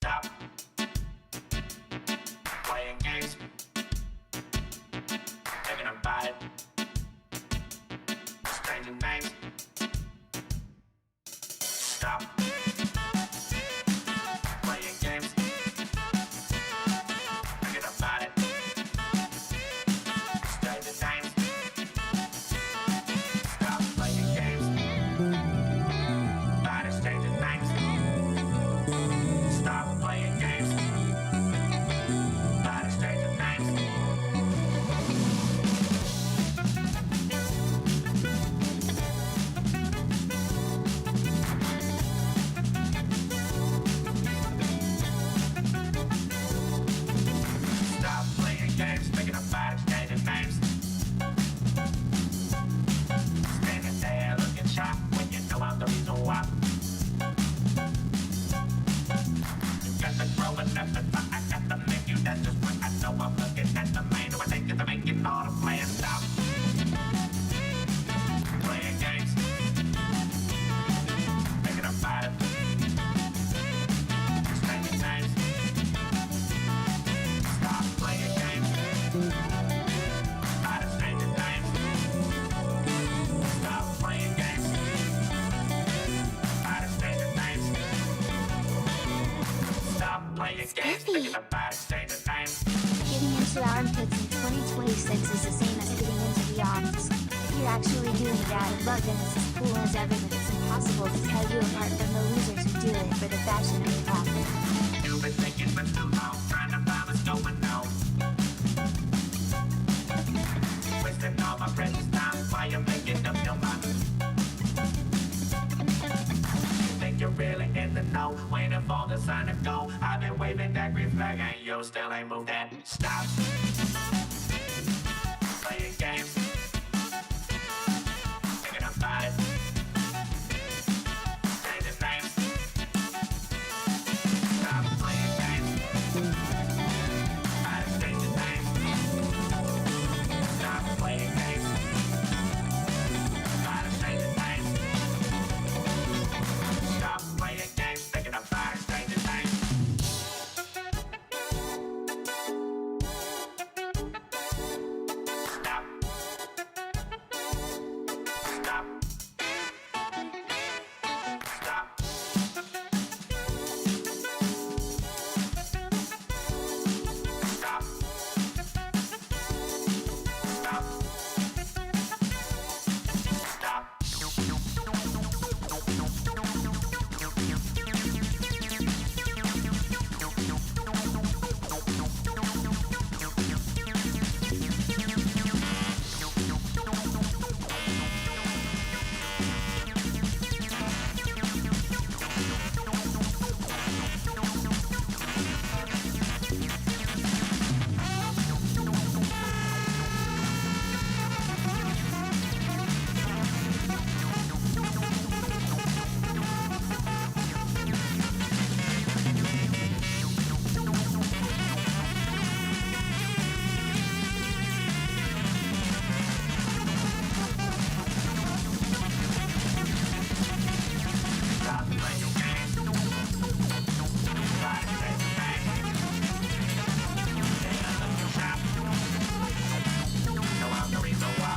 Stop playing games, thinking about it, changing names. Stop playing games, thinking about it, changing names. Stop playing games, about it, changing names. Stop playing games, about it, changing names. Stop playing games, thinking about it, changing names. Standing there looking sharp when you know I'm the reason why. You got the growing up and I got the menu, that's just what I know. I'm looking at the main, I think it's making all the plans. Stop playing games, thinking about it, changing names. Stop playing games, about it, changing names. Stop playing games, about it, changing names. Stop playing games, thinking about it, changing names. Getting into armpits in 2026 is the same as getting into the office. If you're actually doing it out of love, then it's as cool as ever, but it's impossible to tell you apart from the losers who do it for the fashion and the profit. You've been thinking for too long, trying to find what's going on. Wasting all my precious time while you're making up your mind. You think you're really in the know, waiting for the sign to go. I've been waving that green flag and you still ain't moved that. Stop playing games, thinking about it, changing names. Stop playing games, about it, changing names. Stop playing games, about it, changing names. Stop playing games, thinking about it, changing names. Stop. Stop. Stop. Stop. Stop. Stop. Stop playing games. About it, changing names. Ain't nothing you have. No, I'm the reason why.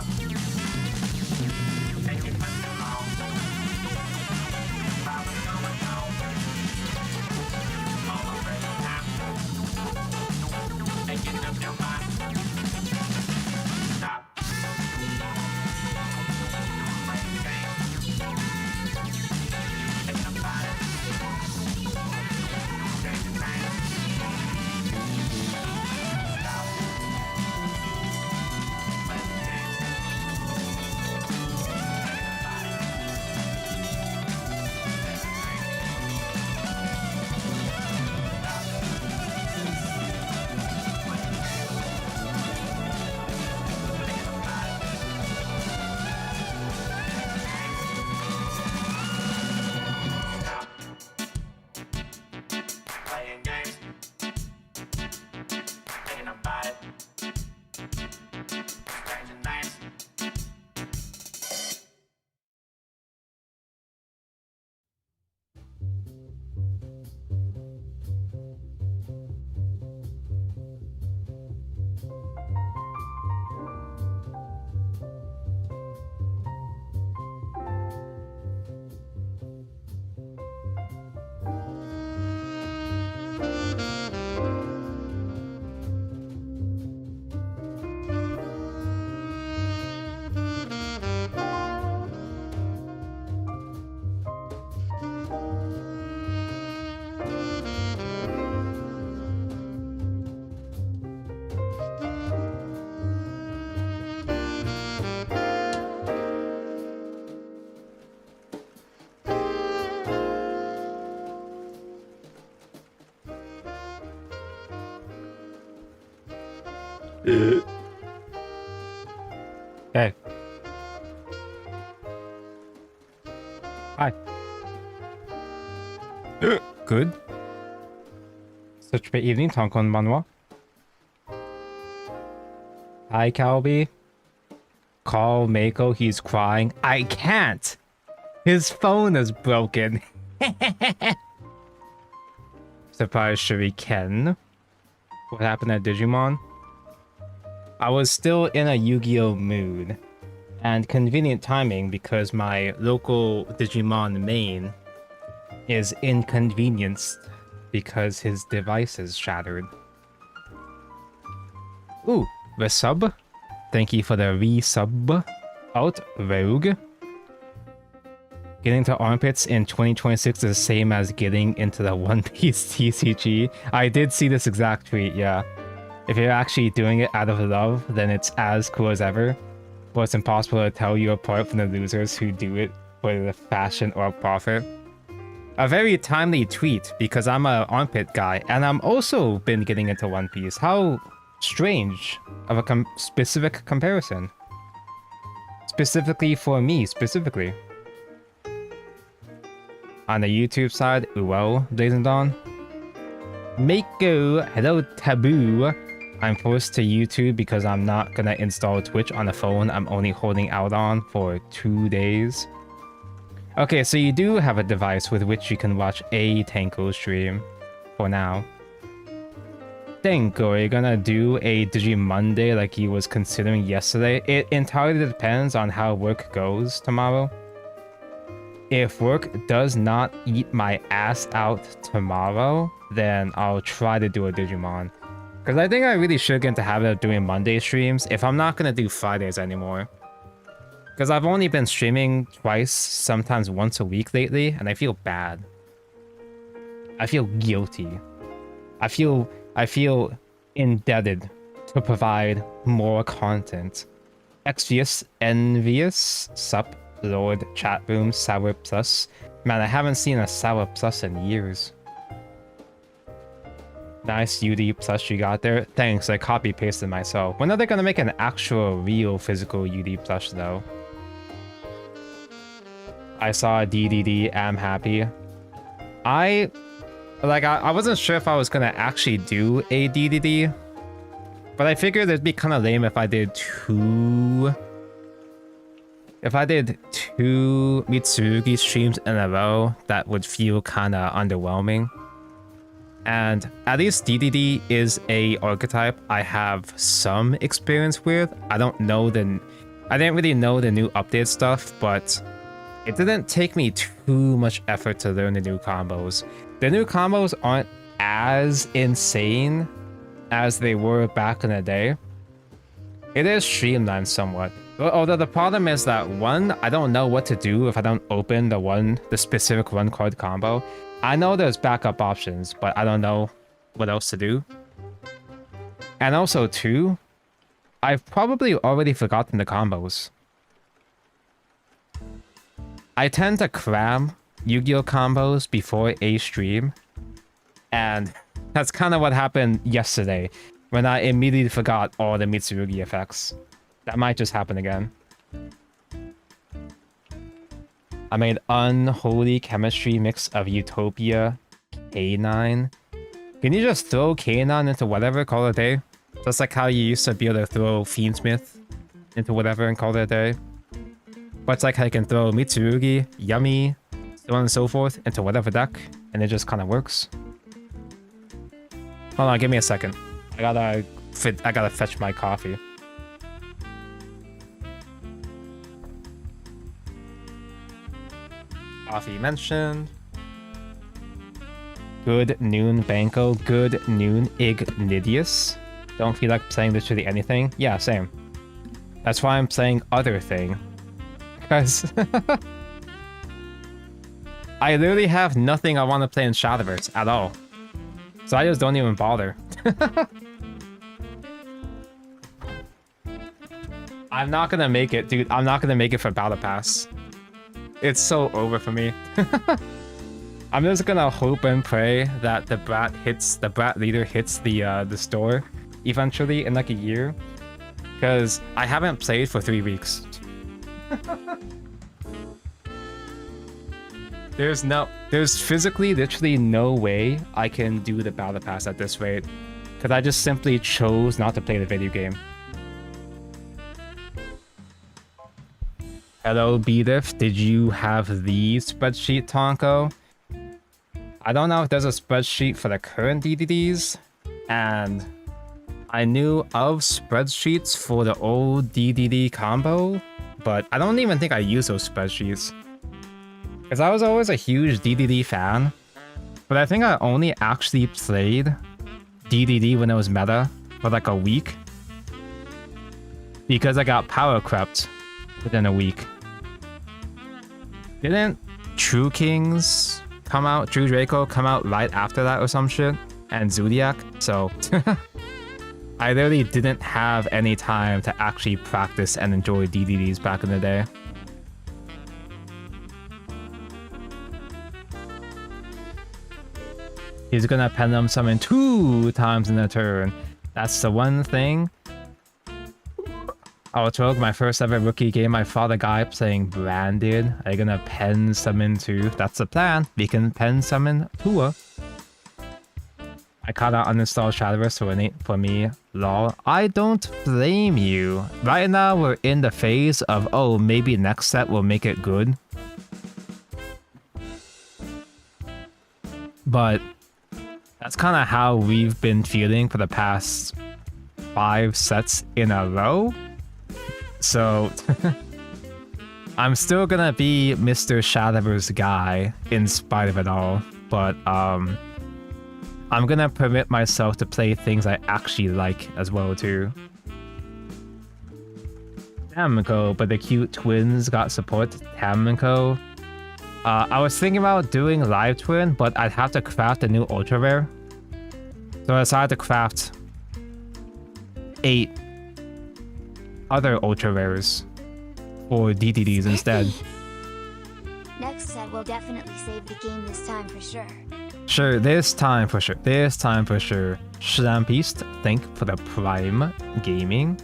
You think it must be long. Probably going home. All over the time. Making up your mind. Stop playing games. Thinking about it. Changing names. Stop playing games. Thinking about it. Changing names. Stop playing games. Thinking about it. Stop playing games, thinking about it, changing names. Hey. Hi. Good. Such a great evening, Tonkon Manwa. Hi, Calby. Call Mako, he's crying. I can't! His phone is broken. Surprise, Shuriken. What happened at Digimon? I was still in a Yu-Gi-Oh mood. And convenient timing because my local Digimon main is inconvenienced because his device is shattered. Ooh, resub. Thank you for the resub. Out Rogue. Getting to armpits in 2026 is the same as getting into the One Piece TCG. I did see this exact tweet, yeah. If you're actually doing it out of love, then it's as cool as ever. But it's impossible to tell you apart from the losers who do it for the fashion or profit. A very timely tweet because I'm an armpit guy and I'm also been getting into One Piece. How strange of a specific comparison. Specifically for me, specifically. On the YouTube side, well, Blazing Dawn. Mako, hello Taboo. I'm forced to YouTube because I'm not gonna install Twitch on the phone I'm only holding out on for 2 days. Okay, so you do have a device with which you can watch a Tenko stream for now. Tenko, are you gonna do a Digi Monday like he was considering yesterday? It entirely depends on how work goes tomorrow. If work does not eat my ass out tomorrow, then I'll try to do a Digimon. Because I think I really should get into habit of doing Monday streams if I'm not going to do Fridays anymore. Because I've only been streaming twice, sometimes once a week lately, and I feel bad. I feel guilty. I feel indebted to provide more content. Exvious, envious, sup. Lord chat room sour plus. Man, I haven't seen a sour plus in years. Nice UD plus you got there. Thanks, I copy pasted myself. When are they gonna make an actual real physical UD plus though? I saw a DDD, I'm happy. I wasn't sure if I was gonna actually do a DDD, but I figured it'd be kind of lame if I did two Mitsurugi streams in a row. That would feel kind of underwhelming. And at least DDD is a archetype I have some experience with. I didn't really know the new update stuff, but it didn't take me too much effort to learn the new combos. The new combos aren't as insane as they were back in the day. It is streamlined somewhat. Although the problem is that one, I don't know what to do if I don't open the specific one card combo. I know there's backup options, but I don't know what else to do. And also two, I've probably already forgotten the combos. I tend to cram Yu-Gi-Oh combos before a stream, and that's kind of what happened yesterday when I immediately forgot all the Mitsurugi effects. That might just happen again. I made unholy chemistry mix of Utopia K9. Can you just throw K9 into whatever, call it a day? Just like how you used to be able to throw Fiendsmith into whatever and call it a day. But it's like how you can throw Mitsurugi, Yummy, so on and so forth into whatever deck, and it just kind of works. Hold on, give me a second. I gotta fetch my coffee. Coffee mentioned. Good noon, Banco. Good noon, Ignidius. Don't feel like saying literally anything. Yeah, same. That's why I'm saying other thing. Because I literally have nothing I want to play in Shadowverse at all. So I just don't even bother. I'm not gonna make it, dude. I'm not gonna make it for Battle Pass. It's so over for me. I'm just gonna hope and pray that the brat leader hits the store eventually in like a year. Because I haven't played for 3 weeks. There's physically literally no way I can do the battle pass at this rate. Because I just simply chose not to play the video game. Hello, Beediff. Did you have the spreadsheet, Tonko? I don't know if there's a spreadsheet for the current DDDs, and I knew of spreadsheets for the old DDD combo, but I don't even think I used those spreadsheets. Because I was always a huge DDD fan, but I think I only actually played DDD when it was meta for like a week, because I got power crept within a week. Didn't True Kings come out, True Draco come out right after that or some shit? And Zodiac, so I literally didn't have any time to actually practice and enjoy DDDs back in the day. He's gonna Pendulum Summon 2 times in a turn. That's the one thing. Outrogue, my first ever rookie game, I fought a guy playing Branded. Are you gonna pen summon 2? That's the plan. We can pen summon 2. I kinda uninstalled Shadowverse for me. Lol. I don't blame you. Right now we're in the phase of, oh, maybe next set will make it good. But that's kinda how we've been feeling for the past 5 sets in a row. So, I'm still gonna be Mr. Shadowverse guy in spite of it all, but I'm gonna permit myself to play things I actually like as well too. Tamco, but the cute twins got support. Tamco. I was thinking about doing live twin, but I'd have to craft a new ultra rare. So I decided to craft 8 other ultra rares for DDDs instead. Next set will definitely save the game this time for sure. Sure, this time for sure. This time for sure. Schlampist, thank for the Prime Gaming.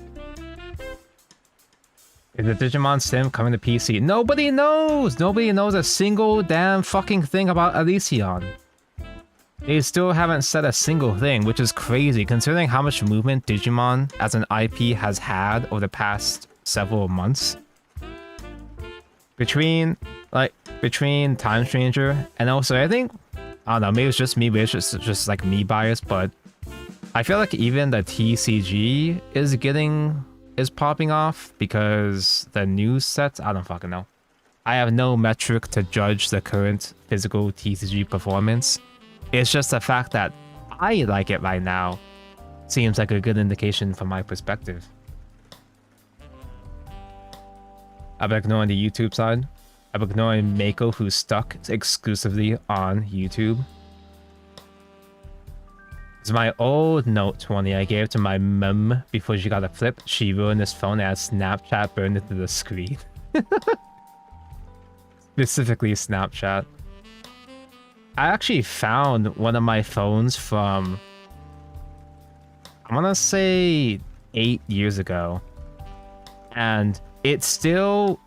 Is the Digimon Sim coming to PC? Nobody knows! Nobody knows a single damn fucking thing about Elysion. They still haven't said a single thing, which is crazy considering how much movement Digimon as an IP has had over the past several months. Between Time Stranger and also I think, I don't know, maybe it's just me, maybe it's just like me biased, but I feel like even the TCG is popping off because the new sets, I don't fucking know. I have no metric to judge the current physical TCG performance. It's just the fact that I like it right now seems like a good indication from my perspective. I've been ignoring the YouTube side. I've been ignoring Mako, who's stuck exclusively on YouTube. It's my old Note 20 I gave to my mum before she got a flip. She ruined this phone and Snapchat burned into the screen. Specifically Snapchat. I actually found one of my phones from, I want to say 8 years ago. And it still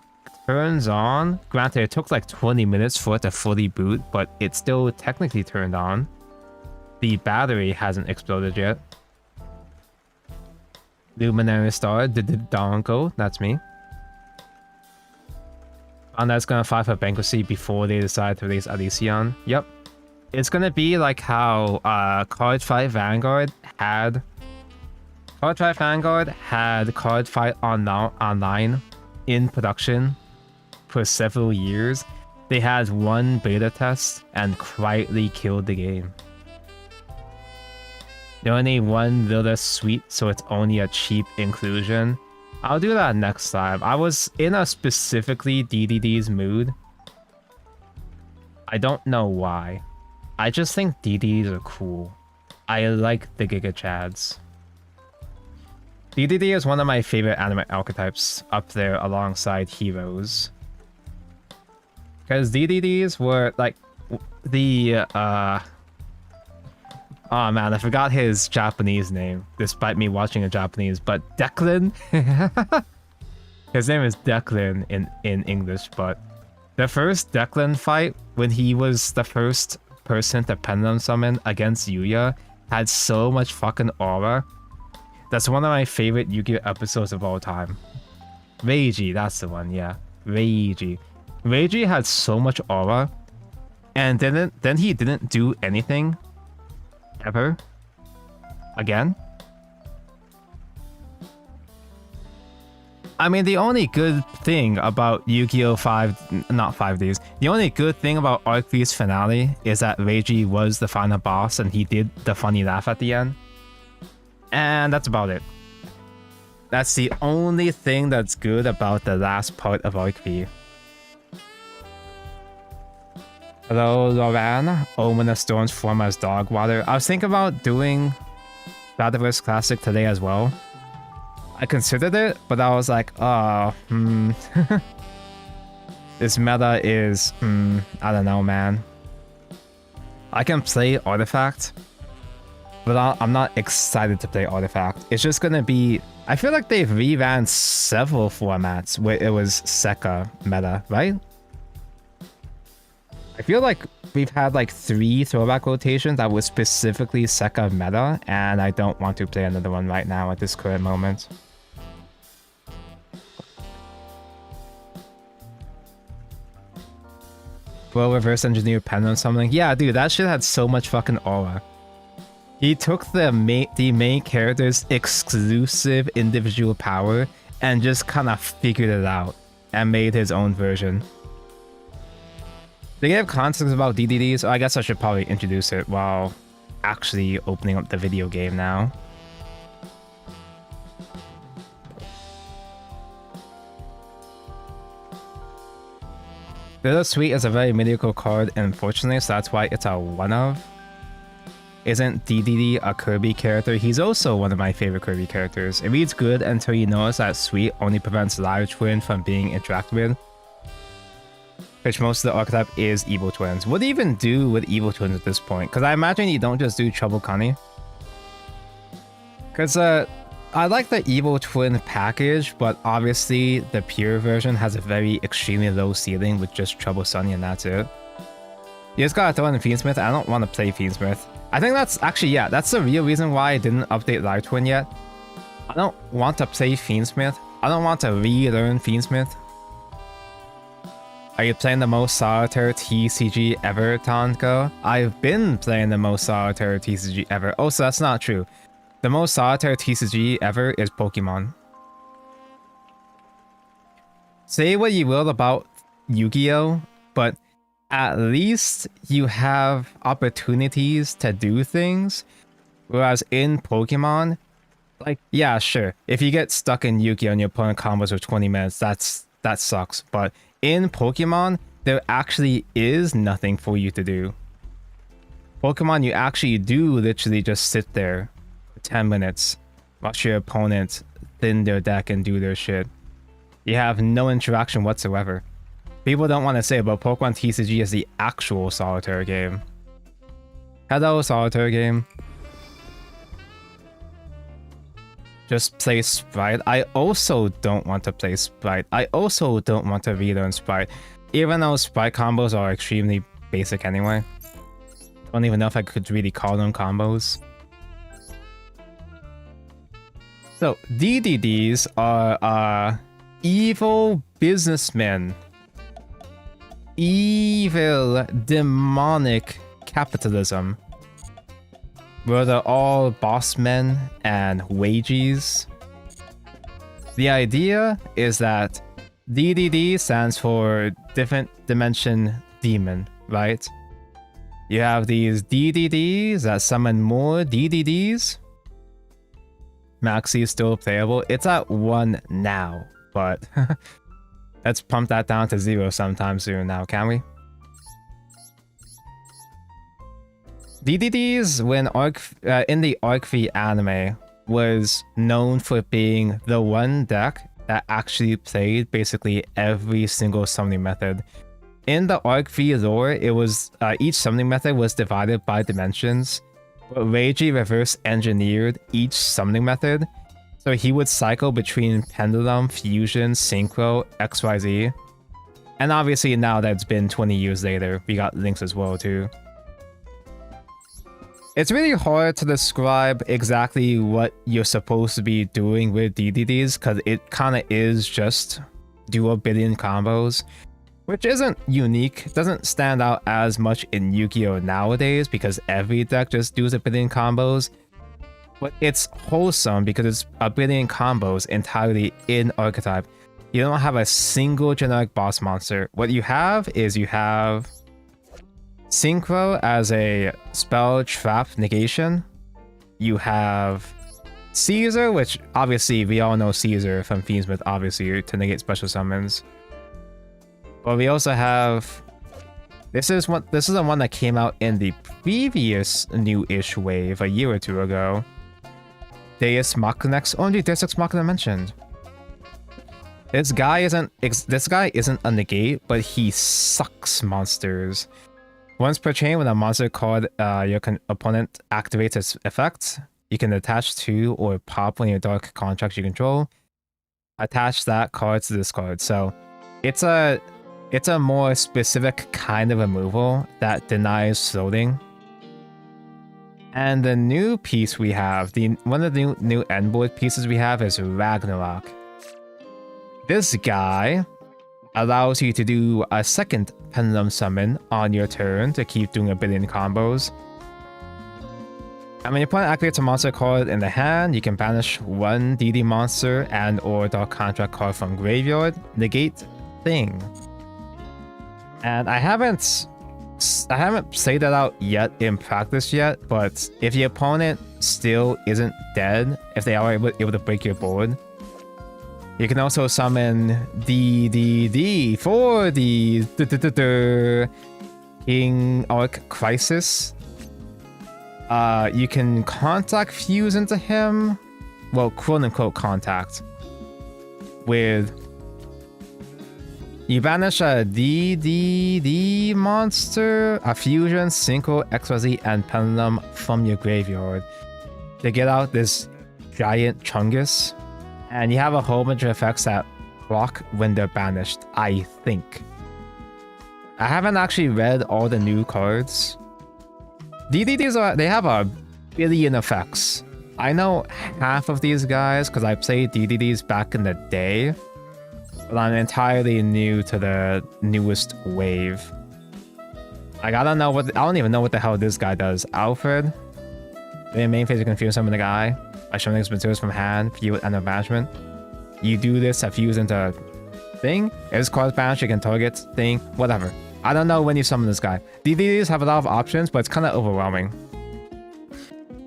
turns on. Granted, it took like 20 minutes for it to fully boot, but it still technically turned on. The battery hasn't exploded yet. Luminary Star, the Donko, that's me. And that's gonna file for bankruptcy before they decide to release Elysion. Yep. It's gonna be like how Card Fight Vanguard had Card Fight Online in production for several years. They had one beta test and quietly killed the game. They only one little sweet, so it's only a cheap inclusion. I'll do that next time. I was in a specifically DDD's mood. I don't know why. I just think DDDs are cool. I like the Giga Chads. DDD is one of my favorite anime archetypes, up there alongside Heroes. Because DDDs were like the Oh man, I forgot his Japanese name, despite me watching a Japanese, but Declan? His name is Declan in English, but the first Declan fight, when he was the first person to Pendulum Summon against Yuya, had so much fucking aura. That's one of my favorite Yu-Gi-Oh episodes of all time. Reiji, that's the one, yeah. Reiji. Reiji had so much aura, and then he didn't do anything ever again. I mean, the only good thing about Yu-Gi-Oh! 5, not 5Ds, the only good thing about Arc V's finale is that Reiji was the final boss and he did the funny laugh at the end. And that's about it. That's the only thing that's good about the last part of Arc V. Hello, Loran. Omen of Storms form as dog water. I was thinking about doing Battleverse Classic today as well. I considered it, but I was like, this meta is, I don't know, man. I can play Artifact, but I'm not excited to play Artifact. It's just gonna be... I feel like they've revamped several formats where it was Sekka meta, right? I feel like we've had like 3 throwback rotations that was specifically Sekka meta, and I don't want to play another one right now at this current moment. Will reverse engineer Pendulum Summoning? Yeah, dude, that shit had so much fucking aura. He took the main character's exclusive individual power and just kind of figured it out and made his own version. They gave context about DDD, so I guess I should probably introduce it while actually opening up the video game now. Little Sweet is a very mediocre card, unfortunately, so that's why it's a one-of. Isn't DDD a Kirby character? He's also one of my favorite Kirby characters. It reads good until you notice that Sweet only prevents Live Twin from being interacted with, which most of the archetype is Evil Twins. What do you even do with Evil Twins at this point? Because I imagine you don't just do Trouble Connie. Because I like the Evil Twin package, but obviously the pure version has a very extremely low ceiling with just Trouble Sunny and that's it. You just gotta throw in Fiendsmith. I don't want to play Fiendsmith. I think that's actually, yeah, that's the real reason why I didn't update Live Twin yet. I don't want to play Fiendsmith. I don't want to relearn Fiendsmith. Are you playing the most solitaire TCG ever, Tonko? I've been playing the most solitaire TCG ever. Oh, so that's not true. The most solitaire TCG ever is Pokemon. Say what you will about Yu-Gi-Oh, but at least you have opportunities to do things. Whereas in Pokemon, like, yeah, sure. If you get stuck in Yu-Gi-Oh and you're playing combos for 20 minutes, that sucks. But in Pokemon, there actually is nothing for you to do. Pokemon, you actually do literally just sit there 10 minutes, watch your opponent thin their deck and do their shit. You have no interaction whatsoever. People don't want to say, but Pokemon TCG is the actual solitaire game. Hello, solitaire game. Just play Sprite. I also don't want to play Sprite. I also don't want to relearn Sprite. Even though Sprite combos are extremely basic anyway. Don't even know if I could really call them combos. So, DDDs are evil businessmen. Evil, demonic capitalism. Where they're all boss men and wages. The idea is that DDD stands for Different Dimension Demon, right? You have these DDDs that summon more DDDs. Maxi is still playable. It's at 1 now, but let's pump that down to 0 sometime soon now, can we? DDDs, when in the Arc V anime, was known for being the one deck that actually played basically every single summoning method. In the Arc V lore, it was each summoning method was divided by dimensions, but Reiji reverse engineered each summoning method, so he would cycle between Pendulum, Fusion, Synchro, XYZ. And obviously now that it's been 20 years later, we got links as well too. It's really hard to describe exactly what you're supposed to be doing with DDDs because it kind of is just do a billion combos, which isn't unique. It doesn't stand out as much in Yu-Gi-Oh! Nowadays because every deck just does a billion combos. But it's wholesome because it's a billion combos entirely in archetype. You don't have a single generic boss monster. What you have is you have Synchro as a spell trap negation. You have Caesar, which obviously we all know Caesar from Fiendsmith, obviously, to negate special summons. But we also have this is the one that came out in the previous new-ish wave a year or two ago. Deus Machina's only Deus Ex Machina mentioned. This guy isn't a negate, but he sucks monsters. Once per chain, when a monster card your opponent activates its effect, you can attach to or pop one of your dark contracts you control. Attach that card to this card. So it's a more specific kind of removal that denies floating. And the new piece we have, one of the new endboard pieces we have is Ragnarok. This guy allows you to do a second Pendulum Summon on your turn to keep doing a billion combos. And when your opponent activates a monster card in the hand, you can banish one DD monster and or dark contract card from graveyard, negate thing. And I haven't played that out yet in practice yet, but if your opponent still isn't dead, if they are able to break your board, you can also summon DDD for the King Arc Crisis. You can contact fuse into him, well, quote unquote contact, with you banish a DDD monster, a fusion, synchro, XYZ, and pendulum from your graveyard to get out this giant Chungus. And you have a whole bunch of effects that proc when they're banished, I think. I haven't actually read all the new cards. DDDs they have a billion effects. I know half of these guys because I played DDDs back in the day, but I'm entirely new to the newest wave. Like, I don't even know what the hell this guy does. Alfred, the main phase, you can fuse summon the guy by summoning his materials from hand, field, and management. You do this to fuse into thing. If this card's banished, you can target thing, whatever. I don't know when you summon this guy. DDDs have a lot of options, but it's kind of overwhelming.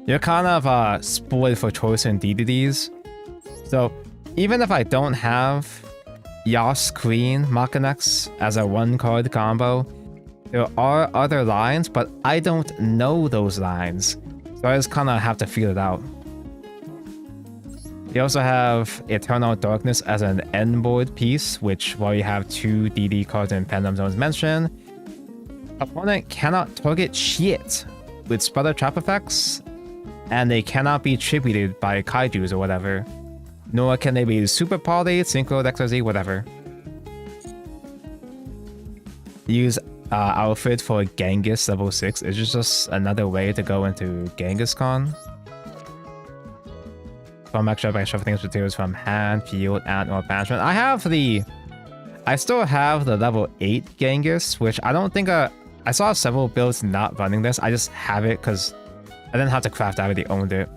You're kind of spoiled for choice in DDDs. So even if I don't have Yas Queen Machinex as a one-card combo, there are other lines, but I don't know those lines. So I just kind of have to feel it out. You also have Eternal Darkness as an end board piece, which, while you have 2 DD cards in Pendulum Zones mentioned, opponent cannot target shit with Sputter Trap effects, and they cannot be tributed by kaijus or whatever. Nor can they be super poly, synchro, XYZ, whatever. Use Alfred for Genghis level 6. It's just another way to go into Genghis-Con. From extra by shuffling materials from hand, field, and or banishment. I still have the level 8 Genghis, which I don't think I saw several builds not running this. I just have it because I didn't have to craft, I already owned it.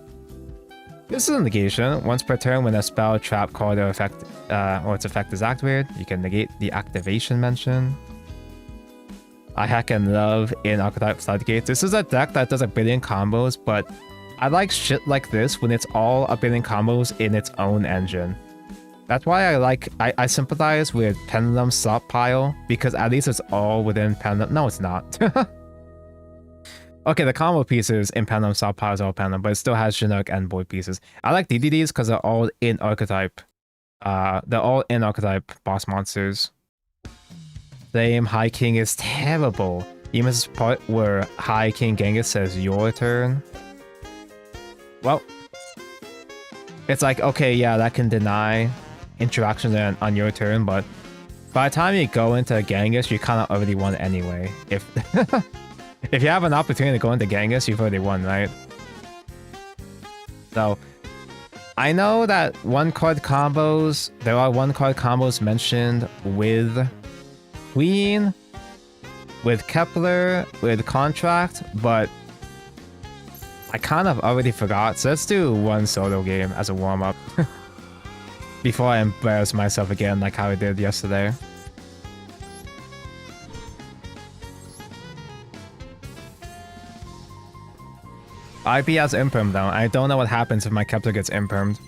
This is a negation. Once per turn, when a spell, trap, card, or effect or its effect is activated, you can negate the activation mention. I hack and love in Archetype Floodgates. This is a deck that does a billion combos, but I like shit like this when it's all a billion combos in its own engine. That's why I sympathize with Pendulum Stockpile, because at least it's all within Pendulum. No, it's not. Okay, the combo pieces in Pendulum Stockpile is all Pendulum, but it still has generic endboard pieces. I like DDDs because they're all in Archetype. They're all in Archetype boss monsters. Same High King is terrible. You miss this part where High King Genghis says your turn. Well, it's like, okay, yeah, that can deny interactions on your turn, but by the time you go into Genghis, you kind of already won anyway. If if you have an opportunity to go into Genghis, you've already won, right? So, I know that one-card combos, there are one-card combos mentioned with Queen, with Kepler, with Contract, but I kind of already forgot, so let's do one solo game as a warm-up. Before I embarrass myself again like how I did yesterday. IP has imperm though. I don't know what happens if my Kepler gets impermed.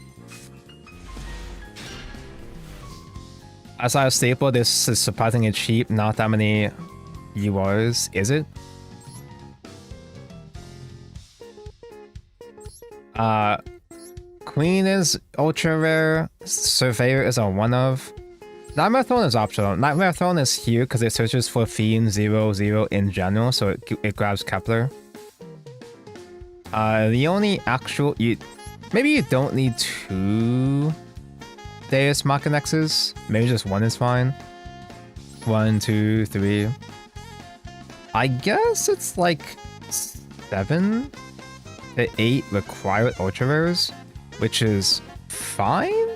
As I staple, this is surprisingly cheap. Not that many URs, is it? Queen is ultra rare. Surveyor is a one of. Nightmare Throne is optional. Nightmare Throne is here because it searches for Fiend 0/0 in general, so it grabs Kepler. The only actual maybe you don't need 2 Deus Machinexes. Maybe just 1 is fine. 1, 2, 3. I guess it's like 7 to 8 required ultra rares, which is fine.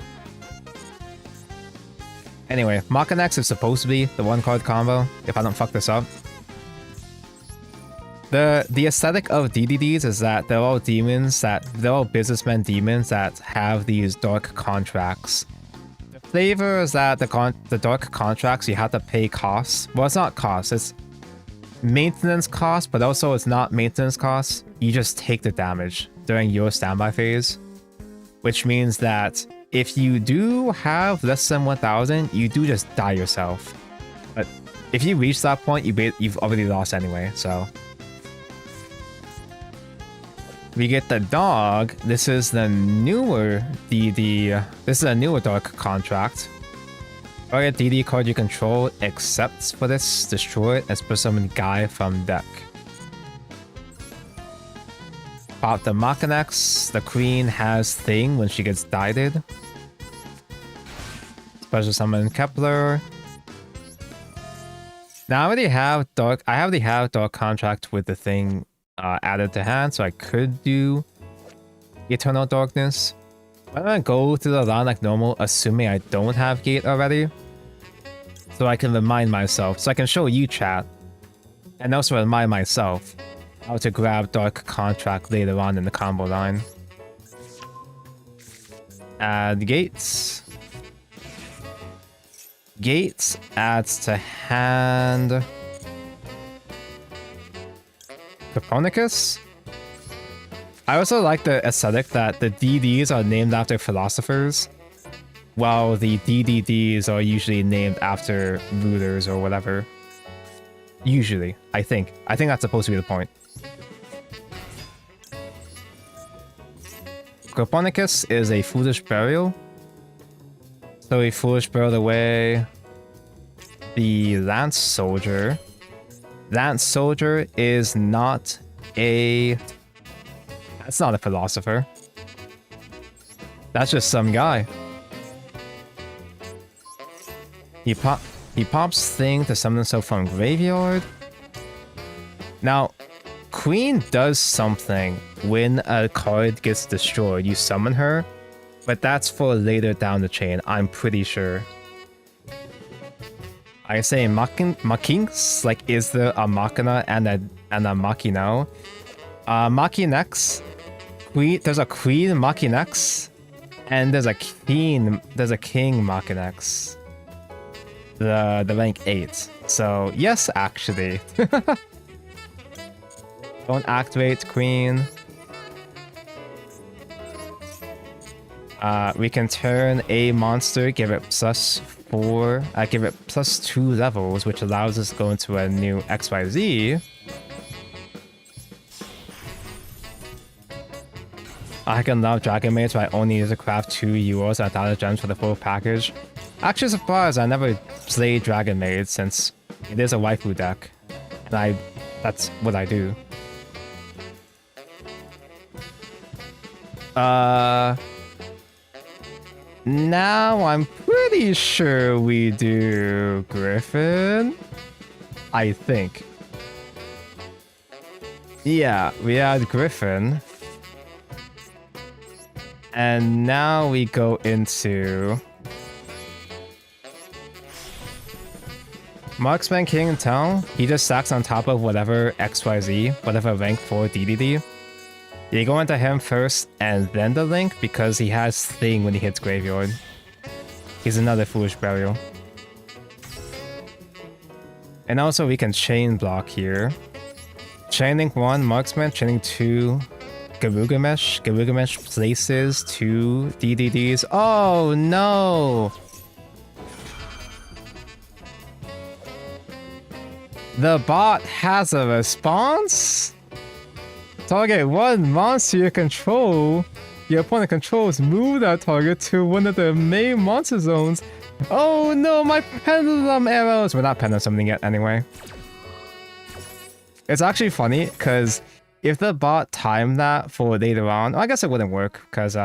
Anyway, Machinex is supposed to be the 1-card combo, if I don't fuck this up. The aesthetic of DDDs is that they're all businessmen demons that have these dark contracts. The flavor is that the dark contracts, you have to pay costs. Well, it's not costs, it's maintenance costs, but also it's not maintenance costs. You just take the damage during your standby phase, which means that if you do have less than 1000, you do just die yourself. But if you reach that point, you've already lost anyway, so. We get the dog. This is the newer DD. This is a newer dark contract. Target DD card you control except for this, destroy it, and put summon guy from deck. Pop the Machinex. The queen has thing when she gets dieted. Special summon Kepler. Now I already have dark contract with the thing added to hand, so I could do Eternal Darkness. I'm gonna go through the line like normal, assuming I don't have Gate already, so I can remind myself, so I can show you chat, and also remind myself how to grab Dark Contract later on in the combo line. Add Gates. Gates adds to hand Copernicus. I also like the aesthetic that the DDs are named after philosophers, while the DDDs are usually named after rulers or whatever. Usually, I think that's supposed to be the point. Copernicus is a foolish burial. So a foolish burial away the Lance Soldier. Lance Soldier is not a... That's not a philosopher. That's just some guy. He pops thing to summon himself from graveyard. Now, Queen does something when a card gets destroyed. You summon her, but that's for later down the chain, I'm pretty sure. I say Machins, like is there a Machina and a Machino? Machinex, there's a Queen Machinex, and there's a King Machinex. The rank 8. So yes, actually. Don't activate Queen. We can turn a monster, give it +4, give it +2 levels, which allows us to go into a new XYZ. I can love Dragon Maids, but I only use to craft 2 euros and 1000 gems for the full package. Actually surprised I never played Dragon Maids since it is a waifu deck, and that's what I do. Now I'm pretty sure we do Griffin. I think. Yeah, we had Griffin. And now we go into Marksman King in town. He just stacks on top of whatever XYZ, whatever rank 4 DDD. You go into him first and then the Link because he has Thing when he hits Graveyard. He's another Foolish Burial. And also we can chain block here. Chain Link 1, Marksman, Chain Link 2, Garugamesh. Garugamesh places 2 DDDs. Oh no! The bot has a response? Target 1 monster you control. Your opponent controls move that target to one of the main monster zones. Oh no, my pendulum arrows! We're not pendulum summoning yet anyway. It's actually funny, because if the bot timed that for later on, I guess it wouldn't work, because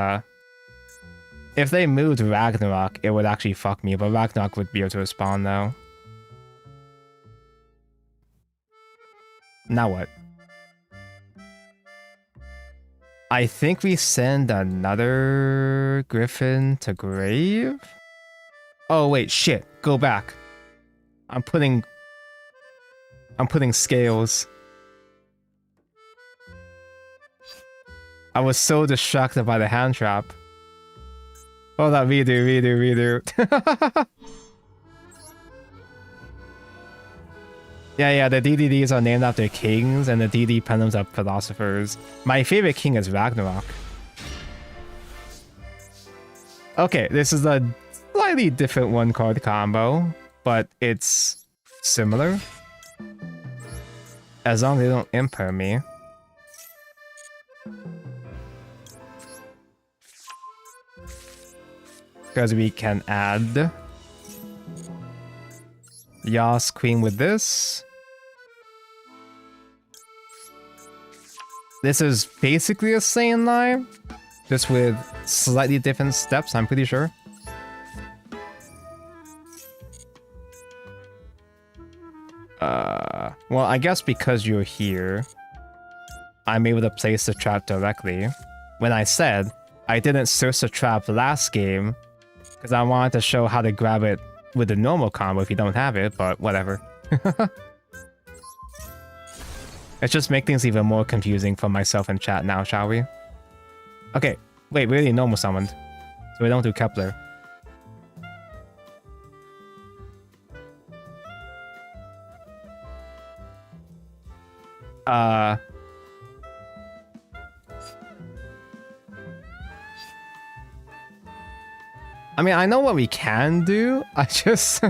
if they moved Ragnarok, it would actually fuck me, but Ragnarok would be able to respond though. Now what? I think we send another Griffin to grave? Oh wait, shit. Go back. I'm putting scales. I was so distracted by the hand trap. Hold up, redo. Yeah, the DDDs are named after kings, and the DD pendulums are philosophers. My favorite king is Ragnarok. Okay, this is a slightly different one-card combo, but it's similar. As long as they don't impair me. Because we can add Yas Queen with this. This is basically a same line, just with slightly different steps, I'm pretty sure. Well, I guess because you're here, I'm able to place the trap directly. When I said I didn't search the trap last game, because I wanted to show how to grab it with the normal combo if you don't have it, but whatever. Let's just make things even more confusing for myself in chat now, shall we? Okay, wait, we already normal summoned, so we don't do Kepler. I mean, I know what we can do. I just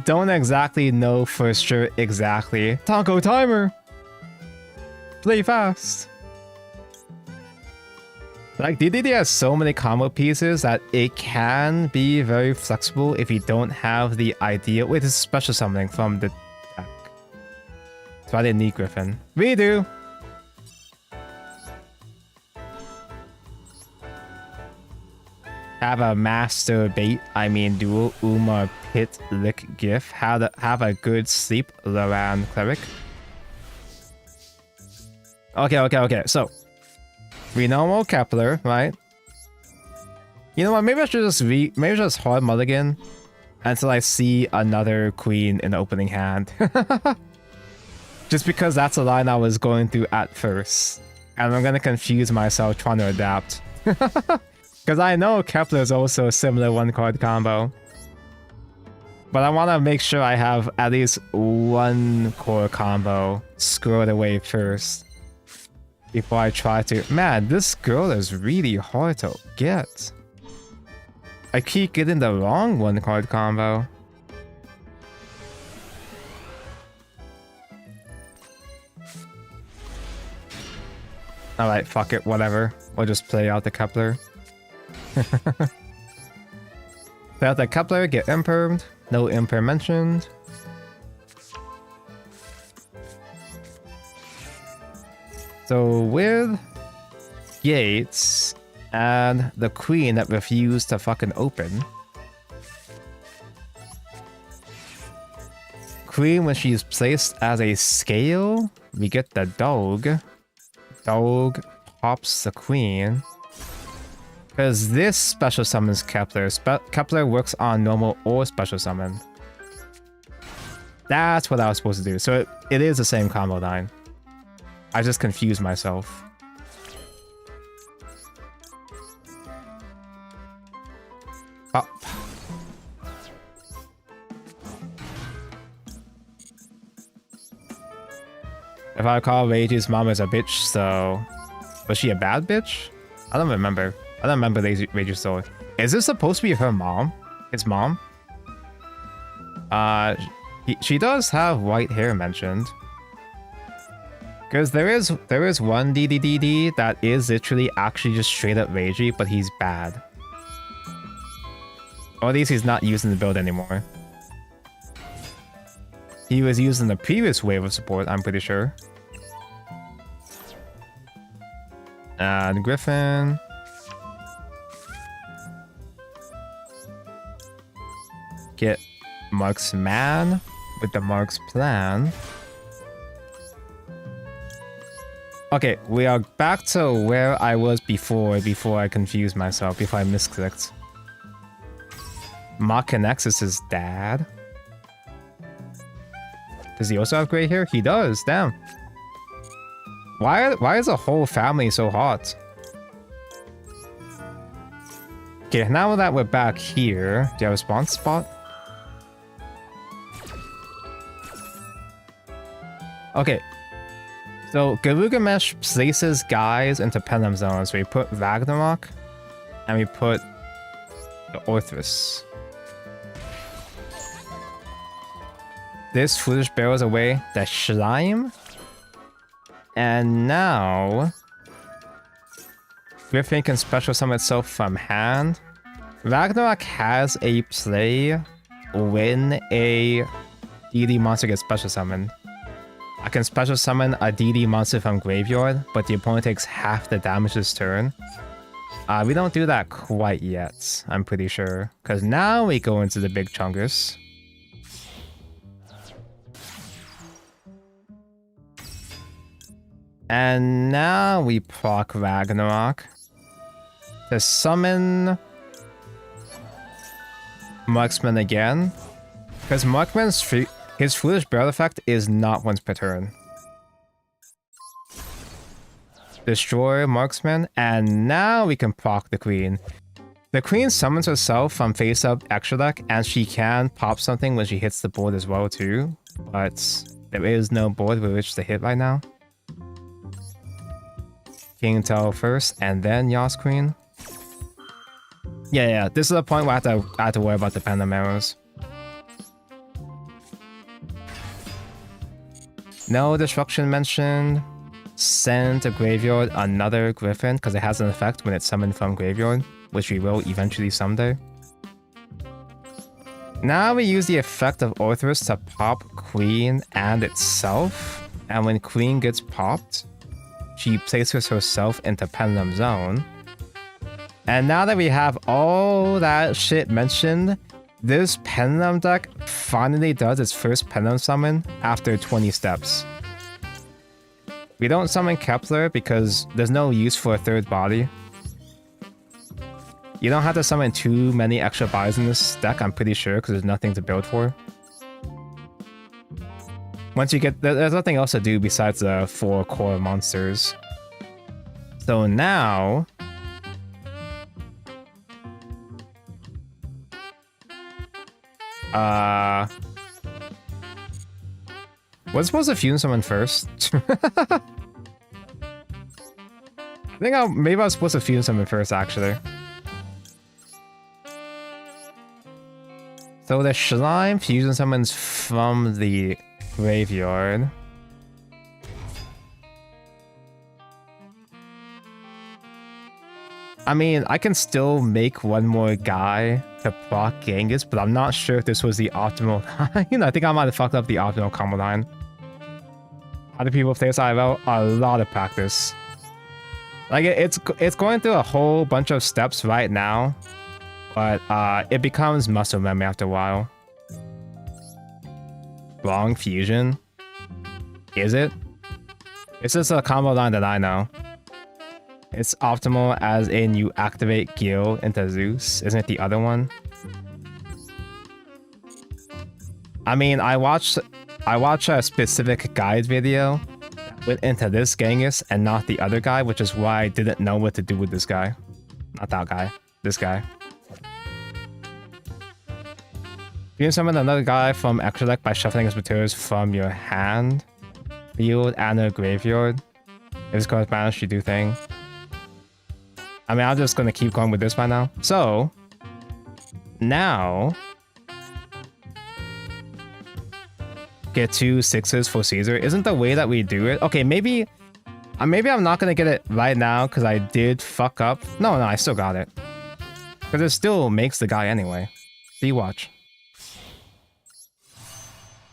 don't exactly know for sure exactly. Taco timer. Play fast. Like, DDD has so many combo pieces that it can be very flexible if you don't have the idea. Wait, this is special summoning from the deck. So I didn't need Griffin. Redo! Have a master bait, dual Umar Pit Lick Gif. Have a good sleep, Loran Cleric. Okay. So, we normal Kepler, right? You know what? Maybe I should just hard mulligan until I see another queen in the opening hand. Just because that's the line I was going through at first, and I'm gonna confuse myself trying to adapt. Because I know Kepler is also a similar one-card combo. But I want to make sure I have at least one core combo squared away first. Before I try to... Man, this girl is really hard to get. I keep getting the wrong one-card combo. Alright, fuck it, whatever. We'll just play out the Kepler. Play out the Kepler, get impermed. No imper mentioned. So with gates and the queen that refused to fucking open. Queen, when she's placed as a scale, we get the dog. Dog pops the queen. Because this special summons Kepler. Kepler works on normal or special summon. That's what I was supposed to do. So it is the same combo line. I just confused myself. Up. If I recall, Reiji's mom is a bitch, so... Was she a bad bitch? I don't remember. I don't remember Reiji's story. Is this supposed to be her mom? His mom? She does have white hair mentioned. Because there is one DDDD that is literally actually just straight up Reiji, but he's bad. Or at least he's not using the build anymore. He was using the previous wave of support, I'm pretty sure. And Griffin. Get Mark's man with the Mark's plan. Okay, we are back to where I was before I confused myself, before I misclicked. Mark connects is his dad. Does he also have gray hair? He does, damn. Why is the whole family so hot? Okay, now that we're back here, do you have a spawn spot? Okay. So Gilgamesh places guys into Penum zones. We put Ragnarok and we put the Orthrus. This foolish barrels away the slime. And now Griffin can special summon itself from hand. Ragnarok has a play when a DD monster gets special summoned. I can special summon a DD monster from graveyard, but the opponent takes half the damage this turn. We don't do that quite yet, I'm pretty sure. Because now we go into the big chungus. And now we proc Ragnarok to summon Marksman again. Because Marksman's his Foolish Barrel effect is not once per turn. Destroy Marksman, and now we can proc the Queen. The Queen summons herself from face up extra deck, and she can pop something when she hits the board as well too. But there is no board with which to hit right now. King Tell first, and then Yas Queen. Yeah, this is the point where I have to worry about the Pendulum Arrows. No destruction mentioned. Send to graveyard another Griffin, because it has an effect when it's summoned from graveyard, which we will eventually someday. Now we use the effect of Orthrus to pop Queen and itself, and when Queen gets popped, she places herself into Pendulum Zone. And now that we have all that shit mentioned, this Pendulum deck finally does its first Pendulum summon after 20 steps. We don't summon Kepler because there's no use for a third body. You don't have to summon too many extra bodies in this deck, I'm pretty sure, because there's nothing to build for. Once you get... There's nothing else to do besides the 4 core monsters. So now... was supposed to fume someone first? I think maybe I was supposed to fume someone first, actually. So the slime fusion summons from the graveyard. I mean, I can still make one more guy to proc Genghis, but I'm not sure if this was the optimal line. I think I might have fucked up the optimal combo line. How do people play this IRL? A lot of practice. Like it's going through a whole bunch of steps right now, but it becomes muscle memory after a while. Wrong fusion? Is it? It's just a combo line that I know. It's optimal as in you activate Gil into Zeus. Isn't it the other one? I mean, I watched a specific guide video that went into this Genghis and not the other guy, which is why I didn't know what to do with this guy. Not that guy. This guy. You can summon another guy from extra deck by shuffling his materials from your hand, field, and a graveyard. If this card's banished, you do thing. I mean, I'm just gonna keep going with this right now. So, now, get 2 6s for Caesar. Isn't the way that we do it? Okay, maybe I'm not gonna get it right now because I did fuck up. No, I still got it. Because it still makes the guy anyway. See, watch.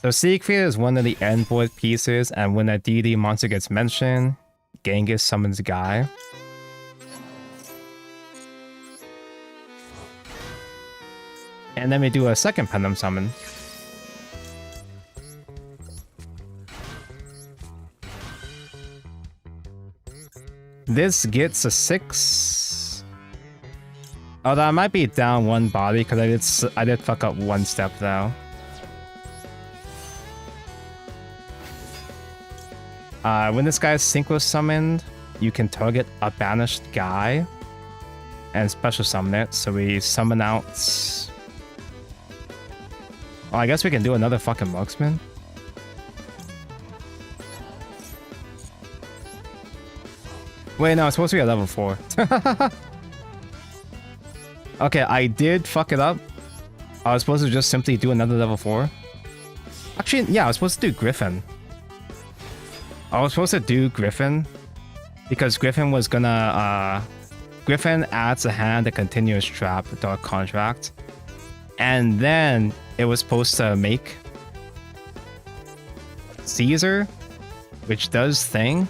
So Siegfried is one of the end board pieces, and when a DD monster gets mentioned, Genghis summons a guy. And then we do a second Pendulum summon. This gets a 6. Although I might be down 1 body because I did fuck up 1 step though. When this guy is synchro summoned, you can target a banished guy and special summon it. So we summon out. Oh, I guess we can do another fucking marksman. Wait, no, it's supposed to be a level 4. Okay, I did fuck it up. I was supposed to just simply do another level 4. Actually, yeah, I was supposed to do Griffin. Because Griffin was gonna, Griffin adds a hand a continuous trap, Dark Contract. And then it was supposed to make Caesar, which does thing,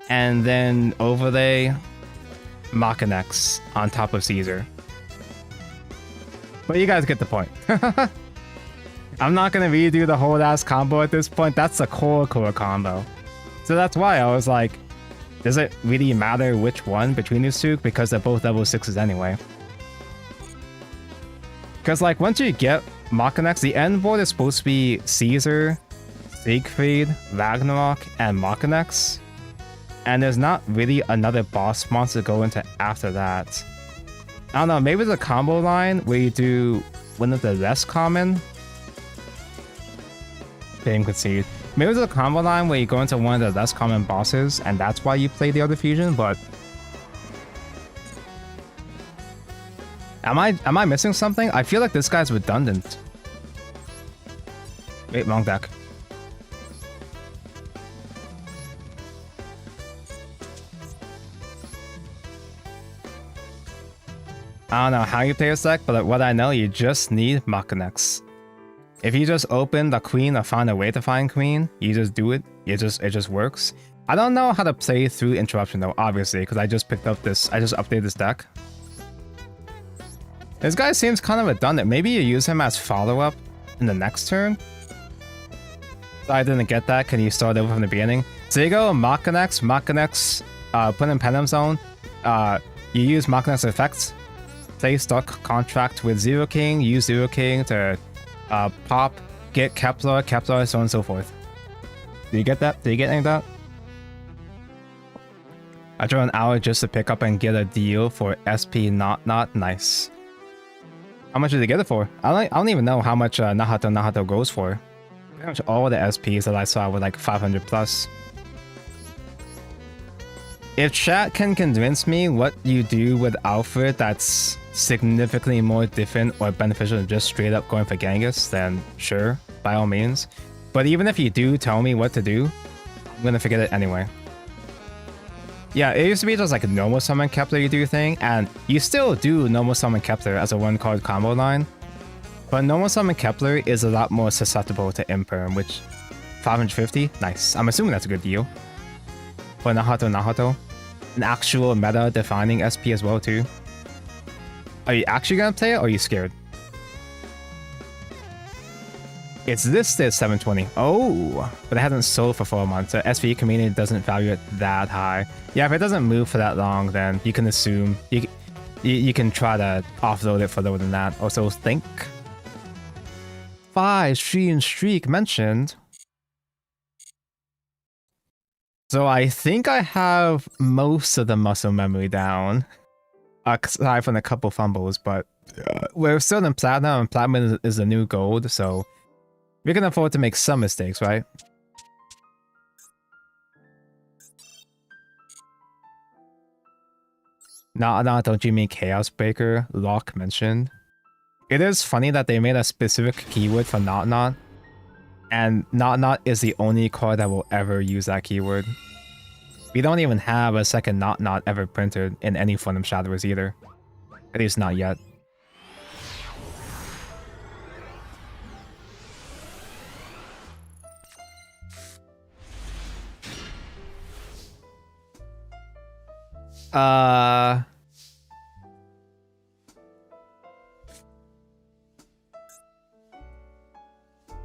and then overlay Machinex on top of Caesar. But you guys get the point. I'm not gonna redo the whole ass combo at this point. That's a core combo. So that's why I was like, does it really matter which one between these two? Because they're both level 6s anyway. Because like once you get Machinex, the end board is supposed to be Caesar, Siegfried, Ragnarok, and Machinex. And there's not really another boss monster to go into after that. I don't know, maybe the combo line where you do one of the less common. Game concede. Maybe there's a combo line where you go into one of the less common bosses, and that's why you play the other fusion, but am I missing something? I feel like this guy's redundant. Wait, wrong deck. I don't know how you play this deck, but what I know, you just need Machinex. If you just open the queen or find a way to find queen, you just do it. It just works. I don't know how to play through interruption though, obviously, because I just picked up this. I just updated this deck. This guy seems kind of redundant. Maybe you use him as follow-up in the next turn. I didn't get that. Can you start over from the beginning? So you go Machinex, put in Pendulum Zone. You use Machinex effects. Play Dark Contract with Zero King. Use Zero King to pop, get Kepler, so on and so forth. Do you get that? Did you get any of that? I drove an hour just to pick up and get a deal for SP not nice. How much did you get it for? I don't even know how much Nahato goes for. Pretty much all the SPs that I saw were like 500 plus. If chat can convince me what you do with Alfred that's significantly more different or beneficial than just straight up going for Genghis, then sure, by all means. But even if you do tell me what to do, I'm gonna forget it anyway. Yeah, it used to be just like a normal summon Kepler you do thing, and you still do normal summon Kepler as a 1-card combo line. But normal summon Kepler is a lot more susceptible to Imperm, which 550, nice. I'm assuming that's a good deal. For Nahato. an actual meta-defining SP as well too. Are you actually gonna play it, or are you scared? It's listed 720. Oh, but it hasn't sold for 4 months. The SV community doesn't value it that high. Yeah, if it doesn't move for that long, then you can assume you can try to offload it for lower than that. Also, think 5 stream streak mentioned. So I think I have most of the muscle memory down, aside from a couple fumbles. But we're still in platinum, and platinum is the new gold, so we can afford to make some mistakes, right? Nah, don't you mean Chaos Breaker? Locke mentioned. It is funny that they made a specific keyword for Not, and Not is the only card that will ever use that keyword. We don't even have a second Not ever printed in any form of Shadowers either. At least not yet.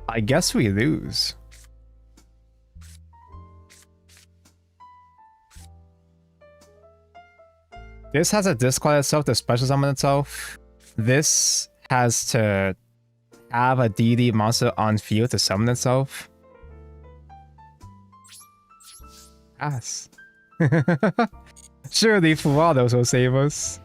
I guess we lose. This has a discard itself to special summon itself. This has to have a DD monster on field to summon itself. Ass. Surely Fuados will save us.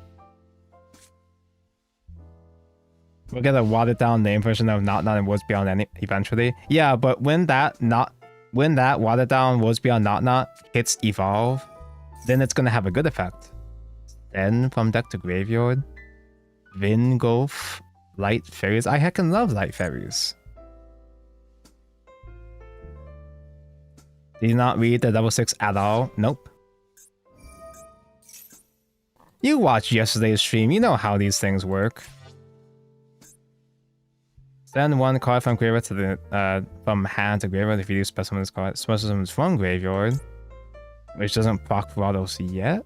We'll get a watered down name version of Not and Woods Beyond eventually. Yeah, but when that watered down Woods Beyond Not hits Evolve, then it's gonna have a good effect. Then from deck to graveyard, Vingolf, Light Fairies. I heckin' love Light Fairies. Did you not read the level 6 at all? Nope. You watched yesterday's stream, you know how these things work. Send one card from graveyard to the from hand to graveyard if you do special summons card. Special summons from graveyard, which doesn't proc Vados yet.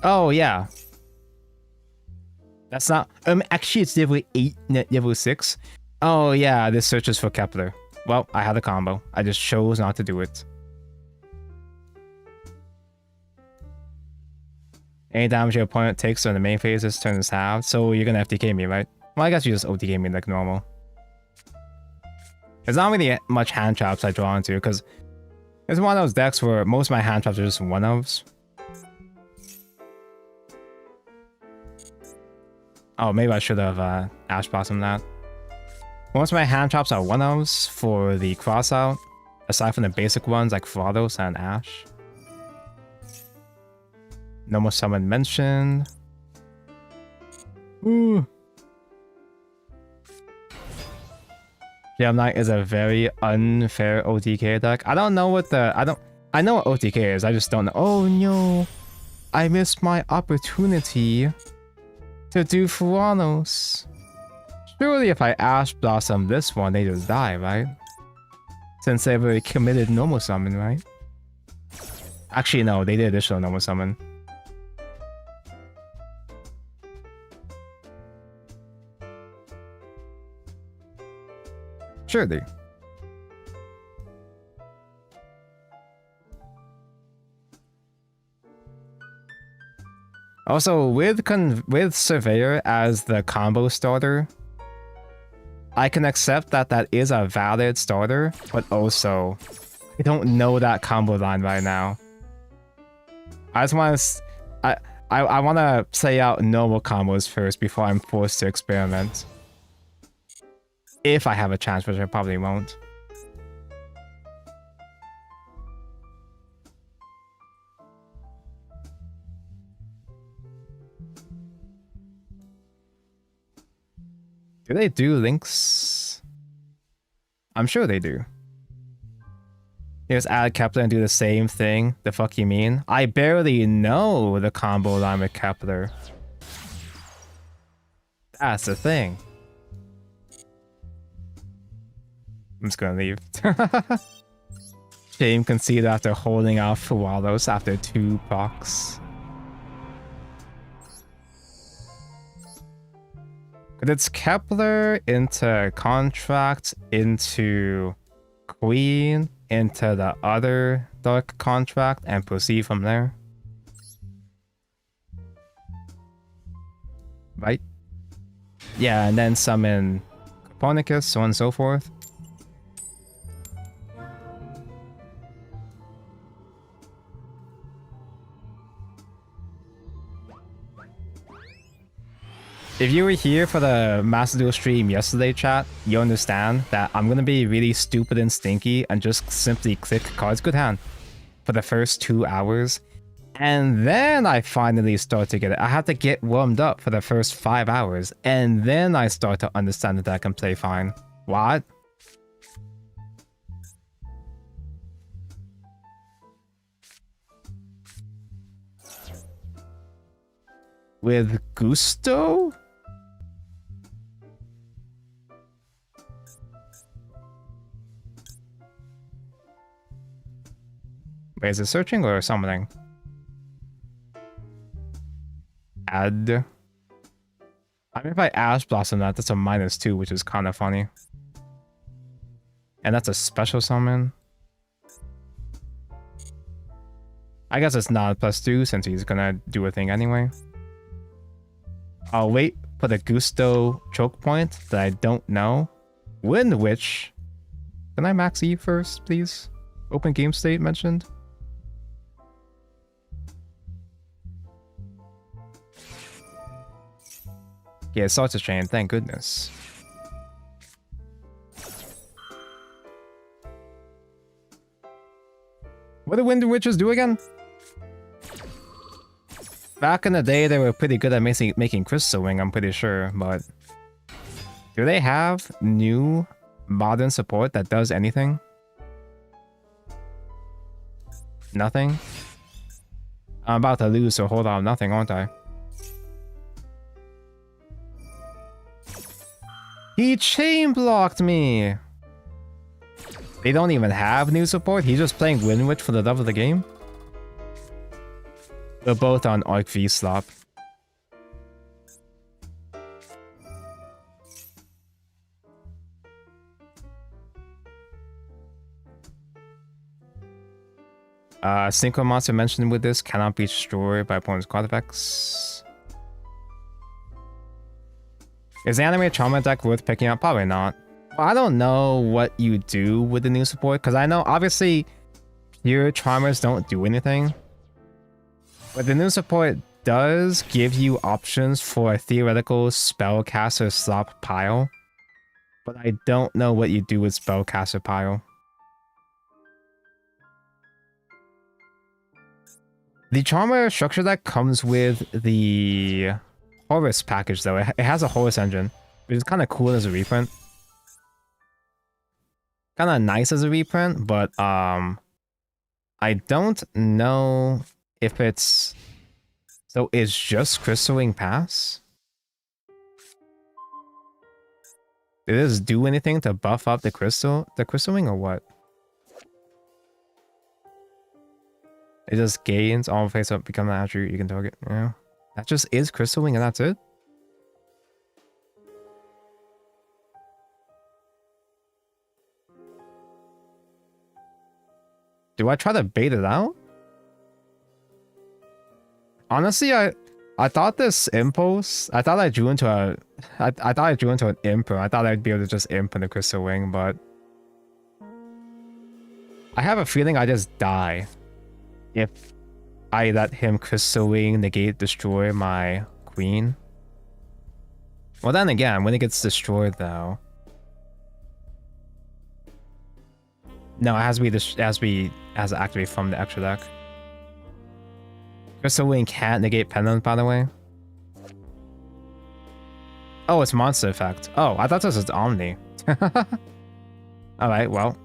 Oh yeah. That's not actually it's level 8, level 6. Oh yeah, this searches for Kepler. Well, I had a combo. I just chose not to do it. Any damage your opponent takes on the main phase this turn is halved, so you're gonna FTK me, right? Well, I guess you just OTK me like normal. There's not really much hand traps I draw into, because it's one of those decks where most of my hand traps are just one-ofs. Oh, maybe I should have Ash Blossomed that. Most of my hand traps are one-ofs for the crossout, aside from the basic ones like Vados and Ash. No more summon mentioned. Ooh. Gem Knight is a very unfair OTK deck. I don't know what the I know what OTK is, I just don't know. Oh no. I missed my opportunity to do Fuanos. Surely if I Ash Blossom this one, they just die, right? Since they've already committed normal summon, right? Actually no, they did additional normal summon. Surely. Also, with Surveyor as the combo starter, I can accept that that is a valid starter, but also, I don't know that combo line right now. I just want to, I want to play out normal combos first before I'm forced to experiment. If I have a chance, which I probably won't. Do they do links? I'm sure they do. Here's add Kepler and do the same thing. The fuck you mean? I barely know the combo line with Kepler. That's the thing. I'm just gonna leave. Shame conceded after holding out for Wallows after 2 procs. But it's Kepler into Contract, into Queen, into the other Dark Contract, and proceed from there. Right? Yeah, and then summon Copernicus, so on and so forth. If you were here for the Master Duel stream yesterday, chat, you understand that I'm gonna be really stupid and stinky and just simply click cards good hand for the first 2 hours. And then I finally start to get it. I have to get warmed up for the first 5 hours. And then I start to understand that I can play fine. What? With gusto? Wait, is it searching or summoning? Add. I mean, if I Ash Blossom that, that's a -2, which is kind of funny. And that's a special summon. I guess it's not a +2 since he's gonna do a thing anyway. I'll wait for the Gusto choke point that I don't know. Wind Witch. Can I max E first, please? Open game state mentioned. Yeah, it starts a chain, thank goodness. What do Wind Witches do again? Back in the day, they were pretty good at making Crystal Wing, I'm pretty sure, but... Do they have new modern support that does anything? Nothing? I'm about to lose, so hold on, nothing, aren't I? He chain blocked me! They don't even have new support? He's just playing Wind Witch for the love of the game? We're both on Arc V slop. Synchro monster mentioned with this cannot be destroyed by opponent's card effects. Is the anime Trauma deck worth picking up? Probably not. Well, I don't know what you do with the new support, because I know obviously pure Charmers don't do anything. But the new support does give you options for a theoretical Spellcaster slop pile. But I don't know what you do with Spellcaster pile. The Charmer structure deck comes with the Horus package though. It has a Horus engine, which is kind of cool as a reprint. Kind of nice as a reprint, but I don't know if it's... So it's just Crystal Wing Pass? Did this do anything to buff up the Crystal Wing or what? It just gains all face up, become an attribute you can target. Yeah. That just is Crystal Wing and that's it? Do I try to bait it out? Honestly, I thought this impulse, I thought I drew into a... I thought I drew into an imp, or I thought I'd be able to just imp in the Crystal Wing, but... I have a feeling I just die if I let him Crystal Wing negate destroy my queen. Well then again, when it gets destroyed though... No, it has to activate from the extra deck. Crystal Wing can't negate Pendant, by the way. Oh, it's monster effect. Oh, I thought this was Omni. Alright, well.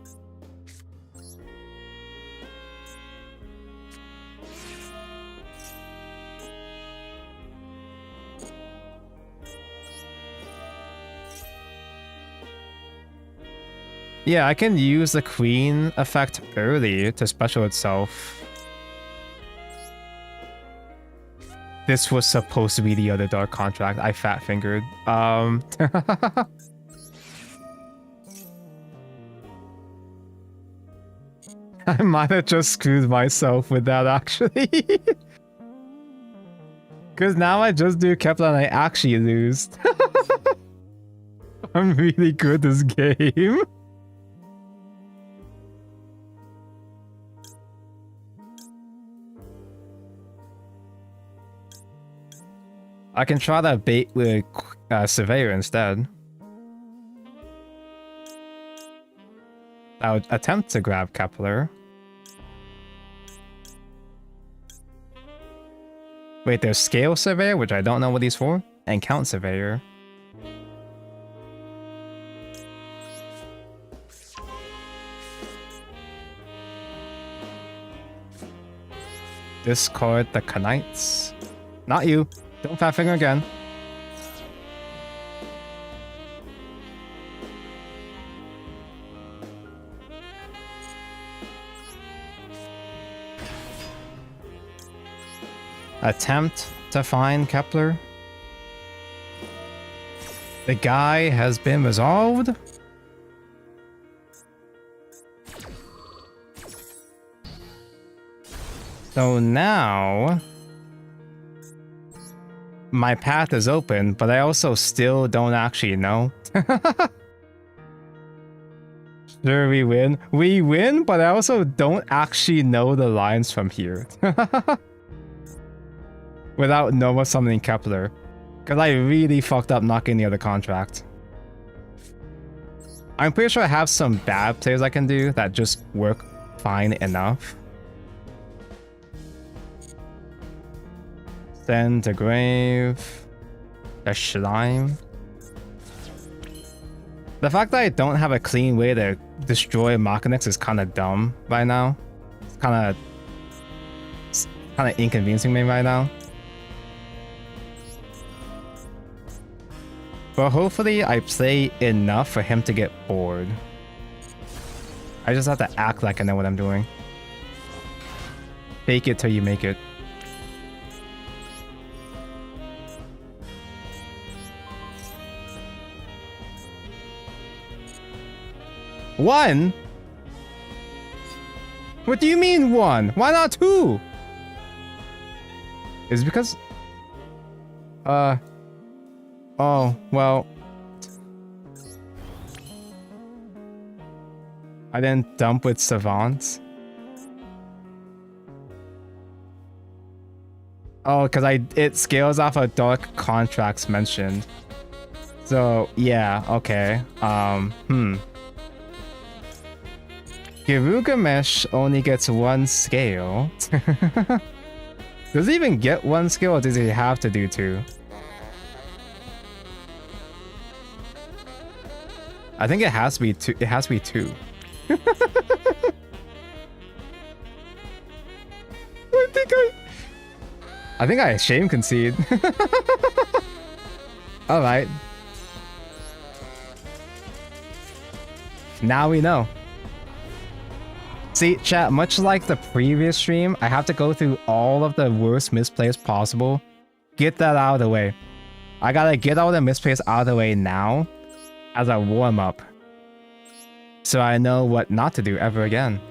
Yeah, I can use the queen effect early to special itself. This was supposed to be the other dark contract. I fat fingered. I might have just screwed myself with that actually. Because now I just do Kepler and I actually lose. I'm really good this game. I can try that bait with Surveyor instead. I would attempt to grab Kepler. Wait, there's Scale Surveyor, which I don't know what he's for, and Count Surveyor. Discard the Knights. Not you. Don't fat finger again. Attempt to find Kepler. The guy has been resolved. So now my path is open, but I also still don't actually know. Sure, we win. We win, but I also don't actually know the lines from here. Without Nova summoning Kepler. Because I really fucked up knocking the other contract. I'm pretty sure I have some bad plays I can do that just work fine enough. Send the Grave. The Shrine. The fact that I don't have a clean way to destroy Machinics is kind of dumb right now. It's kind of inconveniencing me right now. But hopefully I play enough for him to get bored. I just have to act like I know what I'm doing. Fake it till you make it. One? What do you mean one? Why not two? Is it because... Oh, well... I didn't dump with Savants. Oh, because it scales off of dark contracts mentioned. So, yeah, okay. Gilgamesh only gets one scale. Does he even get one scale, or does he have to do two? I think it has to be two. It has to be two. I think I shame concede. All right. Now we know. See, chat, much like the previous stream, I have to go through all of the worst misplays possible. Get that out of the way. I gotta get all the misplays out of the way now as a warm-up. So I know what not to do ever again.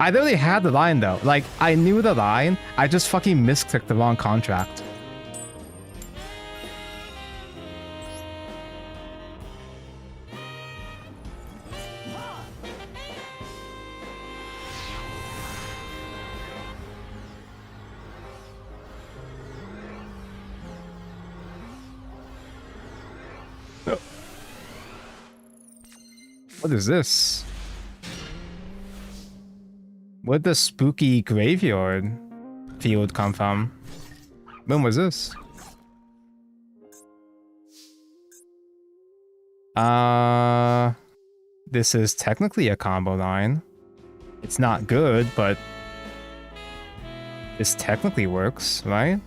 I literally had the line though. Like, I knew the line, I just fucking misclicked the wrong contract. What is this? Where'd the spooky graveyard field come from? When was this? This is technically a combo line. It's not good, but this technically works, right?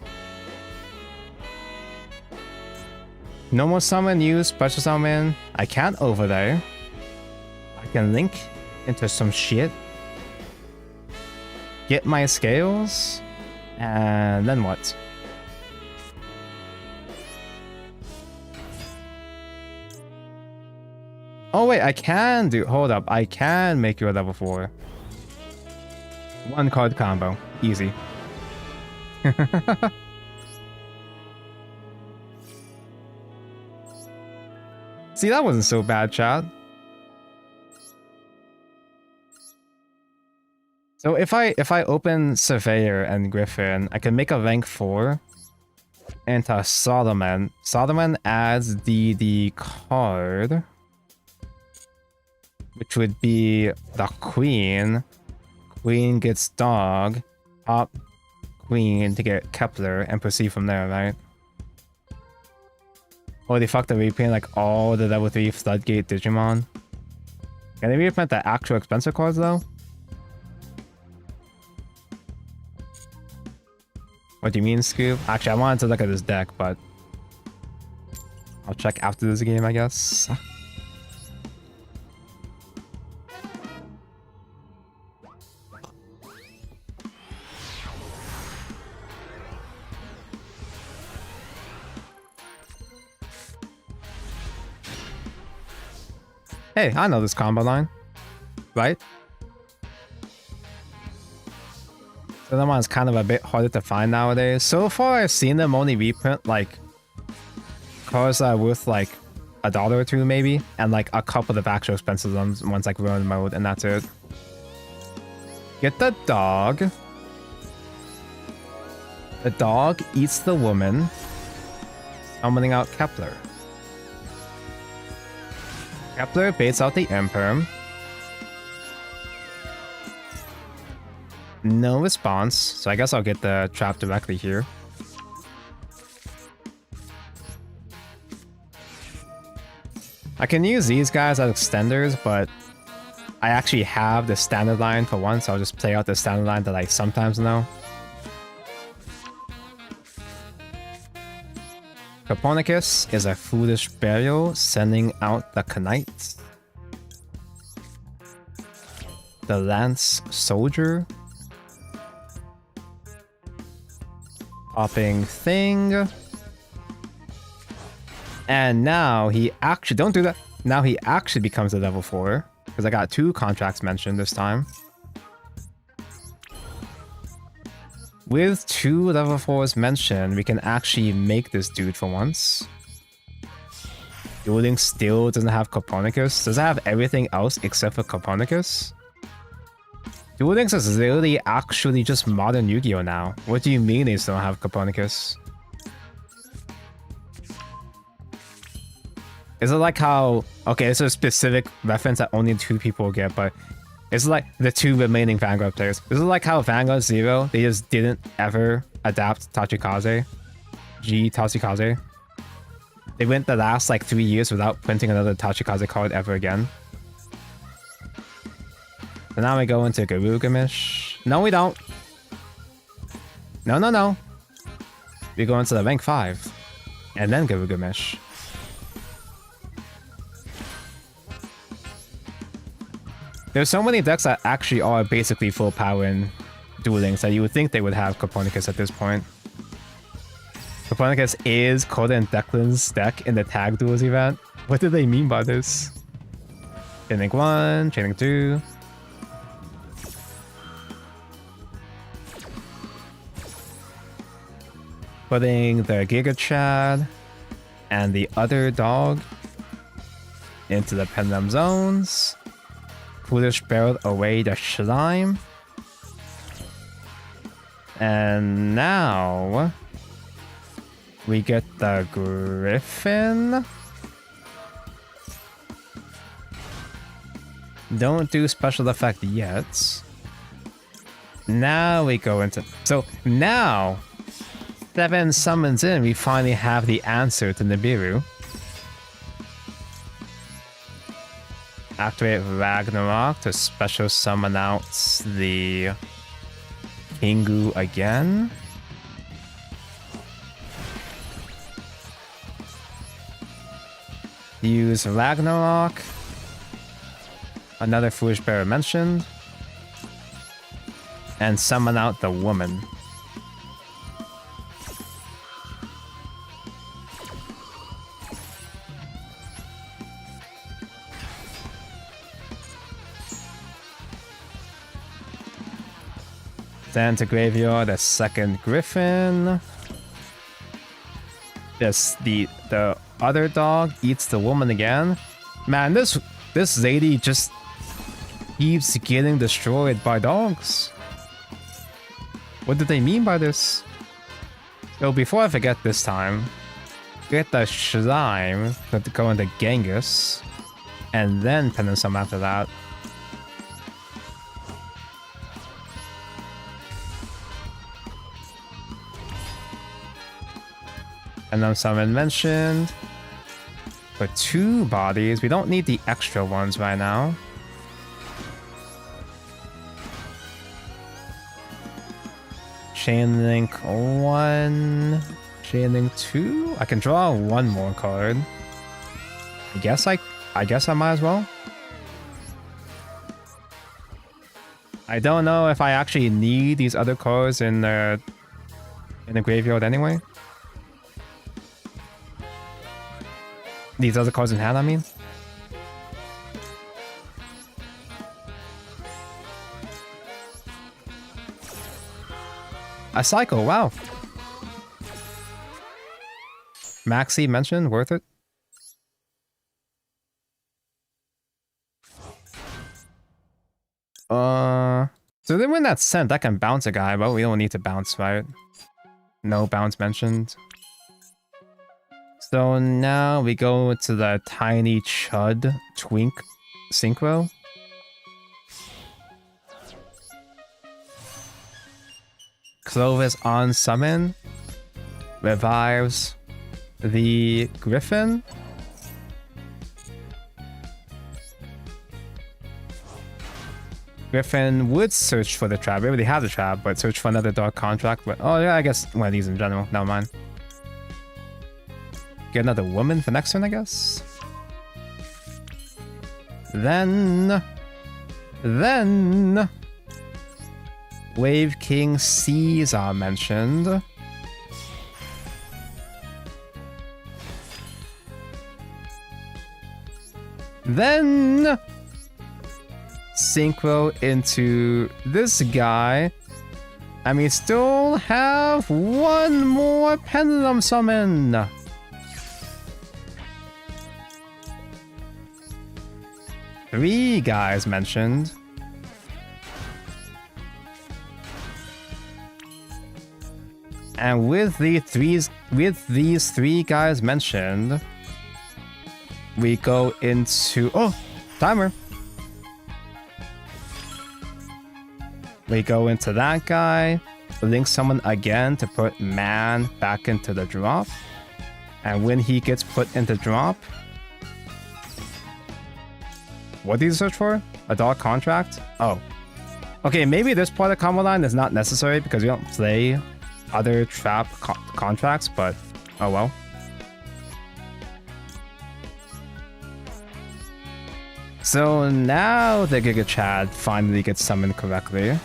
No more summon, use special summon. I can't overlay. can link into some shit. Get my scales. And then what? Oh wait, I can do... Hold up, I can make you a level 4. 1 card combo. Easy. See, that wasn't so bad, chat. So if I open Surveyor and Griffin, I can make a rank 4 into Solomon. Solomon adds the card, which would be the Queen. Queen gets dog. Pop Queen to get Kepler and proceed from there, right? Holy fuck, they reprint like all the level 3 Floodgate Digimon. Can they reprint the actual expensive cards though? What do you mean, Scoop? Actually, I wanted to look at this deck, but I'll check after this game, I guess. Hey, I know this combo line, right? So that one's kind of a bit harder to find nowadays. So far, I've seen them only reprint like cards that are worth like $1 or $2 maybe, and like a couple of actual expensive ones like Ruin Mode, and that's it. Get the dog. The dog eats the woman, summoning out Kepler. Kepler baits out the Imperm. No response, so I guess I'll get the trap directly here. I can use these guys as extenders, but I actually have the standard line for once, so I'll just play out the standard line that I sometimes know. Copernicus is a foolish burial, sending out the Knight. The Lance Soldier. Popping thing. And now he actually... Don't do that. Now he actually becomes a level 4. Because I got 2 contracts mentioned this time. With 2 level 4s mentioned, we can actually make this dude for once. Duel Links still doesn't have Copernicus. Does it have everything else except for Copernicus? Duel Links is literally actually just modern Yu-Gi-Oh! Now. What do you mean they still don't have Copernicus? Is it like how... Okay, it's a specific reference that only 2 people get, but... It's like the 2 remaining Vanguard players. This is like how Vanguard 0, they just didn't ever adapt Tachikaze. Tachikaze. They went the last like 3 years without printing another Tachikaze card ever again. So now we go into Garugamish. No, we don't. No. We go into the rank 5. And then Garugamish. There's so many decks that actually are basically full power in Duel Links that you would think they would have Copernicus at this point. Copernicus is Coda and Declan's deck in the Tag Duels event. What do they mean by this? Chaining 1, Chaining 2. Putting the Giga Chad and the other dog into the Pendulum Zones. Foolish barreled away the slime. And now we get the Griffin. Don't do special effect yet. Now we go into... So now, 7 summons in, we finally have the answer to Nibiru. Activate Ragnarok to special summon out the Kingu again. Use Ragnarok Another foolish bearer mentioned. And summon out the woman. Then to graveyard a second griffin. Yes, the other dog eats the woman again. Man, this lady just keeps getting destroyed by dogs. What did they mean by this? So before I forget this time, get the slime to go into Genghis, and then penance some after that. And then summon mentioned. For 2 bodies, we don't need the extra ones right now. Chain link 1, chain link 2. I can draw 1 more card. I guess I might as well. I don't know if I actually need these other cards in the graveyard anyway. These other cards in hand, I mean. A cycle, wow. Maxi mentioned, worth it. So then when that's sent, I can bounce a guy, but we don't need to bounce, right? No bounce mentioned. So now we go to the tiny chud twink synchro. Clovis on summon revives the griffin. Griffin would search for the trap. We already have the trap, but search for another dark contract. But oh yeah, I guess one of these in general. Never mind. Get another woman for next turn, I guess. Then Wave King Caesar mentioned. Then synchro into this guy. And we still have 1 more pendulum summon. Three guys mentioned. And with these 3 guys mentioned, we go into timer. We go into that guy, link someone again to put man back into the drop. And when he gets put into drop, what do you search for? A dark contract? Oh. Okay, maybe this part of the combo line is not necessary because we don't play other trap contracts, but oh well. So now the Giga Chad finally gets summoned correctly.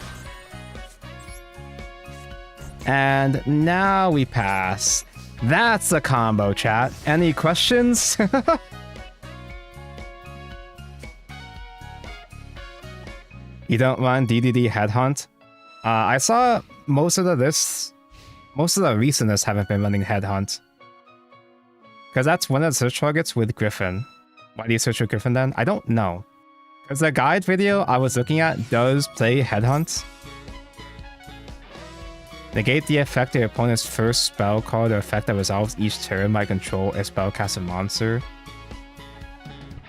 And now we pass. That's a combo, chat. Any questions? You don't run DDD Headhunt? I saw most of the recentest haven't been running Headhunt. Because that's one of the search targets with Griffin. Why do you search for Griffin then? I don't know. Because the guide video I was looking at does play Headhunt. Negate the effect of your opponent's first spell card or effect that resolves each turn by control a spellcaster monster.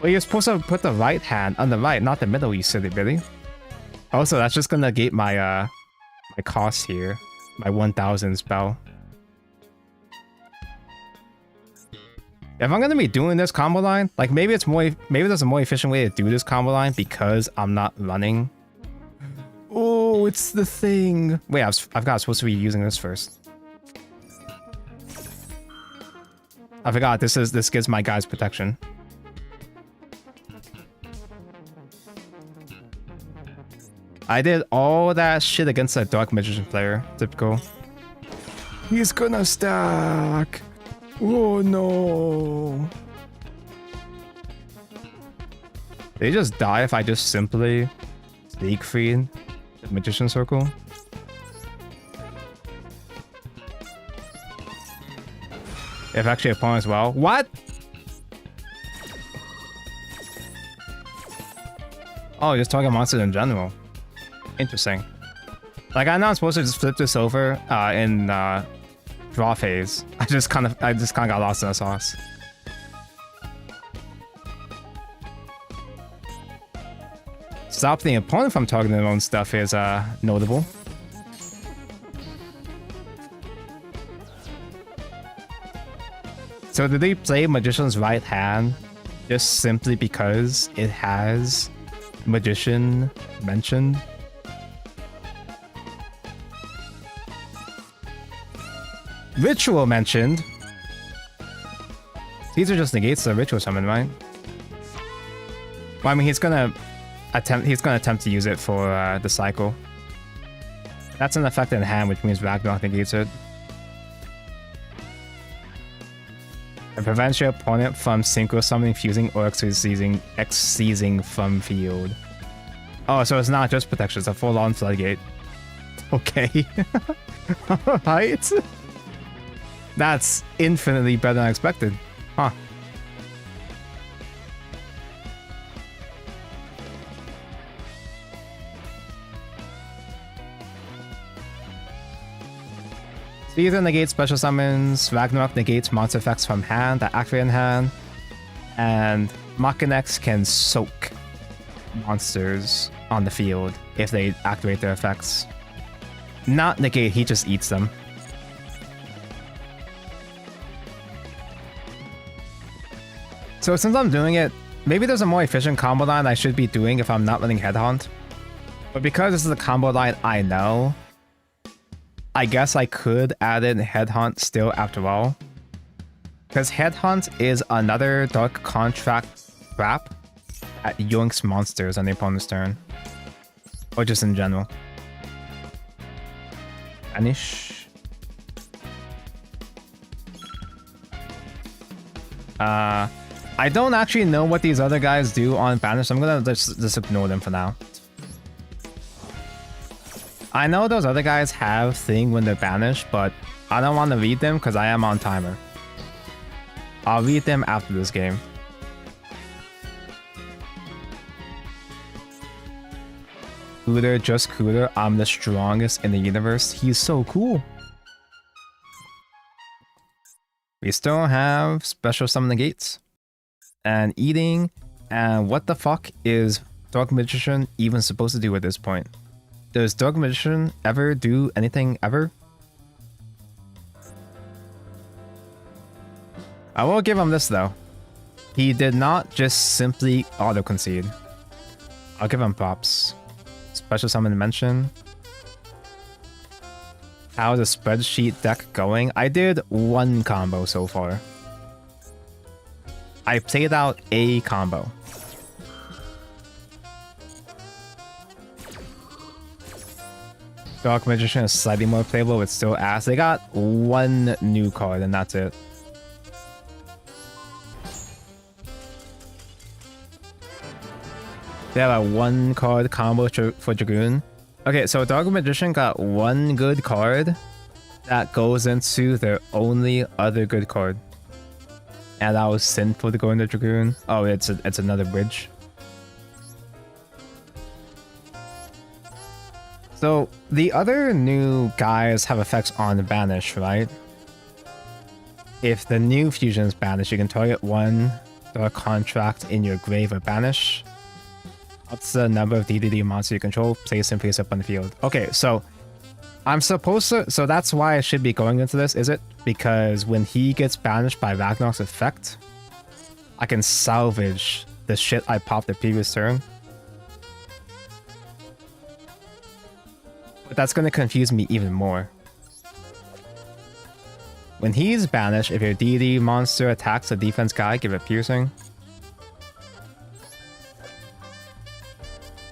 Well, you're supposed to put the right hand on the right, not the middle, you silly Billy. Also, that's just gonna negate my my cost here. My 1000 spell. If I'm gonna be doing this combo line, like maybe there's a more efficient way to do this combo line because I'm not running. Oh, it's the thing. Wait, I forgot I was supposed to be using this first. I forgot this gives my guys protection. I did all that shit against a Dark Magician player. Typical. He's gonna stack. Oh no. They just die if I just simply sneak free the Magician Circle. If actually a pawn as well. What? Oh, just target monsters in general. Interesting. Like I know I'm supposed to just flip this over in draw phase. I just kind of got lost in the sauce. Stop the opponent from targeting their own stuff is notable. So did they play Magician's right hand just simply because it has Magician mentioned? Ritual mentioned. These are just negates the ritual summon, right? Well, I mean, he's gonna attempt to use it for the cycle. That's an effect in hand, which means Ragnarok negates it. It prevents your opponent from synchro summoning, fusing, or X-seizing from field. Oh, so it's not just protection, it's a full-on floodgate. Okay. Alright. That's infinitely better than expected. Huh. Caesar negates special summons, Ragnarok negates monster effects from hand that activate in hand, and Machinex can soak monsters on the field if they activate their effects. Not negate, he just eats them. So since I'm doing it, maybe there's a more efficient combo line I should be doing if I'm not running Headhunt. But because this is a combo line I know, I guess I could add in Headhunt still after all. Because Headhunt is another Dark Contract trap that yoinks monsters on the opponent's turn. Or just in general. Vanish. I don't actually know what these other guys do on Banish, so I'm gonna just ignore them for now. I know those other guys have thing when they're banished, but I don't want to read them because I am on timer. I'll read them after this game. Cooter, just Cooter, I'm the strongest in the universe. He's so cool. We still have special summon negates. And eating, and what the fuck is Dark Magician even supposed to do at this point? Does Dark Magician ever do anything ever? I will give him this though. He did not just simply auto-concede. I'll give him props. Special summon mention. How's the spreadsheet deck going? I did one combo so far. I played out a combo. Dark Magician is slightly more playable, but still ass. They got one new card and that's it. They have a one card combo for Dragoon. Okay, so Dark Magician got one good card that goes into their only other good card. And that was sinful to go into Dragoon. Oh, it's another bridge. So the other new guys have effects on Banish, right? If the new fusion is Banish, you can target one Dark Contract in your grave or Banish. What's the number of DDD monsters you control? Place them face up on the field. Okay, so I'm supposed to... So that's why I should be going into this, is it? Because when he gets banished by Ragnarok's effect, I can salvage the shit I popped the previous turn. But that's going to confuse me even more. When he's banished, if your deity monster attacks a defense guy, give it piercing.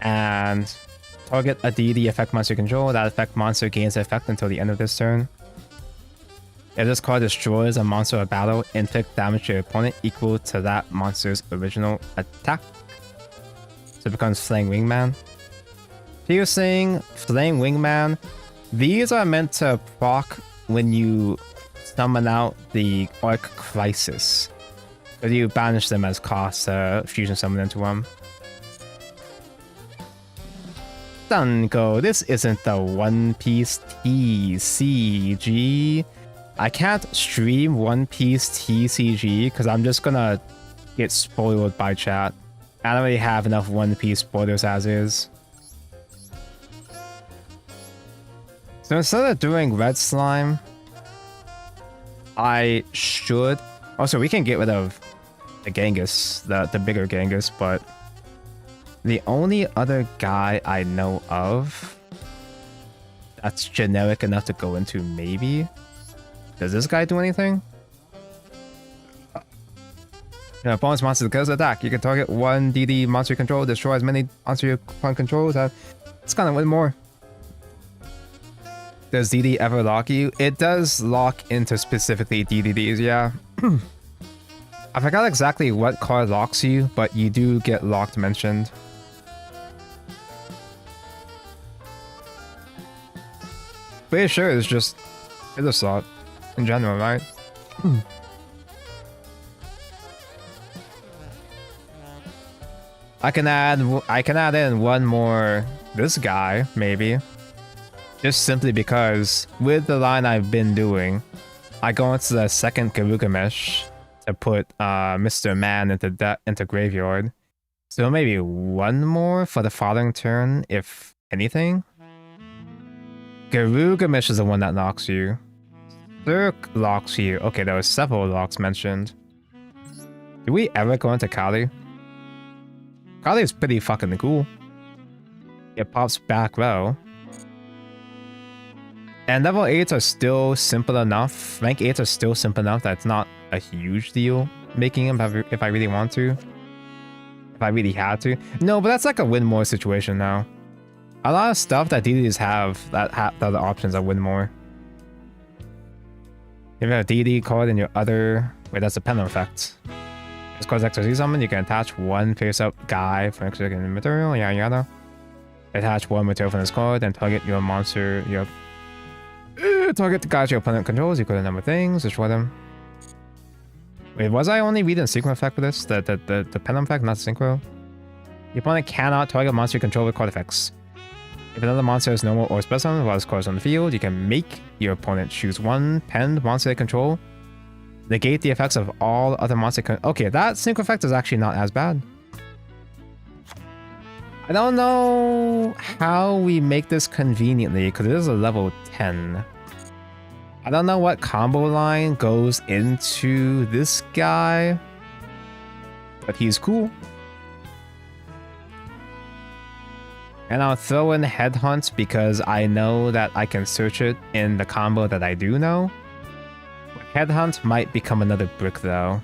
And Target a deity effect monster control. That effect monster gains effect until the end of this turn. If this card destroys a monster or battle, inflict damage to your opponent equal to that monster's original attack. So it becomes Flaying Wingman. Piercing, Flaying Wingman. These are meant to proc when you summon out the Arc Crisis. But you banish them as cost to fusion summon into them. Sunko, this isn't the One Piece TCG. I can't stream One Piece TCG because I'm just gonna get spoiled by chat. I don't really have enough One Piece spoilers as is. So instead of doing Red Slime, I should... Also, we can get rid of the Genghis, the bigger Genghis, but the only other guy I know of that's generic enough to go into maybe... Does this guy do anything? Yeah, bonus monster kills attack. You can target one DD monster you control, destroy as many monster you control. It's kind of win more. Does DD ever lock you? It does lock into specifically DDDs, yeah. I forgot exactly what card locks you, but you do get locked mentioned. Pretty sure it's just hit a slot in general, right? I can add in one more this guy, maybe. Just simply because with the line I've been doing, I go into the second Garugamesh to put Mr. Man into graveyard. So maybe one more for the following turn, if anything. Garugamesh is the one that knocks you. Cirque locks you. Okay, there were several locks mentioned. Do we ever go into Kali? Kali is pretty fucking cool. It pops back row. And level 8s are still simple enough. Rank 8s are still simple enough that it's not a huge deal making them if I really want to. If I really had to. No, but that's like a win more situation now. A lot of stuff that DDs have that the options are win more. If you have a DD card in your other... Wait, that's a pendulum effect. This card's XRZ summon, you can attach one face-up guy for extra material, yada yada. Attach one material from this card, and target your monster, target the guys your opponent controls, equal to the number of things, destroy them. Wait, was I only reading synchro effect for this? The pendulum effect, not synchro? The opponent cannot target monster you control with card effects. If another monster is normal or special while this card is on the field, you can make your opponent choose one penned monster they control. Negate the effects of all other monsters. Okay, that sync effect is actually not as bad. I don't know how we make this conveniently because it is a level 10. I don't know what combo line goes into this guy, but he's cool. And I'll throw in Headhunt because I know that I can search it in the combo that I do know. Headhunt might become another brick though.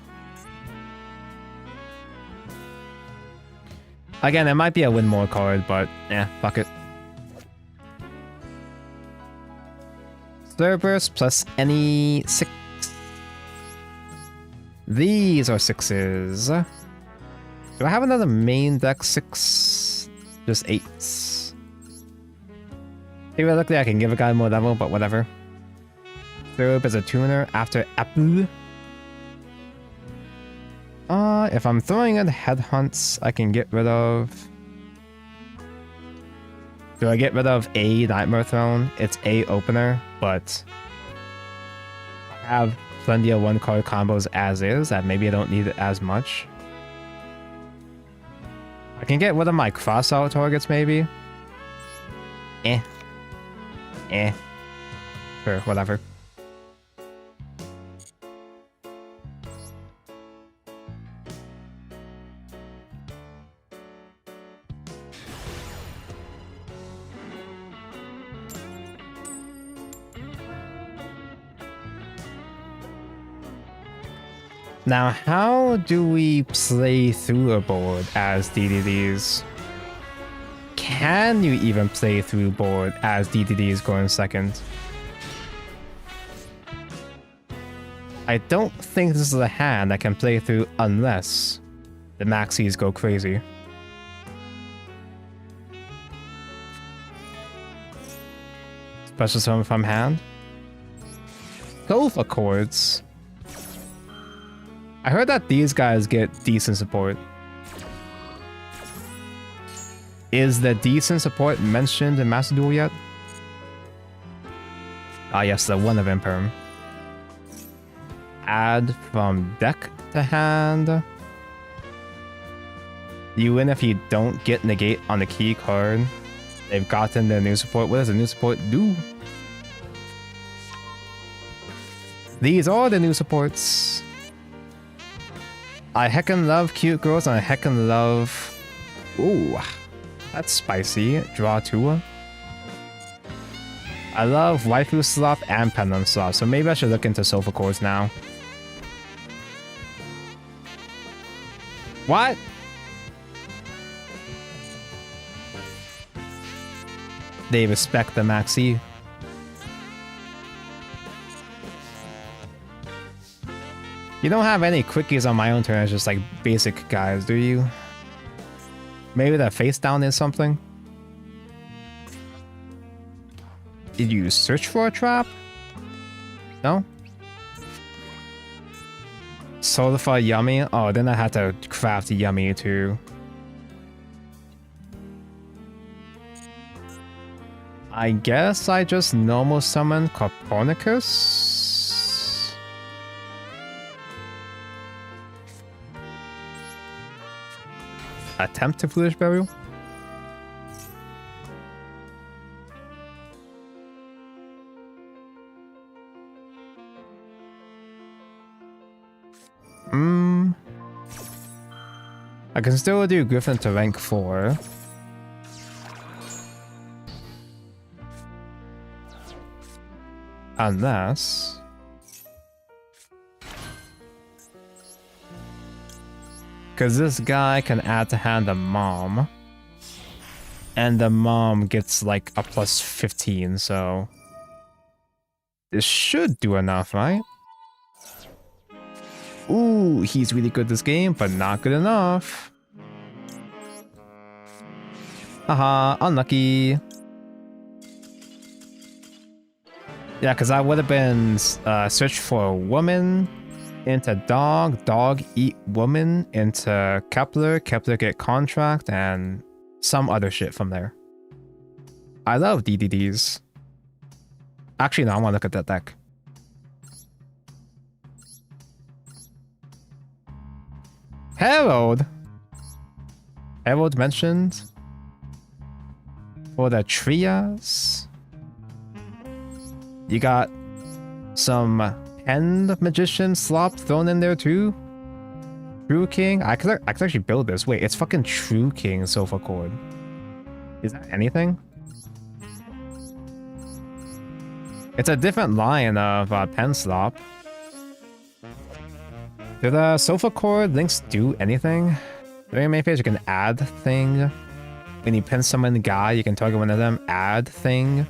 Again, it might be a win more card, but yeah, fuck it. Cerberus plus any 6. These are 6s. Do I have another main deck 6? Just 8s. Theoretically, I can give a guy more level, but whatever. Third is a tuner after Apple. If I'm throwing in Headhunts, I can get rid of... Do I get rid of a Nightmare Throne? It's a opener, but I have plenty of 1-card combos as is that maybe I don't need it as much. I can get rid of my cross-out targets maybe. Sure, whatever. Now, how do we play through a board as DDDs? can you even play through board as DDD is going second? I don't think this is a hand I can play through unless the maxis go crazy. Special summon from hand. Sofa chords. I heard that these guys get decent support. Is the decent support mentioned in Master Duel yet? Ah yes, the one of Imperm. Add from deck to hand. You win if you don't get negate on the key card. They've gotten their new support. What does the new support do? These are the new supports. I heckin' love cute girls and I heckin' love... Ooh, that's spicy. Draw 2. I love waifu slop and pendulum slop, so maybe I should look into sofa chords now. What? They respect the maxi. You don't have any quickies on my own turn, it's just like basic guys, do you? Maybe that face down is something? Did you search for a trap? No? Solidify Yummy? Oh, then I had to craft Yummy too. I guess I just normal summon Copernicus? Attempt to Foolish Burial? I can still do Griffin to rank 4. Unless... because this guy can add to hand a mom. And the mom gets like a plus 15, so... this should do enough, right? Ooh, he's really good this game, but not good enough. Haha, unlucky. Yeah, because I would have been search for a woman, into dog, dog eat woman, into Kepler, Kepler get contract, and some other shit from there. I love DDDs. Actually, no, I want to look at that deck. Herald! Herald mentioned for the trias. You got some End Magician slop thrown in there too. True King. I could actually build this. Wait, it's fucking True King Sofa Chord. Is that anything? It's a different line of pen slop. Do the Sofa Chord links do anything? During main phase, you can add thing. When you pin summon the guy, you can target one of them, add thing.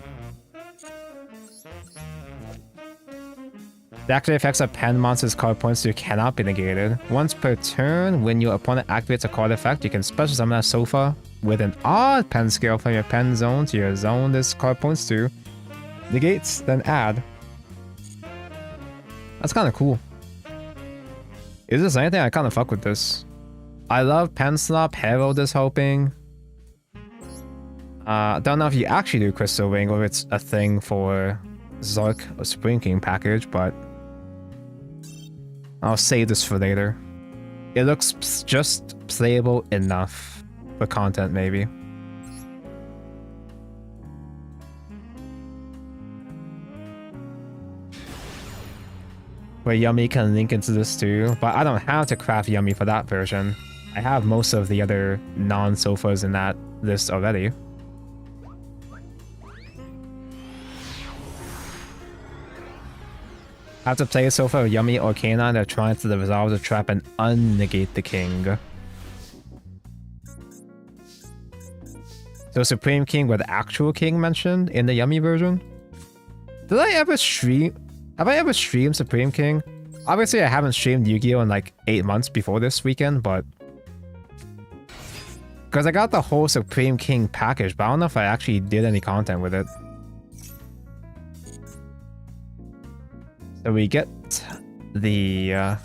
The active effects of pen monsters card points to cannot be negated. Once per turn, when your opponent activates a card effect, you can special summon a sofa with an odd pen scale from your pen zone to your zone this card points to. Negates, then add. That's kind of cool. Is this anything? I kind of fuck with this. I love pen slop. Herald is helping. Don't know if you actually do Crystal Ring or it's a thing for Zark or Spring King package, but I'll save this for later. It looks just playable enough for content, maybe. But Yummy can link into this too, but I don't have to craft Yummy for that version. I have most of the other non-sofas in that list already. Have to play a sofa of Yummy or Canine that trying to resolve the trap and unnegate the king. So Supreme King with actual king mentioned in the Yummy version? Did I ever stream? Have I ever streamed Supreme King? Obviously, I haven't streamed Yu-Gi-Oh! In like 8 months before this weekend, but... Because I got the whole Supreme King package, but I don't know if I actually did any content with it. So we get the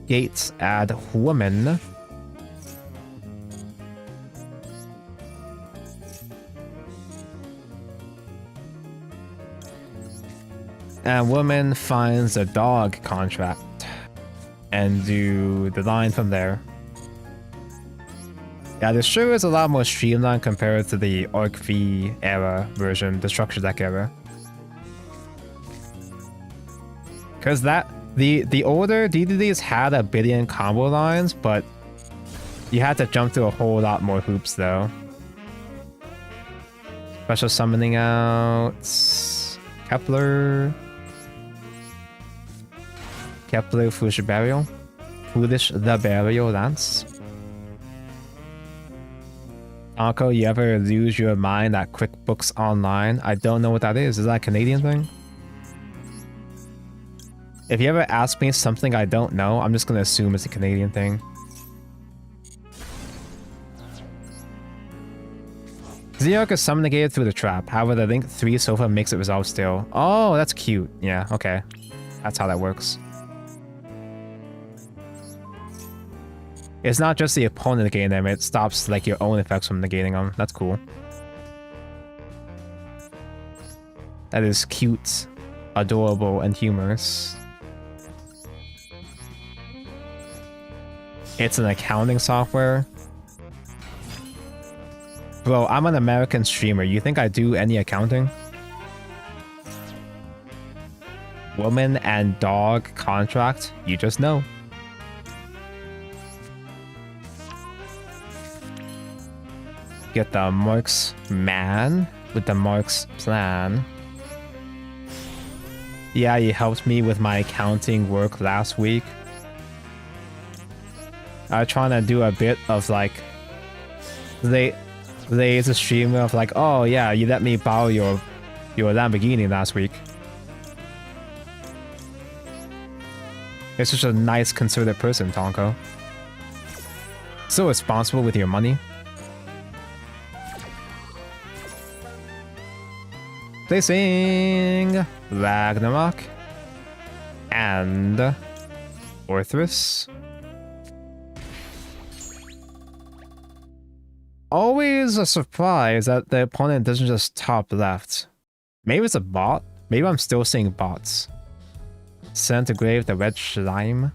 gates add woman. And woman finds a dog contract and do the line from there. Yeah, this sure is a lot more streamlined compared to the Arc V era version, the structure deck era. Because the older DDDs had a billion combo lines, but you had to jump through a whole lot more hoops though. Special summoning out Kepler, Foolish Burial, Foolish the Burial Dance. Uncle, you ever lose your mind at QuickBooks Online? I don't know what that is. Is that a Canadian thing? If you ever ask me something I don't know, I'm just gonna assume it's a Canadian thing. Xeorc is summoned negated through the trap. However, the Link 3 sofa makes it resolve still. Oh, that's cute. Yeah, okay. That's how that works. It's not just the opponent negating them, it stops like your own effects from negating them. That's cool. That is cute, adorable, and humorous. It's an accounting software. Bro, I'm an American streamer. You think I do any accounting? Woman and dog contract? You just know. Get the Marks man with the Marks plan. Yeah, you helped me with my accounting work last week. I was trying to do a bit of like... There's a streamer of like, oh yeah, you let me borrow your Lamborghini last week. You're such a nice, considerate person, Tonko. So responsible with your money. Placing Ragnarok and Orthrus. Always a surprise that the opponent doesn't just top left. Maybe it's a bot. Maybe I'm still seeing bots. Send to grave the red slime.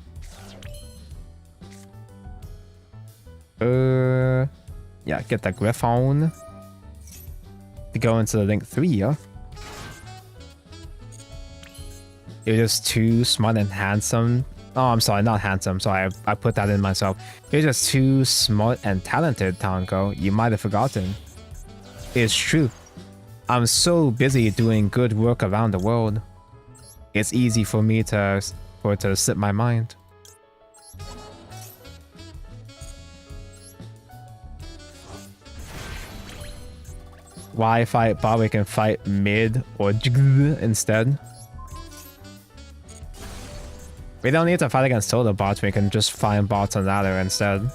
Yeah, get the Griffon. To go into the Link 3, yeah. You're just too smart and handsome. Oh, I'm sorry, not handsome. Sorry, I put that in myself. You're just too smart and talented, Tonko. You might have forgotten. It's true. I'm so busy doing good work around the world. It's easy for me to slip my mind. Why fight bot? We can fight mid or instead. We don't need to fight against solo bots, we can just find bots on ladder instead.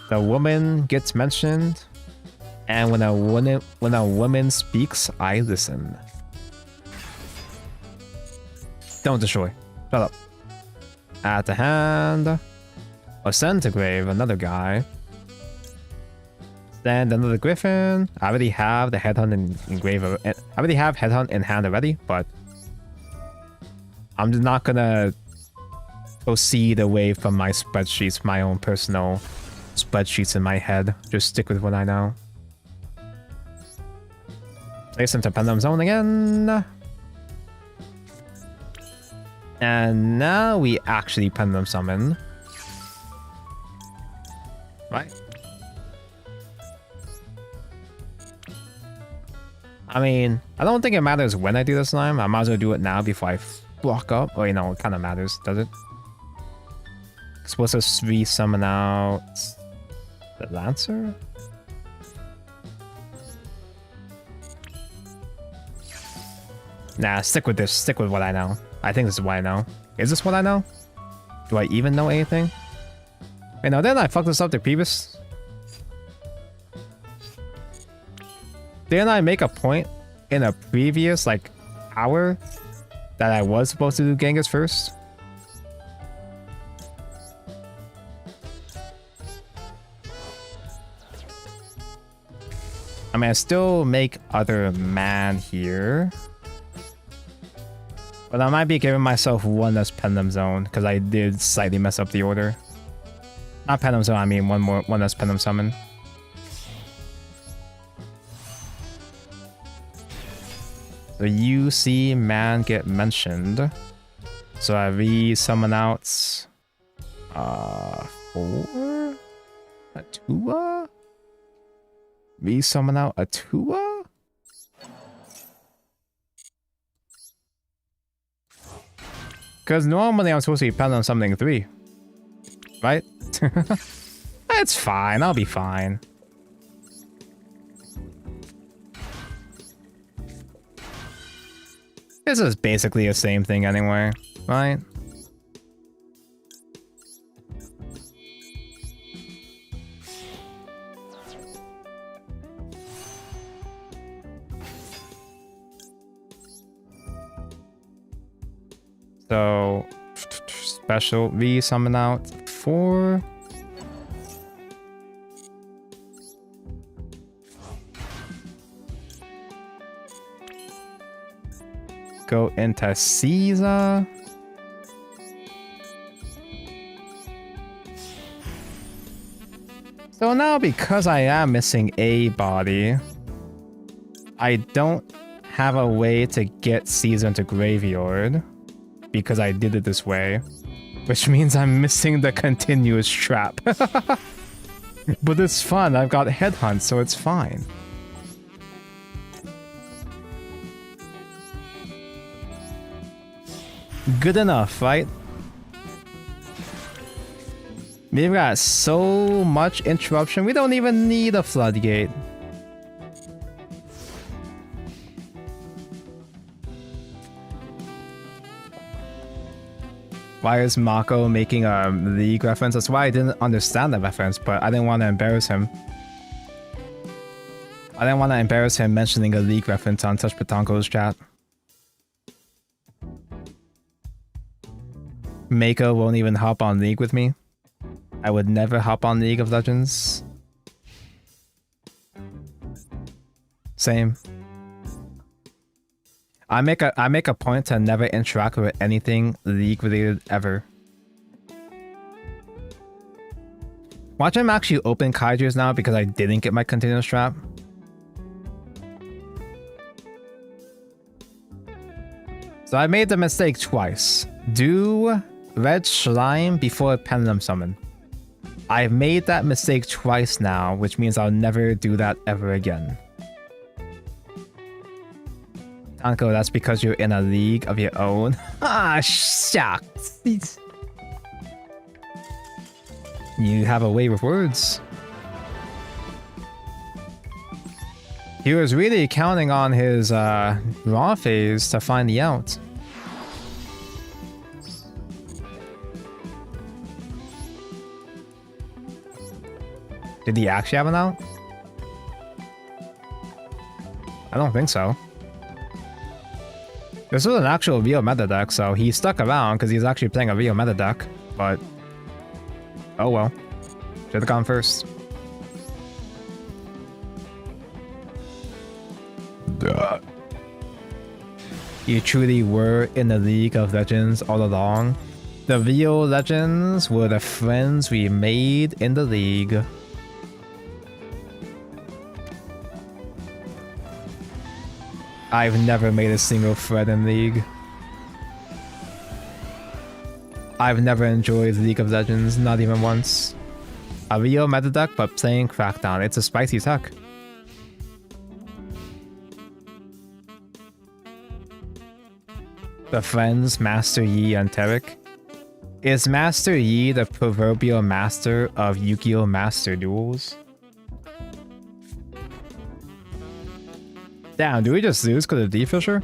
The woman gets mentioned, and when a woman speaks, I listen. Don't destroy. Shut up. At the hand, or send to grave another guy. Then another griffin. I already have the headhunt in grave. I already have headhunt in hand already, but I'm just not gonna proceed away from my spreadsheets, my own personal spreadsheets in my head. Just stick with what I know. Place into Pendulum Zone again. And now we actually Pendulum Summon. Right? I mean, I don't think it matters when I do this time. I might as well do it now before I block up. Or, you know, it kind of matters, does it? Supposed to re-summon out the Lancer? Nah, stick with this. Stick with what I know. I think this is what I know. Is this what I know? Do I even know anything? Wait, no, didn't I fuck this up the previous? Didn't I make a point in a previous, like, hour that I was supposed to do Genghis first? I mean, I still make other man here. But I might be giving myself one less Pendulum Zone, because I did slightly mess up the order. Not Pendulum Zone, I mean one less Pendulum Summon. So you see man get mentioned. So I re-summon out 4 Atua? Re-summon out Atua? Because normally I'm supposed to be pendulum summoning 3. Right? It's fine, I'll be fine. This is basically the same thing anyway, right? So, special re-summon out 4. Go into Caesar. So now, because I am missing a body, I don't have a way to get Caesar into Graveyard. Because I did it this way, which means I'm missing the continuous trap. But it's fun, I've got Headhunt, so it's fine. Good enough, right? We've got so much interruption, we don't even need a floodgate. Why is Mako making a League reference? That's why I didn't understand the reference, but I didn't want to embarrass him. I didn't want to embarrass him mentioning a League reference on Touch Patanko's chat. Mako won't even hop on League with me. I would never hop on League of Legends. Same. I make a point to never interact with anything League related ever. Watch him actually open Kaiju's now because I didn't get my continuous trap. So I made the mistake twice. Do Red Slime before Pendulum Summon. I've made that mistake twice now, which means I'll never do that ever again. Tanko, that's because you're in a league of your own. Ah, shucks. You have a way with words. He was really counting on his raw phase to find the out. Did he actually have an out? I don't think so. This was an actual real meta deck, so he stuck around because he's actually playing a real meta deck, but oh well. Should have gone first. Duh. You truly were in the League of Legends all along. The real legends were the friends we made in the league. I've never made a single friend in League. I've never enjoyed League of Legends, not even once. A real meta deck, but playing Crackdown. It's a spicy tuck. The friends, Master Yi and Tarek. Is Master Yi the proverbial master of Yu-Gi-Oh! Master Duels? Damn, do we just lose because of D-Fisher?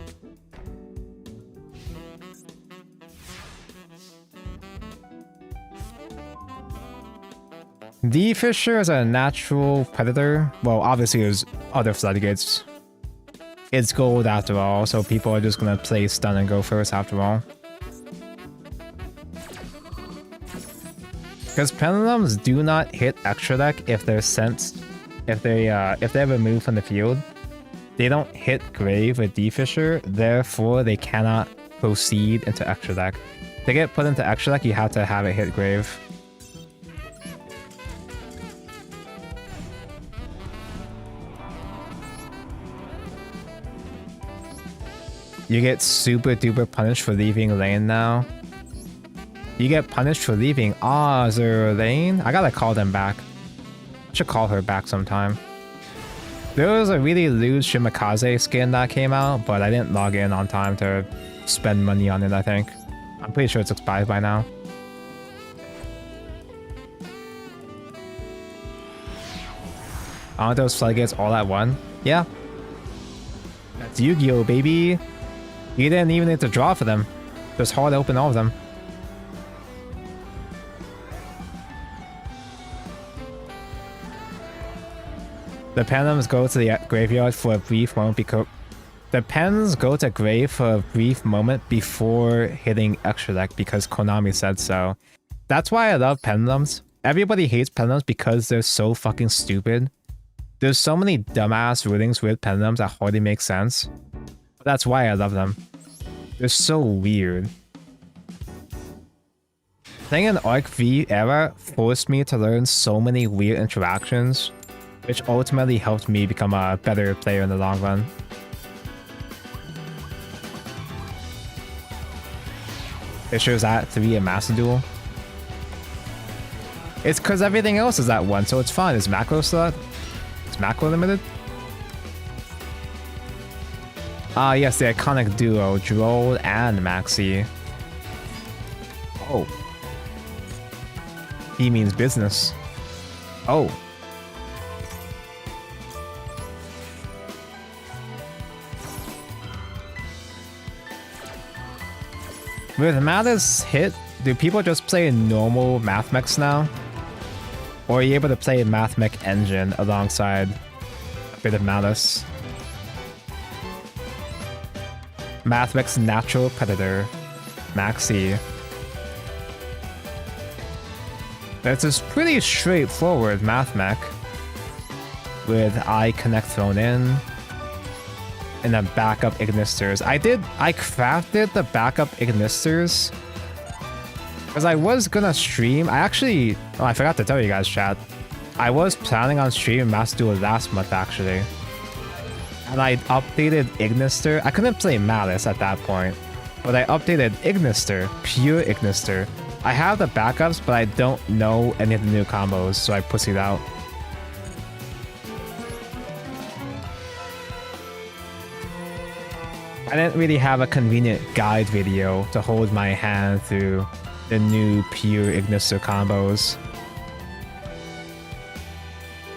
D-Fisher is a natural predator. Well, obviously there's other floodgates. It's gold after all, so people are just gonna play stun and go first after all. Because pendulums do not hit extra deck if they're sent, if they have a move from the field. They don't hit grave with D-Fisher, therefore they cannot proceed into extra deck. To get put into extra deck, you have to have it hit grave. You get super duper punished for leaving lane now. You get punished for leaving Azure lane? I gotta call them back. I should call her back sometime. There was a really loose Shimakaze skin that came out, but I didn't log in on time to spend money on it, I think. I'm pretty sure it's expired by now. Aren't those floodgates all at one? Yeah. That's Yu-Gi-Oh, baby! You didn't even need to draw for them. Just hard open all of them. The pendulums go to the graveyard for a brief moment because the pens go to grave for a brief moment before hitting extra deck because Konami said so. That's why I love pendulums. Everybody hates pendulums because they're so fucking stupid. There's so many dumbass rulings with pendulums that hardly make sense. But that's why I love them. They're so weird. Playing an Arc V era forced me to learn so many weird interactions, which ultimately helped me become a better player in the long run. Fisher's at 3 in Master Duel. It's because everything else is at 1, so it's fine. Is macro still at? Is macro limited? Ah, yes, the iconic duo, Droll and Maxi. Oh. He means business. Oh. With Mattis hit, do people just play normal Mathmech now? Or are you able to play Mathmech Engine alongside a bit of Mattis? Mathmech's natural predator, Maxi. It's just pretty straightforward Mathmech with Eye Connect thrown in. And then backup Ignisters. I crafted the backup Ignisters because I was gonna stream. I forgot to tell you guys, chat. I was planning on streaming Master Duel last month, actually. And I updated Ignister. I couldn't play Malice at that point, but I updated Ignister, pure Ignister. I have the backups, but I don't know any of the new combos, so I pussied out. I didn't really have a convenient guide video to hold my hand through the new pure Ignister combos.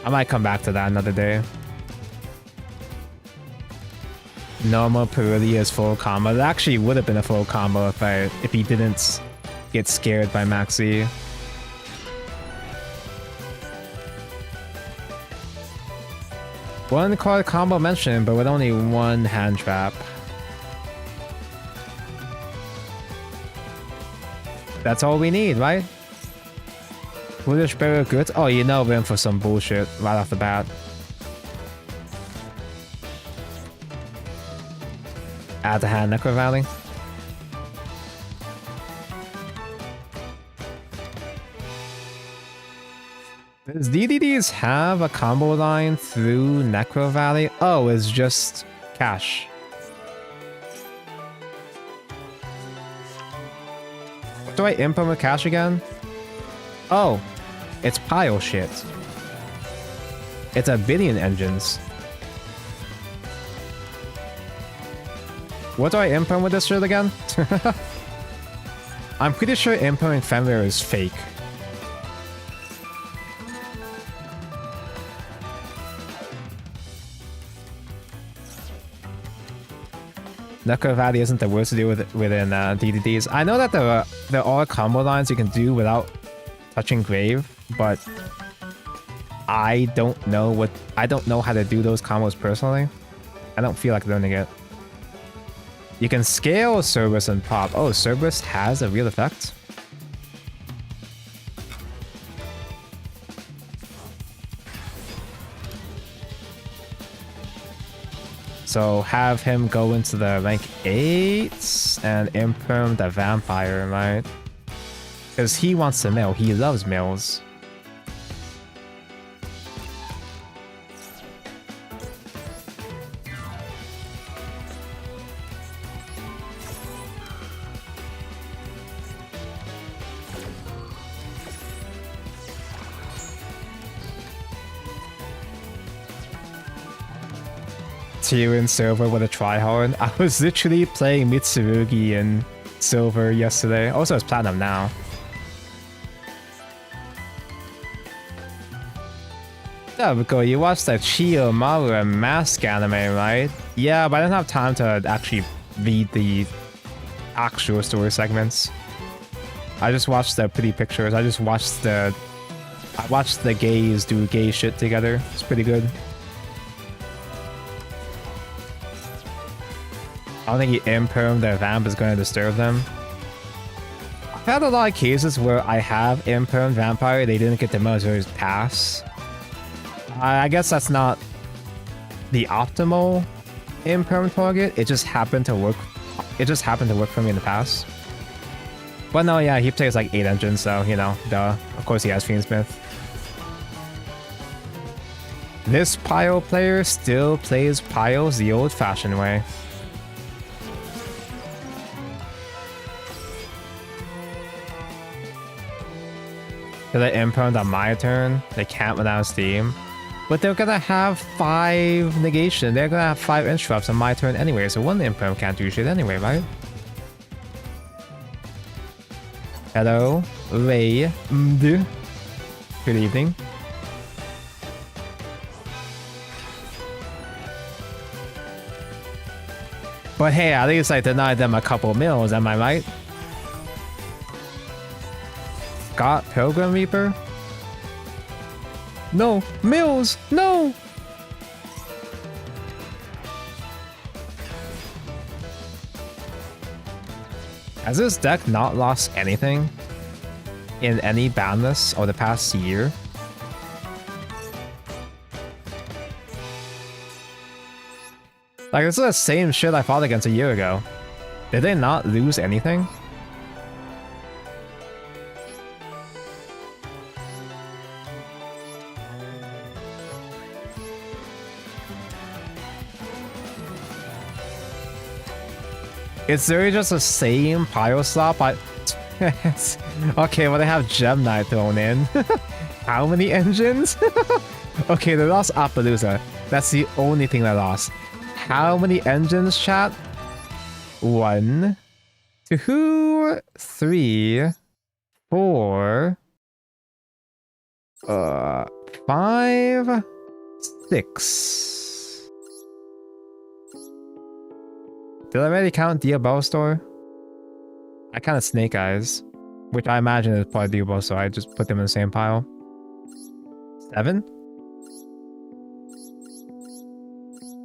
I might come back to that another day. Normal Perulia's full combo. That actually would have been a full combo if he didn't get scared by Maxi. One card combo mentioned, but with only one hand trap. That's all we need, right? Foolish Barrier good? Oh, you know we're in for some bullshit right off the bat. Add the hand Necro Valley. Does DDDs have a combo line through Necro Valley? Oh, it's just cash. Do I input with cash again? Oh, it's pile shit. It's a billion engines. What do I input with this shit again? I'm pretty sure Impering Fenrir is fake. Knuckle Valley isn't the worst to do within DDDs. I know that there are combo lines you can do without touching Grave, but I don't know how to do those combos personally. I don't feel like learning it. You can scale Cerberus and pop. Oh, Cerberus has a real effect? So have him go into the rank 8s and imperm the vampire, right? Because he wants to mill. He loves mills. Tyrion Silver with a tryhard. I was literally playing Mitsurugi in Silver yesterday. Also, it's Platinum now. Yeah, because you watched the Chiyo Maru and Mask anime, right? Yeah, but I didn't have time to actually read the actual story segments. I just watched the pretty pictures. I watched the gays do gay shit together. It's pretty good. I don't think he impermed their vamp is going to disturb them. I've had a lot of cases where I have impermed vampire, they didn't get the military's pass. I guess that's not the optimal imperm target. It just happened to work. It just happened to work for me in the past. But no, yeah, he plays like 8 engines, so you know, duh. Of course he has Fiendsmith. This Pio player still plays Pios the old-fashioned way. So they impermed on my turn. They can't without Steam. But they're gonna have 5 negation. They're gonna have 5 interrupts on my turn anyway, so 1 imperm can't do shit anyway, right? Hello, Ray. Good evening. But hey, at least I denied them a couple mills, am I right? Got Pilgrim Reaper? No! Mills! No! Has this deck not lost anything in any ban lists over the past year? Like, this is the same shit I fought against a year ago. Did they not lose anything? It's literally just the same Pyro slot, but... okay, well they have Gem Knight thrown in. How many engines? Okay, they lost Appaloosa. That's the only thing they lost. How many engines, chat? 1, 2, 3, 4, 5, 6. Did I already count Diablo Store? I counted Snake Eyes, which I imagine is probably Diablo, so I just put them in the same pile. 7?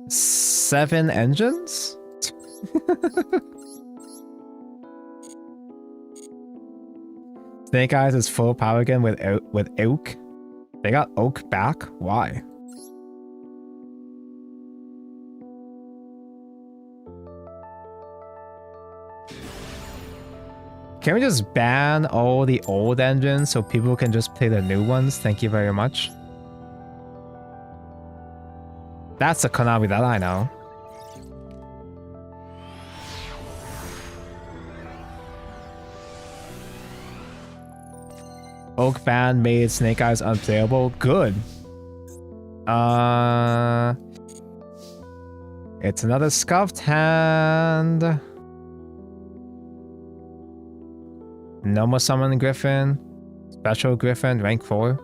7 engines? Snake Eyes is full power again with Oak. They got Oak back? Why? Can we just ban all the old engines so people can just play the new ones? Thank you very much. That's a Konami that I know. Oak ban made Snake Eyes unplayable. Good. It's another scuffed hand. Normal summon Griffin. Special Griffin, rank 4.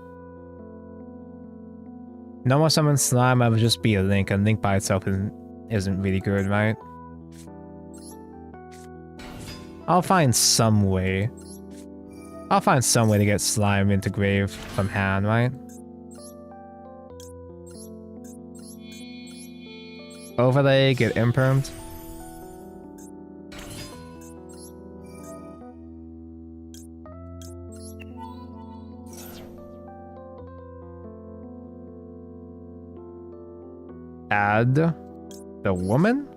Normal summon Slime, I would just be a Link, and Link by itself isn't really good, right? I'll find some way. I'll find some way to get Slime into grave from hand, right? Overlay, get impermed. Add the woman?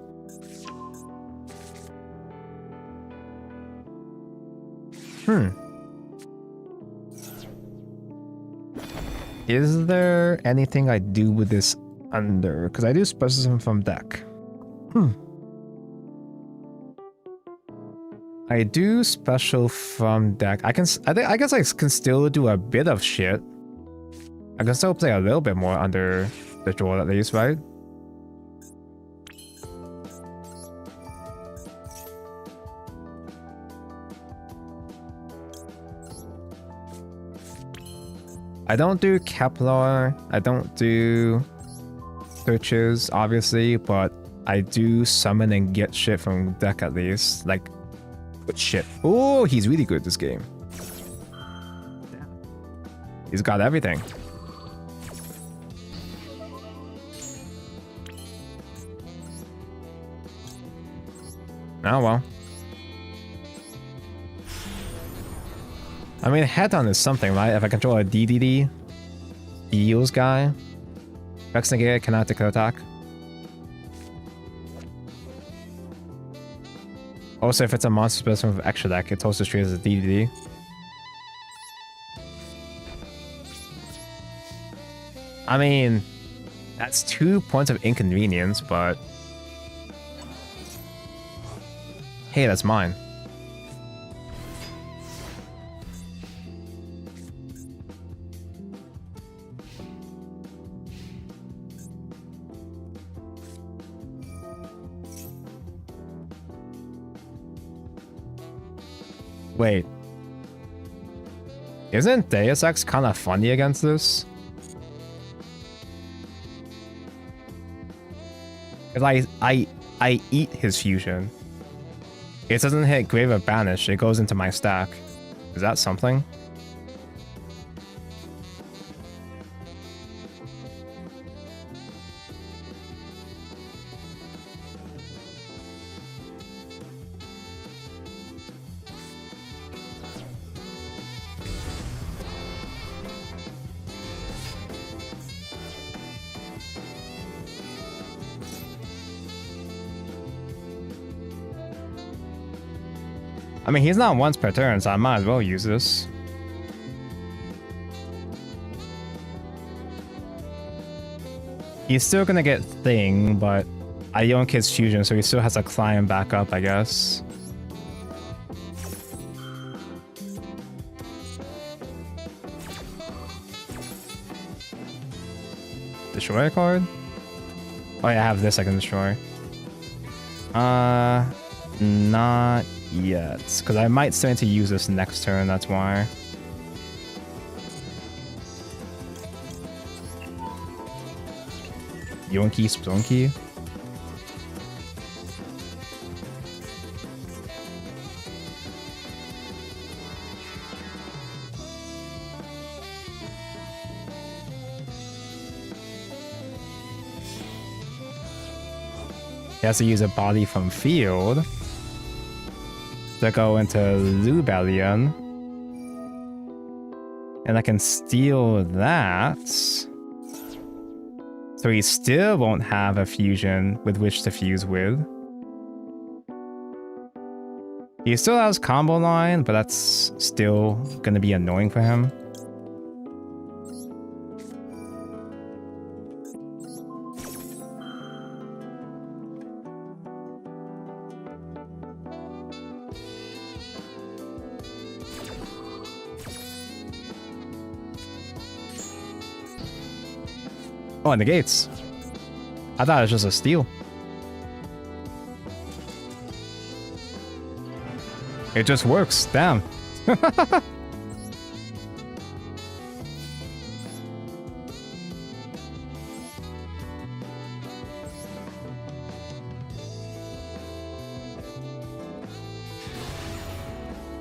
Is there anything I do with this under? Because I do special from deck. I do special from deck. I guess I can still do a bit of shit. I can still play a little bit more under the draw at least, right? I don't do Kepler, I don't do searches, obviously, but I do summon and get shit from deck at least. Like, good shit. Oh, he's really good this game. He's got everything. Oh well. I mean, head-on is something, right? If I control a DDD, heals guy, Vex Negate cannot declare attack. Also, if it's a monster specimen with extra deck, it also treats as a DDD. I mean, that's 2 points of inconvenience, but hey, that's mine. Wait. Isn't Deus Ex kind of funny against this? Because I eat his fusion. It doesn't hit Grave or Banish, it goes into my stack. Is that something? I mean, he's not once per turn, so I might as well use this. He's still gonna get Thing, but I yoink his fusion, so he still has to climb back up, I guess. Destroy a card? Oh yeah, I have this I can destroy. Not yet, because I might start to use this next turn, that's why. Yonky Splunky. He has to use a body from field to go into Lubellion. And I can steal that. So he still won't have a fusion with which to fuse with. He still has combo line, but that's still gonna be annoying for him. Oh, and the gates. I thought it was just a steal. It just works. Damn.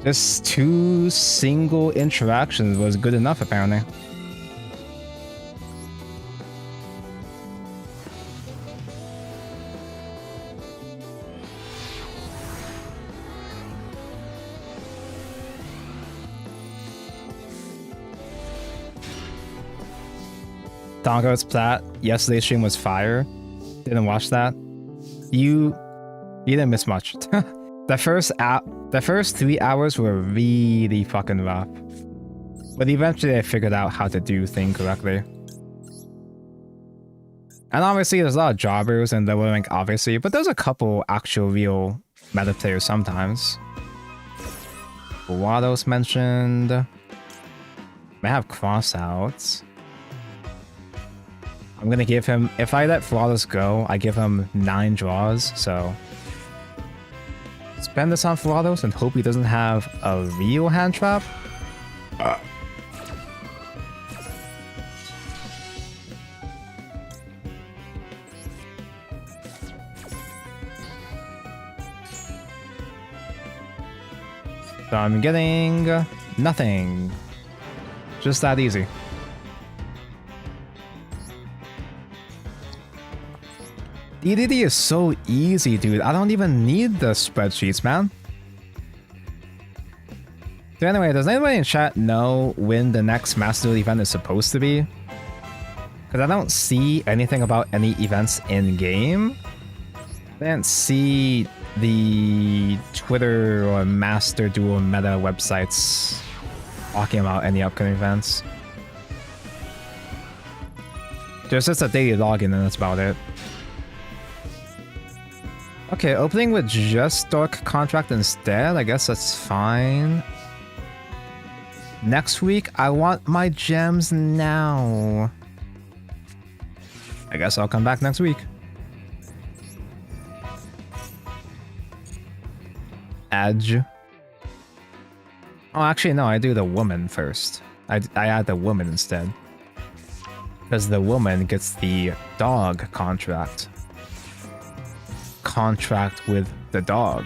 Just 2 single interactions was good enough, apparently. Dongo's Plat, yesterday's stream was fire. Didn't watch that. You didn't miss much. The first 3 hours were really fucking rough. But eventually I figured out how to do things correctly. And obviously there's a lot of jobbers and lower rank obviously, but there's a couple actual real meta players sometimes. Waddle's mentioned. May have crossouts. I'm gonna give him, if I let Flawless go, I give him 9 draws, so spend this on Flawless and hope he doesn't have a real hand trap. So I'm getting nothing. Just that easy. DDD is so easy, dude. I don't even need the spreadsheets, man. So anyway, does anybody in chat know when the next Master event is supposed to be? Because I don't see anything about any events in-game. I didn't see the Twitter or Master Duel meta websites talking about any upcoming events. There's just a daily login and that's about it. Okay, opening with just Dark Contract instead, I guess that's fine. Next week, I want my gems now. I guess I'll come back next week. Edge. Oh, actually, no, I do the woman first. I add the woman instead. Because the woman gets the dog contract. Contract with the dog.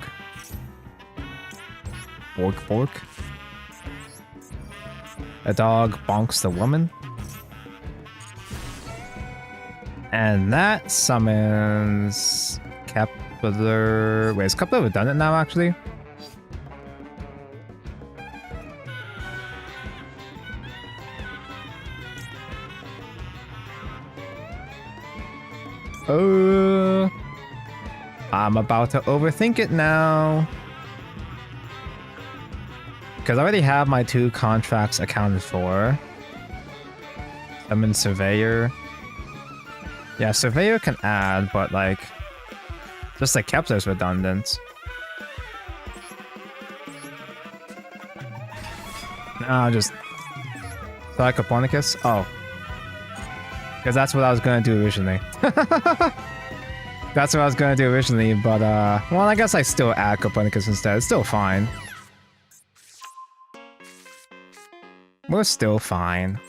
Bork bork. The dog bonks the woman. And that summons Kepler. Wait, is Kepler redundant now actually? I'm about to overthink it now. Because I already have my 2 contracts accounted for. Summon Surveyor. Yeah, Surveyor can add, but like... just like Kepler's redundant. No, just... Select Copernicus? Oh. Because that's what I was going to do originally. That's what I was going to do originally, but well, I guess I still add Copernicus instead. It's still fine. We're still fine.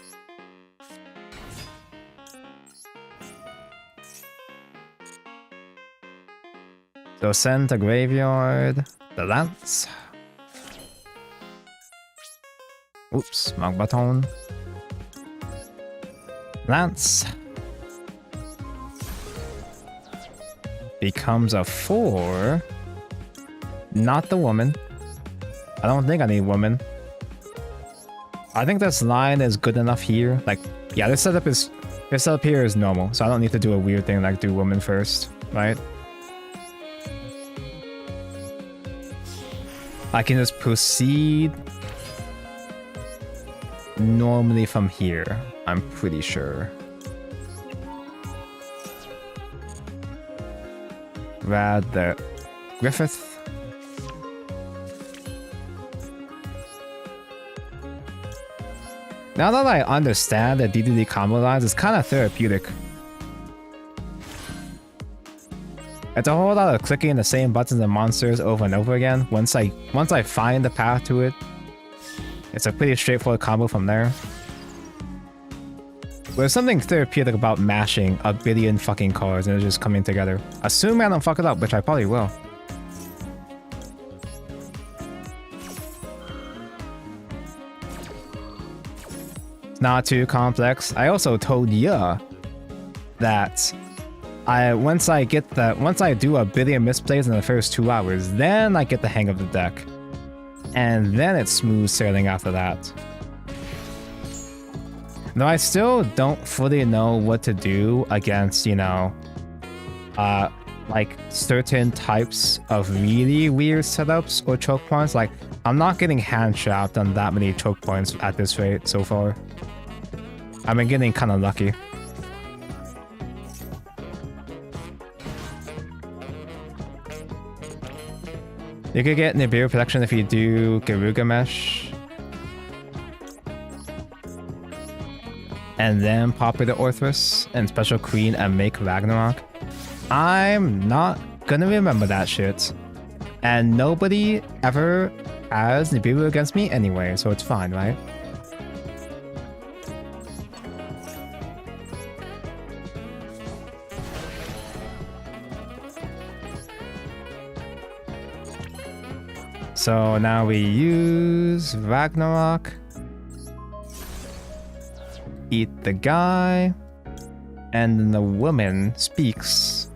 So send to graveyard. The lance. Oops, wrong button. Lance. Becomes a 4. Not the woman. I don't think I need woman. I think this line is good enough here. Like, yeah, this setup here is normal, so I don't need to do a weird thing like do woman first, right? I can just proceed normally from here, I'm pretty sure. Rad the Griffith. Now that I understand the DDD combo lines, it's kind of therapeutic. It's a whole lot of clicking the same buttons and monsters over and over again. Once I find the path to it, It's a pretty straightforward combo from there. There's something therapeutic about mashing a billion fucking cards and it's just coming together. Assuming I don't fuck it up, which I probably will. It's not too complex. I also told ya that once I do a billion misplays in the first 2 hours, then I get the hang of the deck. And then it's smooth sailing after that. Though I still don't fully know what to do against, you know, like certain types of really weird setups or choke points. Like, I'm not getting hand trapped on that many choke points at this rate so far. I've been getting kind of lucky. You could get Nibiru protection if you do Garuga Mesh. And then Popular Orthrus and Special Queen and make Ragnarok. I'm not gonna remember that shit. And nobody ever has Nibiru against me anyway, so it's fine, right? So now we use Ragnarok. Eat the guy. And then the woman speaks.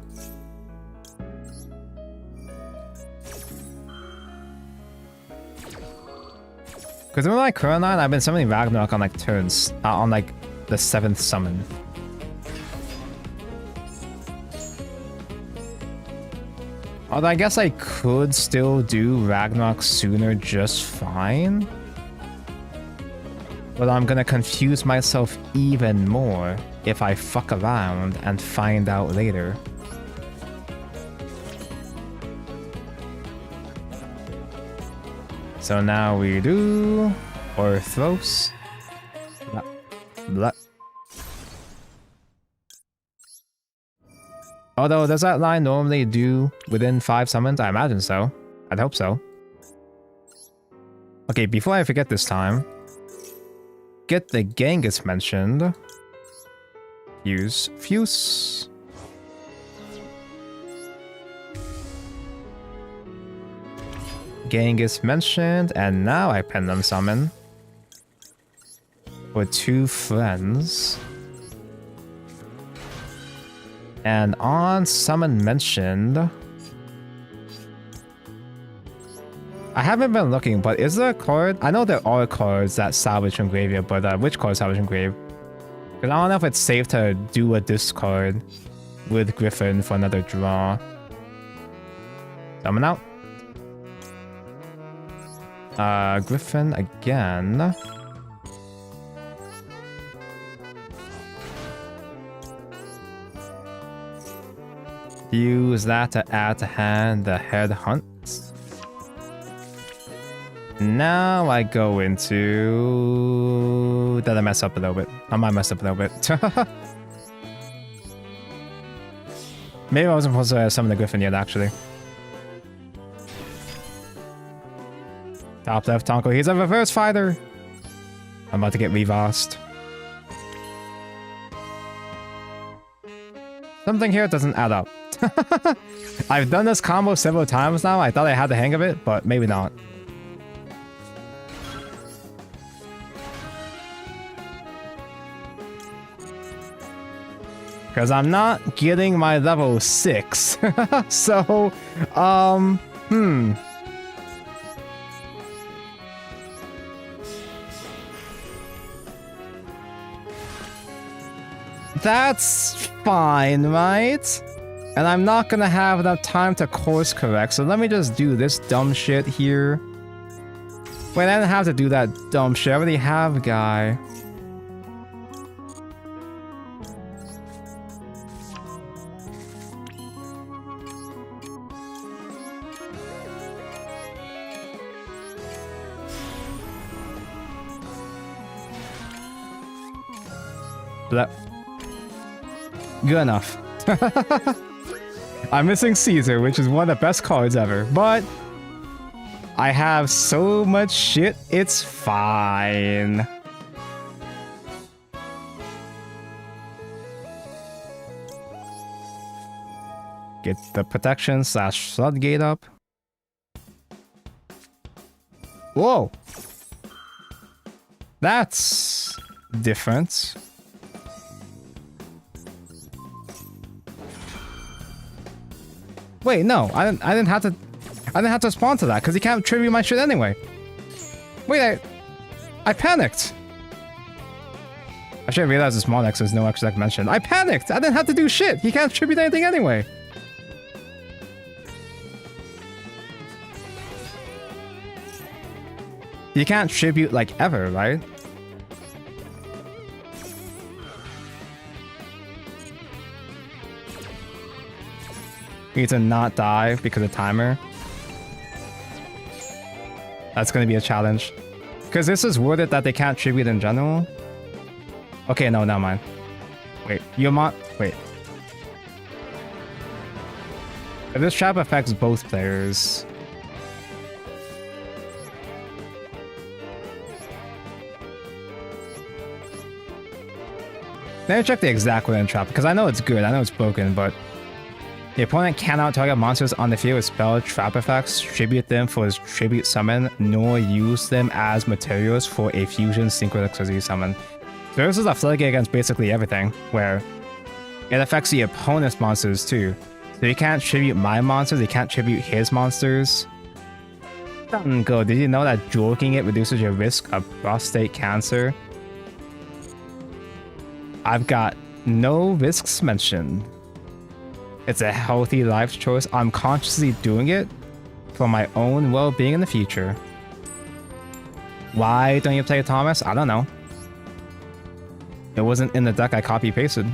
Because in my current line, I've been summoning Ragnarok on like turns, on like the 7th summon. Although I guess I could still do Ragnarok sooner just fine. But I'm gonna confuse myself even more if I fuck around and find out later. So now we do Orthros. Blah, blah. Although, does that line normally do within 5 summons? I imagine so. I'd hope so. Okay, before I forget this time, get the Genghis mentioned. Use Fuse. Genghis mentioned, and now I Pendulum Summon. For 2 friends. And on Summon mentioned... I haven't been looking, but is there a card? I know there are cards that salvage from graveyard, but which card salvage from grave? Because I don't know if it's safe to do a discard with Griffin for another draw. Summon out. Griffin again. Use that to add to hand the head hunt. Now I go into... Did I mess up a little bit? I might mess up a little bit. Maybe I wasn't supposed to summon the Griffin yet, actually. Top left, Tonko. He's a reverse fighter. I'm about to get reversed. Something here doesn't add up. I've done this combo several times now. I thought I had the hang of it, but maybe not. Because I'm not getting my level 6. So, That's fine, right? And I'm not gonna have enough time to course correct, so let me just do this dumb shit here. Wait, I didn't have to do that dumb shit. I already have a guy. Blah. Good enough. I'm missing Caesar, which is one of the best cards ever, but I have so much shit, it's fine. Get the protection / floodgate up. Whoa! That's different. Wait, no, I didn't have to respond to that because he can't tribute my shit anyway. Wait, I panicked. I should have realized this mod X is no extra mentioned. I panicked. I didn't have to do shit. He can't tribute anything anyway. You can't tribute like ever, right? You need to not die because of timer. That's gonna be a challenge. Because this is worded that they can't tribute in general. Okay, no, never mind. Wait, wait. If this trap affects both players. Let me check the exact word in trap, because I know it's good, I know it's broken, but the opponent cannot target monsters on the field with spell trap effects, tribute them for his tribute summon, nor use them as materials for a fusion synchronicity summon. So this is a floodgate against basically everything, where it affects the opponent's monsters too. So you can't tribute my monsters, you can't tribute his monsters. Dango, did you know that joking it reduces your risk of prostate cancer? I've got no risks mentioned. It's a healthy life choice. I'm consciously doing it for my own well-being in the future. Why don't you play Thomas? I don't know. It wasn't in the deck I copy-pasted.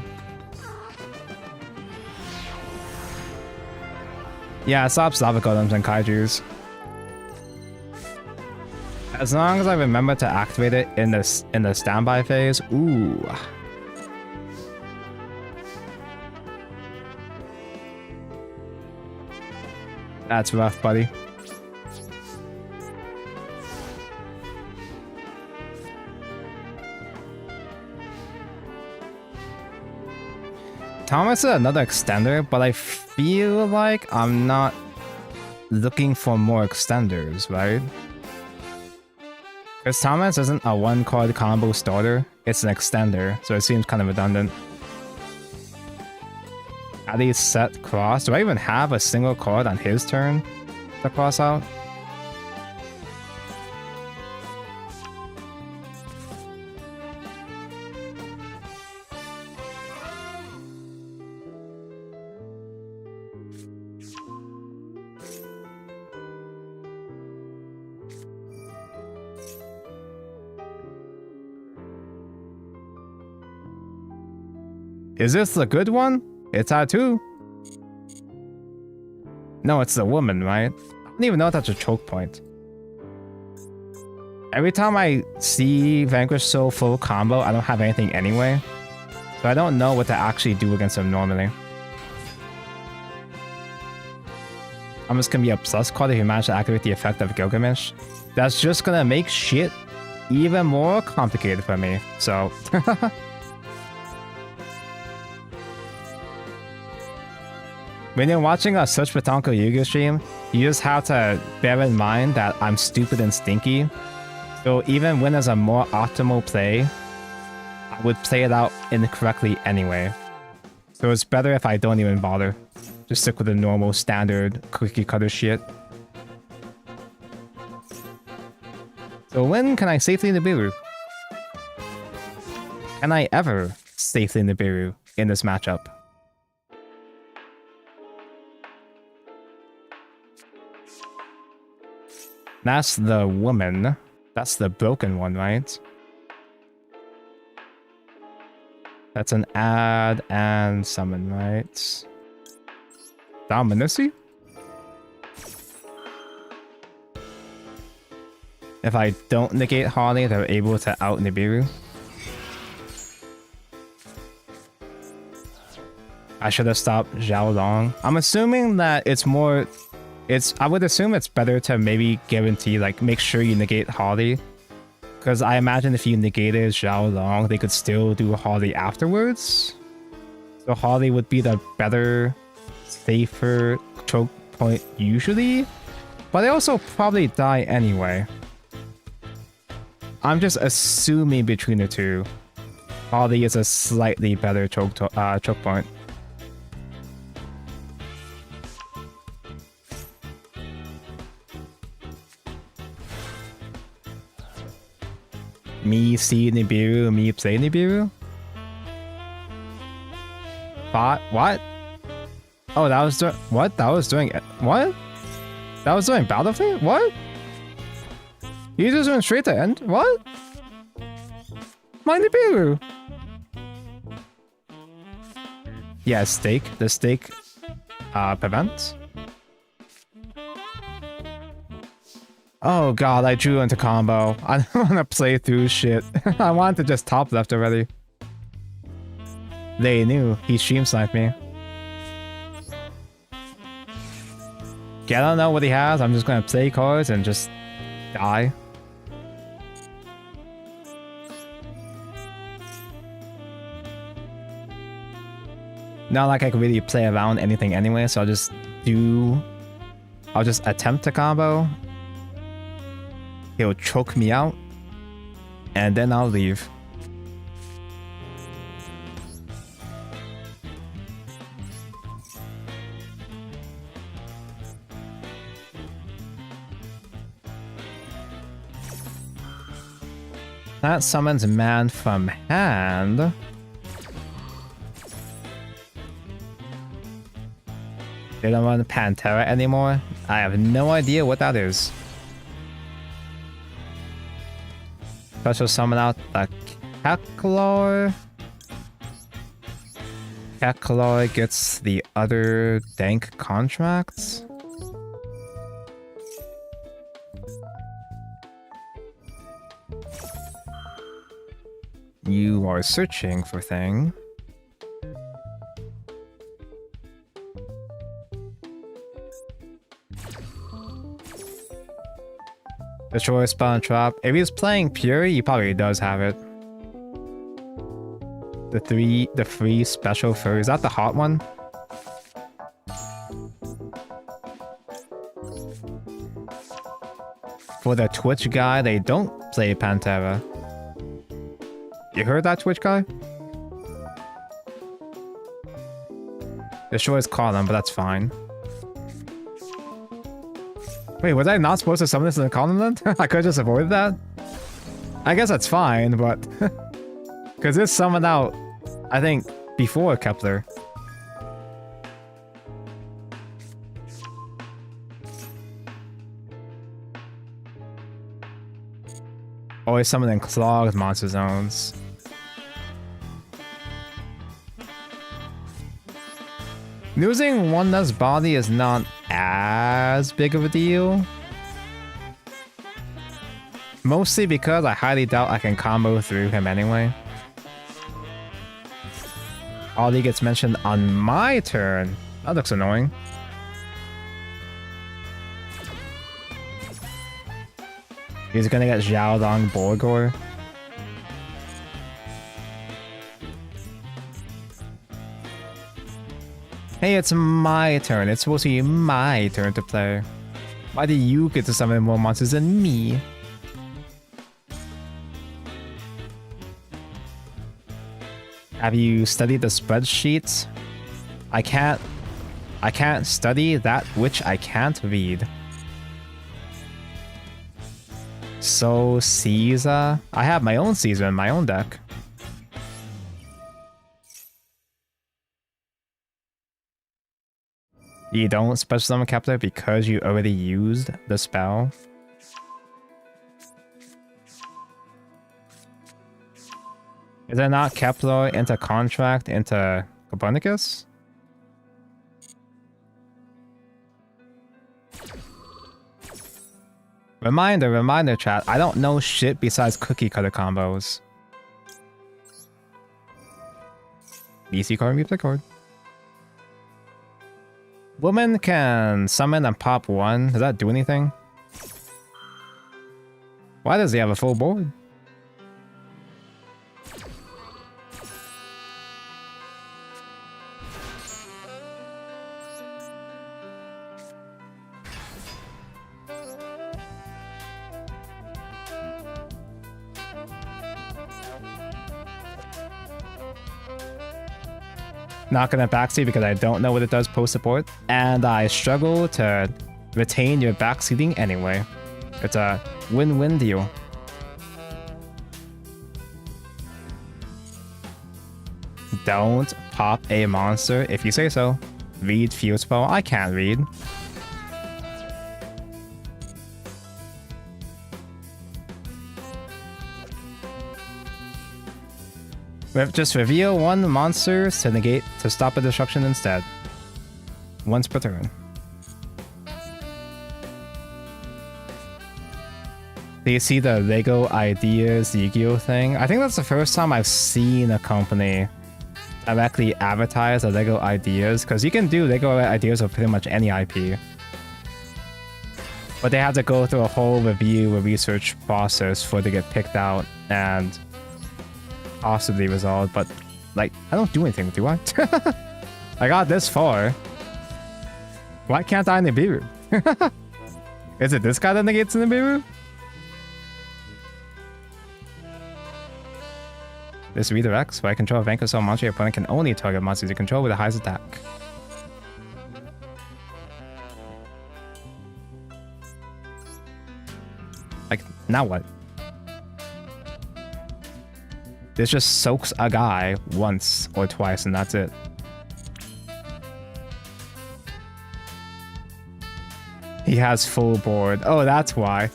Yeah, stop Slavagolems and Kaijus. As long as I remember to activate it in the standby phase, ooh. That's rough, buddy. Thomas is another extender, but I feel like I'm not looking for more extenders, right? Because Thomas isn't a one-card combo starter, it's an extender, so it seems kind of redundant. At least set cross. Do I even have a single card on his turn to cross out? Is this the good one? It's R2. No, it's the woman, right? I don't even know if that's a choke point. Every time I see Vanquish Soul full combo, I don't have anything anyway. So I don't know what to actually do against him normally. I'm just gonna be a plus card if you manage to activate the effect of Gilgamesh. That's just gonna make shit even more complicated for me, so... When you're watching a Search for Tonko Yu-Gi-Oh stream, you just have to bear in mind that I'm stupid and stinky. So even when there's a more optimal play, I would play it out incorrectly anyway. So it's better if I don't even bother. Just stick with the normal standard cookie cutter shit. So when can I safely Nibiru? Can I ever safely Nibiru in this matchup? That's the woman. That's the broken one, right? That's an add and summon, right? Dominacy? If I don't negate Harley, they're able to out Nibiru. I should have stopped Zhao Long. I'm assuming that it's more I would assume it's better to maybe guarantee, like, make sure you negate Holly. Because I imagine if you negated Zhao Long, they could still do Holly afterwards. So Holly would be the better, safer choke point usually. But they also probably die anyway. I'm just assuming between the two, Holly is a slightly better choke point. Me see Nibiru, me play Nibiru? What? Oh, that was doing... What? That was doing... What? That was doing Battlefield? What? You just went straight to end? What? My Nibiru! Yeah, stake. The stake prevents. Oh god, I drew into combo. I don't want to play through shit. I wanted to just top left already. They knew. He stream sniped me. Okay, I don't know what he has. I'm just gonna play cards and just die. Not like I could really play around anything anyway, so I'll just attempt to combo. He'll choke me out, and then I'll leave. That summons man from hand. They don't run Pantera anymore? I have no idea what that is. Special summon out the Keklor. Keklor gets the other dank contracts. You are searching for thing. Destroy spell and trap. If he's playing Fury, he probably does have it. The free special fur. Is that the hot one? For the Twitch guy, they don't play Pantera. You heard that, Twitch guy? Destroys column, but that's fine. Wait, was I not supposed to summon this in the column then? I could just avoid that? I guess that's fine, but... Because this summoned out, I think, before Kepler. Always summoning clogged monster zones. Losing one less body is not as big of a deal. Mostly because I highly doubt I can combo through him anyway. Ollie gets mentioned on my turn. That looks annoying. He's gonna get Xiaodong Borgor. Hey, it's my turn. It's supposed to be my turn to play. Why do you get to summon more monsters than me? Have you studied the spreadsheets? I can't study that which I can't read. So Caesar? I have my own Caesar in my own deck. You don't special summon Kepler because you already used the spell? Is it not Kepler into contract into Copernicus? Reminder chat, I don't know shit besides cookie cutter combos. BC card, replay card. Woman can summon and pop 1. Does that do anything? Why does he have a full board? Not gonna backseat because I don't know what it does post support, and I struggle to retain your backseating anyway. It's a win-win deal. Don't pop a monster if you say so. Read field spell. I can't read. Just reveal 1 monster to negate to stop a destruction instead. Once per turn. Do you see the Lego Ideas Yu-Gi-Oh thing? I think that's the first time I've seen a company directly advertise a Lego Ideas, because you can do Lego Ideas of pretty much any IP. But they have to go through a whole review or research process for it to get picked out and possibly resolved, but like, I don't do anything, do I? I got this far. Why can't I Nibiru? Is it this guy that negates Nibiru? This redirects. By control of Vanquish monster, your opponent can only target monsters you control with the highest attack. Like, now what? This just soaks a guy once or twice and that's it. He has full board. Oh, that's why.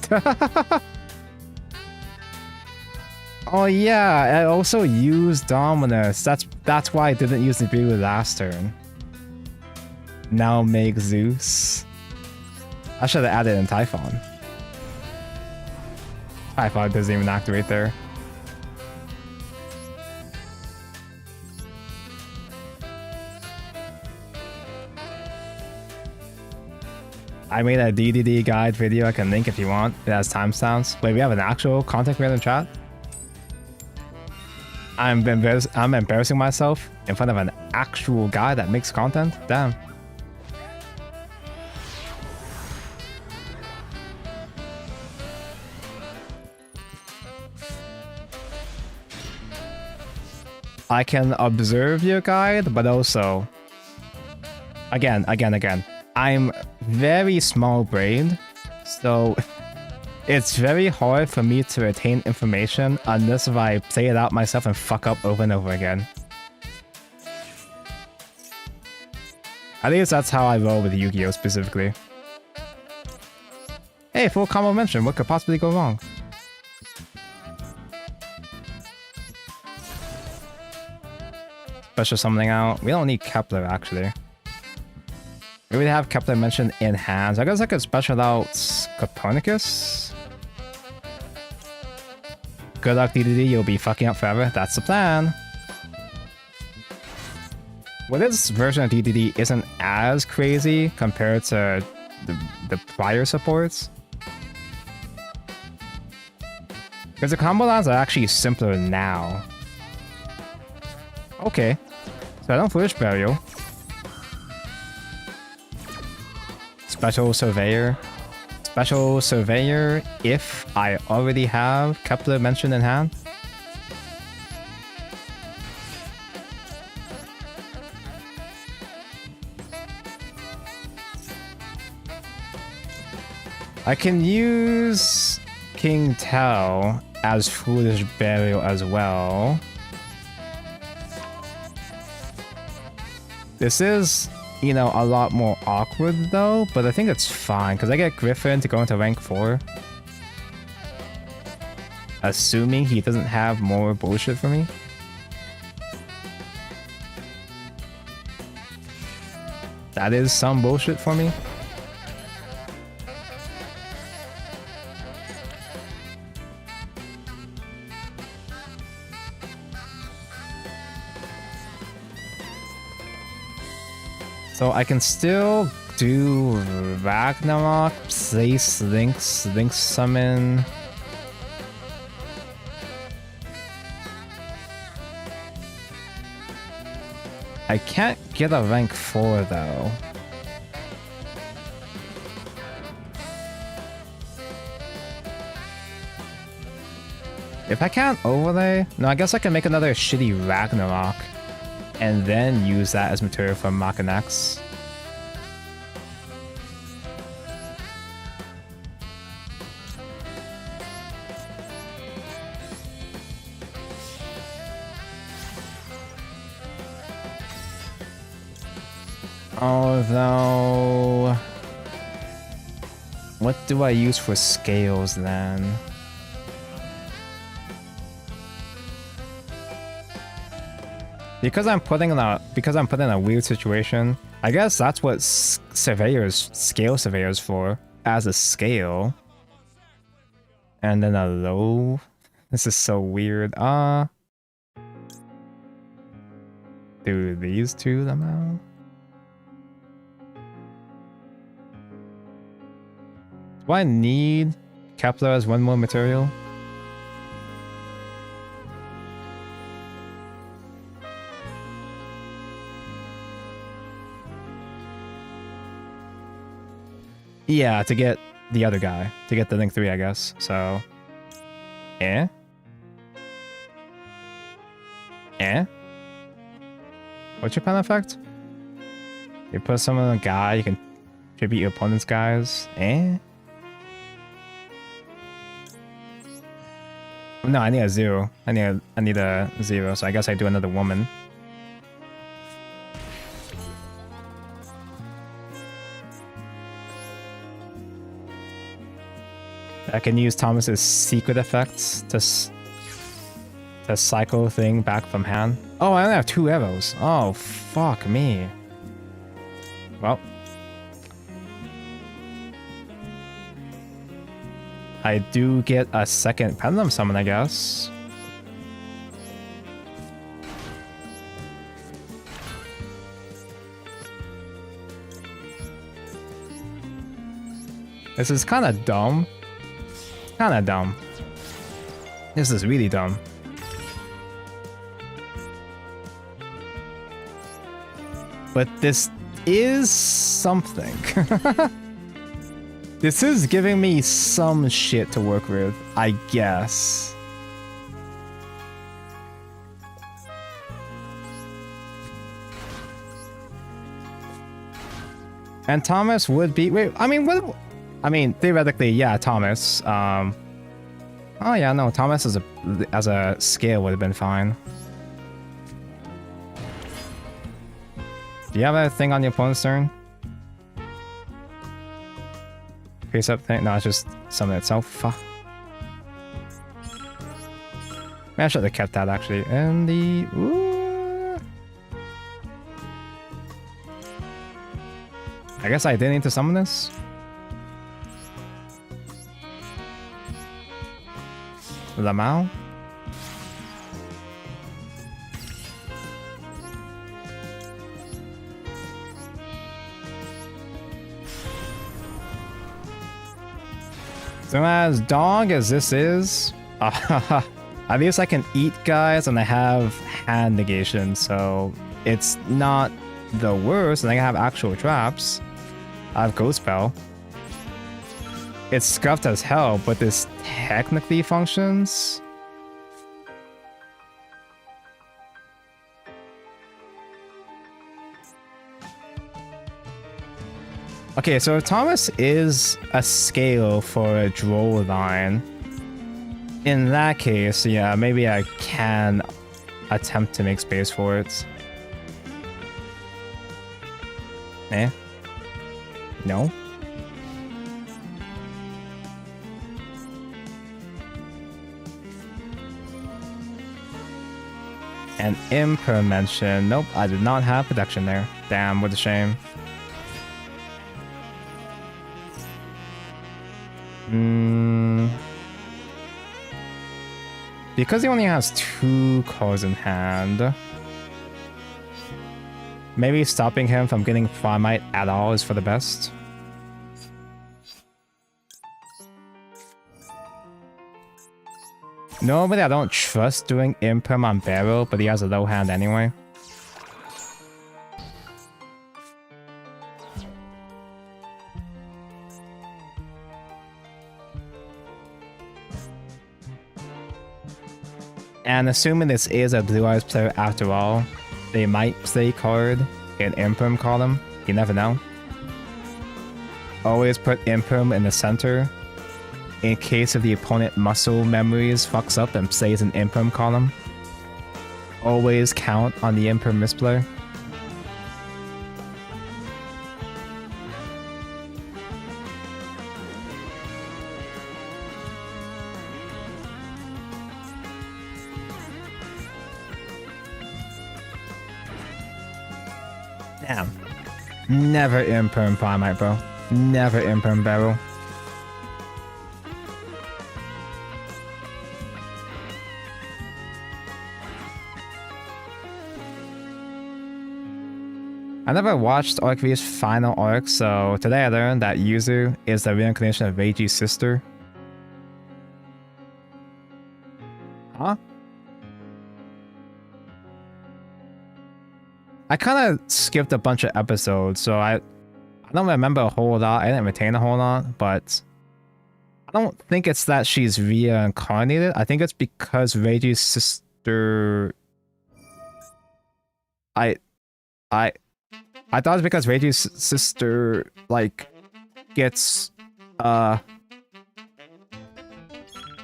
Oh yeah, I also used Dominus. That's why I didn't use Nibiru last turn. Now make Zeus. I should have added in Typhon. Typhon doesn't even activate there. I made a DDD guide video I can link if you want. It has timestamps. Wait, we have an actual content creator in chat? I'm embarrassing myself in front of an actual guy that makes content? Damn. I can observe your guide, but also... Again. I'm very small-brained, so it's very hard for me to retain information unless if I play it out myself and fuck up over and over again. At least that's how I roll with Yu-Gi-Oh! Specifically. Hey, full combo mention, what could possibly go wrong? Special summoning out. We don't need Kepler, actually. We would have Kepler mentioned in hands. I guess I could special out Copernicus. Good luck, DDD. You'll be fucking up forever. That's the plan. Well, this version of DDD isn't as crazy compared to the prior supports. Because the combo lines are actually simpler now. Okay. So I don't Foolish Burial. Special Surveyor. Special Surveyor if I already have Kepler mentioned in hand. I can use King Tell as Foolish Burial as well. This is, you know, a lot more awkward though, but I think it's fine because I get Griffin to go into rank 4. Assuming he doesn't have more bullshit for me. That is some bullshit for me. So I can still do Ragnarok, place Link Summon. I can't get a rank 4 though. If I can't overlay, no, I guess I can make another shitty Ragnarok and then use that as material for Mach and X. Although, what do I use for scales then? Because I'm putting in a weird situation, I guess that's what scale surveyors for, as a scale. And then a low. This is so weird. Do these two them out? Do I need Kepler as one more material? Yeah, to get the other guy. To get the Link 3, I guess. So... Eh? Eh? What's your pen effect? You put someone on a guy, you can tribute your opponent's guys. Eh? No, I need a 0. I need a 0, so I guess I do another woman. I can use Thomas's secret effects to cycle thing back from hand. Oh, I only have 2 arrows. Oh, fuck me. Well. I do get a second Pendulum Summon, I guess. This is kind of dumb. Kinda dumb. This is really dumb. But this is something. This is giving me some shit to work with, I guess. And Thomas would be... Wait, I mean, what... I mean, theoretically, yeah, Thomas. Oh yeah, no, Thomas as a scale would have been fine. Do you have a thing on your opponent's turn? Face up thing? No, it's just summon itself. Fuck. I should have kept that actually. And the... Ooh. I guess I did need to summon this. Lamau? So as dog as this is, at least I can eat guys and I have hand negation, so it's not the worst, and I have actual traps. I have Ghost Spell. It's scuffed as hell, but this technically functions. Okay, so if Thomas is a scale for a draw line, in that case, yeah, maybe I can attempt to make space for it. Eh? No? And Impermention. Nope, I did not have protection there. Damn, what a shame. Because he only has 2 cards in hand, Maybe stopping him from getting Primite at all is for the best. Normally I don't trust doing Imperm on Barrow, but he has a low hand anyway. And assuming this is a Blue Eyes player after all, they might play card in Imperm column. You never know. Always put Imperm in the center in case if the opponent muscle memories fucks up and plays an Imperm column. Always count on the Imperm misplay. Damn. Never Imperm Primite, bro. Never Imperm Barrel. I never watched Arc V's final arc, so today I learned that Yuzu is the reincarnation of Reiji's sister. Huh? I kind of skipped a bunch of episodes, so I don't remember a whole lot. I didn't retain a whole lot, but I don't think it's that she's reincarnated. I think it's because Reiji's sister... I thought it's because Reiji's sister, like, gets,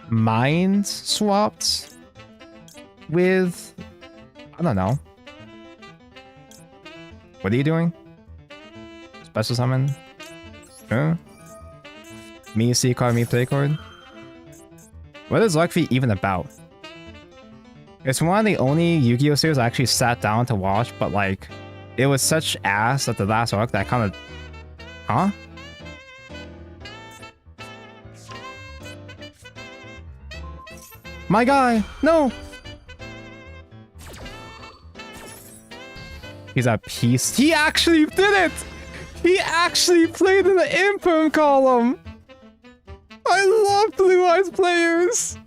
mind swapped with... I don't know. What are you doing? Special summon? Huh? Me C card, me play card? What is Arc V even about? It's one of the only Yu-Gi-Oh series I actually sat down to watch, but like... It was such ass at the last arc that I kind of... Huh? My guy! No! He's a piece. He actually did it! He actually played in the Imperm column! I love Blue Eyes players!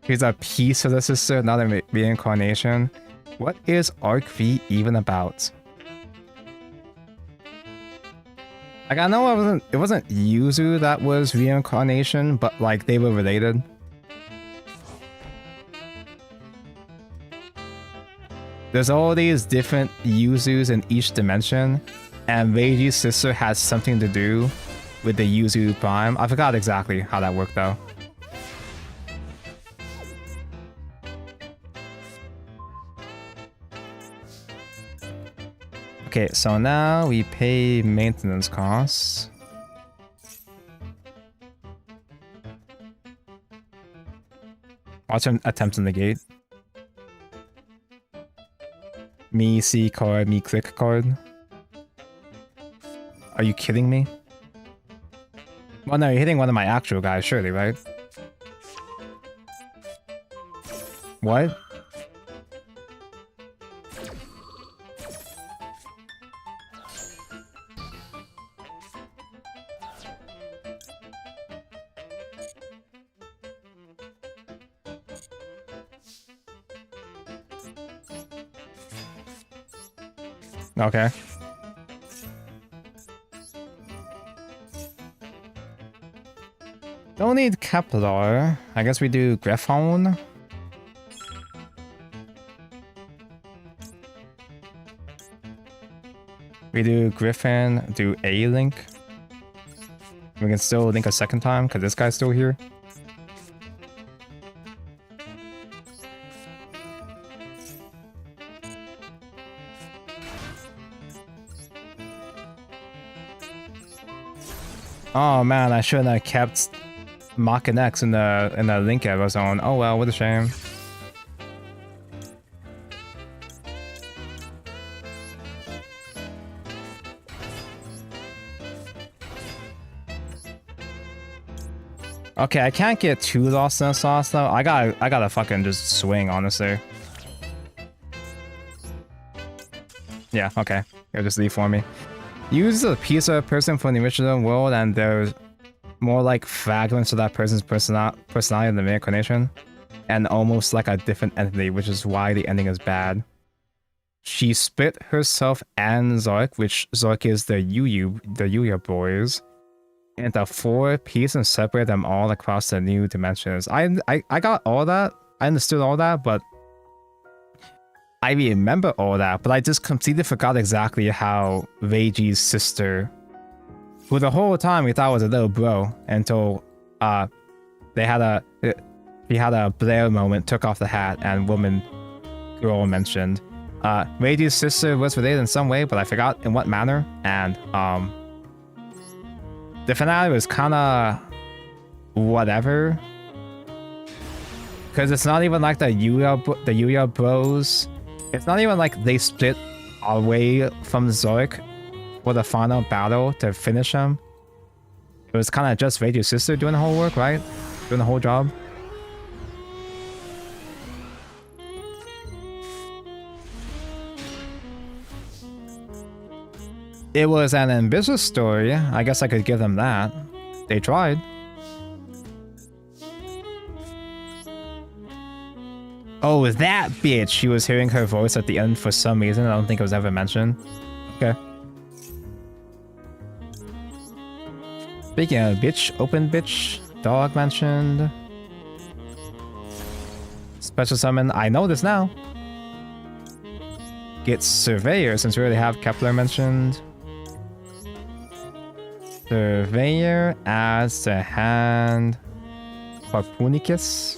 He's a piece of the sister, not a reincarnation. What is Arc V even about? Like, I know it wasn't Yuzu that was reincarnation, but like they were related. There's all these different Yuzus in each dimension, and Reiji's sister has something to do with the Yuzu Prime. I forgot exactly how that worked though. Okay, so now we pay maintenance costs. Watch him attempt to negate. Me C card, me click card. Are you kidding me? Well, no, you're hitting one of my actual guys, surely, right? What? Okay. Don't need Kepler. I guess we do Griffon. We do Griffin, do A link. We can still link a second time because this guy's still here. Oh man, I shouldn't have kept Mach and X in the link arrow zone. Oh well, what a shame. Okay, I can't get too lost in the sauce though. I gotta fucking just swing, honestly. Yeah, okay. It'll just leave for me. Use a piece of a person from the original world and there's more like fragments of that person's personality in the reincarnation. And almost like a different entity, which is why the ending is bad. She split herself and Zork, which Zork is the Yuya boys, into 4 pieces and separate them all across the new dimensions. I got all that. I understood all that, but I remember all that, but I just completely forgot exactly how Reiji's sister, who the whole time we thought was a little bro, until he had a Blair moment, took off the hat, and girl mentioned. Reiji's sister was related in some way, but I forgot in what manner, and the finale was kinda whatever. Because it's not even like the Yuya bros. It's not even like they split away from Zork for the final battle to finish him. It was kind of just Reiji's sister doing the whole work, right? Doing the whole job. It was an ambitious story. I guess I could give them that. They tried. Oh, that bitch! She was hearing her voice at the end for some reason. I don't think it was ever mentioned. Okay. Speaking of bitch, open bitch, dog mentioned. Special summon, I know this now. Get Surveyor, since we already have Kepler mentioned. Surveyor adds to hand Harpunicus.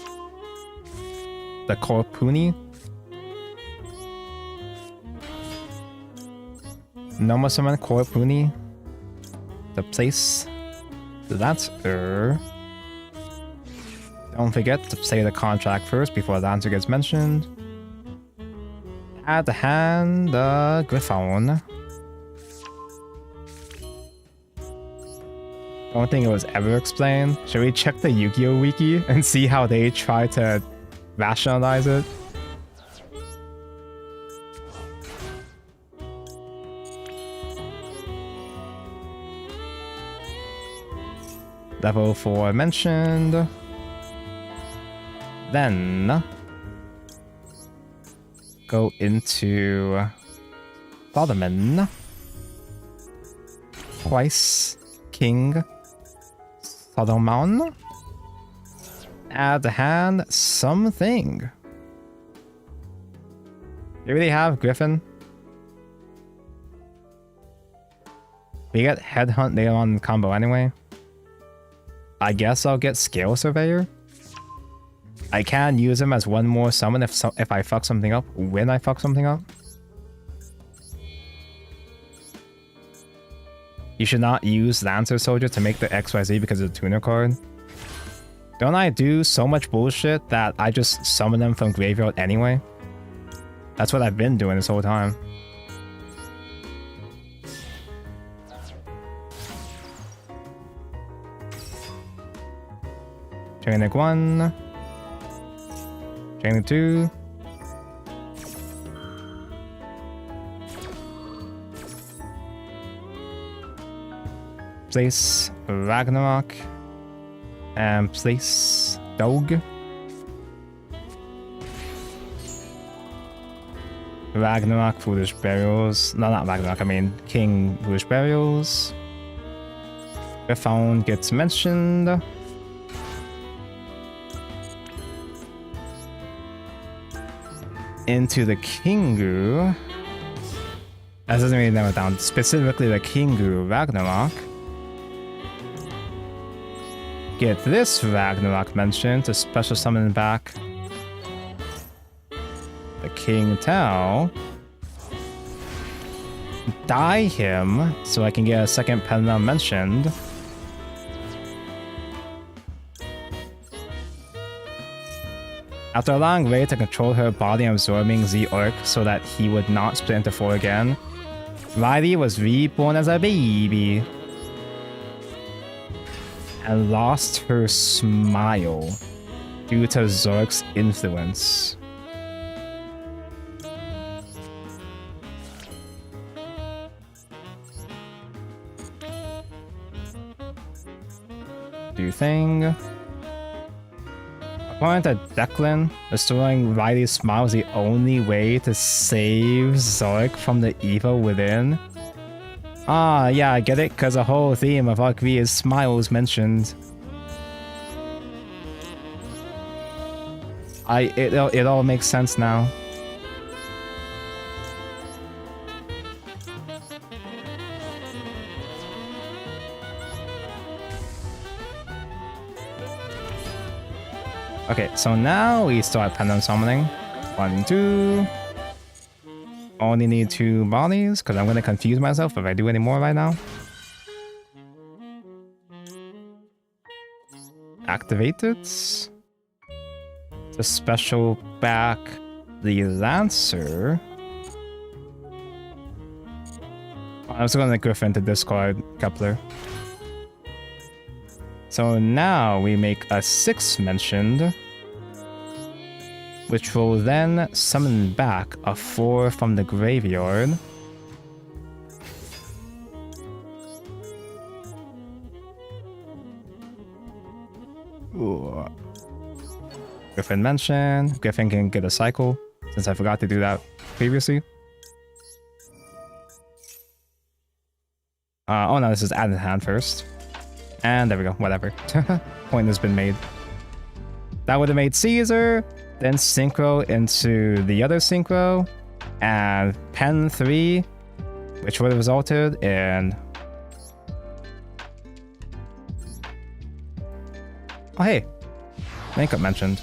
The Corpuni. Normal summon Corpuni. The place. That's Don't forget to say the contract first before the answer gets mentioned. Add the hand the Griffon. I don't think it was ever explained. Should we check the Yu-Gi-Oh! Wiki and see how they try to rationalize it? Level 4 mentioned. Then go into Solomon. Twice King Solomon. Add the hand something. You really have Griffin? We get Headhunt later on in the combo anyway. I guess I'll get Scale Surveyor. I can use him as one more summon if I fuck something up, when I fuck something up. You should not use Lancer Soldier to make the XYZ because of the tuner card. Don't I do so much bullshit that I just summon them from graveyard anyway? That's what I've been doing this whole time. Training 1. Training 2. Place Ragnarok. And place Dog. Ragnarok, Foolish Burials. No, not Ragnarok, I mean King Foolish Burials. Griffon gets mentioned. Into the Kingu. That doesn't really narrow it down. Specifically the Kingu Ragnarok. Get this Ragnarok mentioned to special summon back the King Tao. Die him so I can get a second Penna mentioned. After allowing Rei to control her body and absorbing Z-Orc so that he would not split into 4 again, Riley was reborn as a baby and lost her smile due to Zork's influence. Do thing. According to Declan, restoring Riley's smile is the only way to save Zoic from the evil within. Ah, yeah, I get it, because the whole theme of Arc V is smiles mentioned. It all makes sense now. Okay, so now we start pendulum summoning. 1, 2. Only need 2 bodies, because I'm going to confuse myself if I do any more right now. Activate it. The special back the Lancer. I was going to Griffin to discard Kepler. So now we make a 6 mentioned, which will then summon back a 4 from the graveyard. Ooh. Griffin mentioned. Griffin can get a cycle, since I forgot to do that previously. Oh no, this is added hand first. And there we go, whatever. Point has been made. That would have made Caesar, then Synchro into the other Synchro, and Pen 3, which would have resulted in... Oh hey, Makeup mentioned.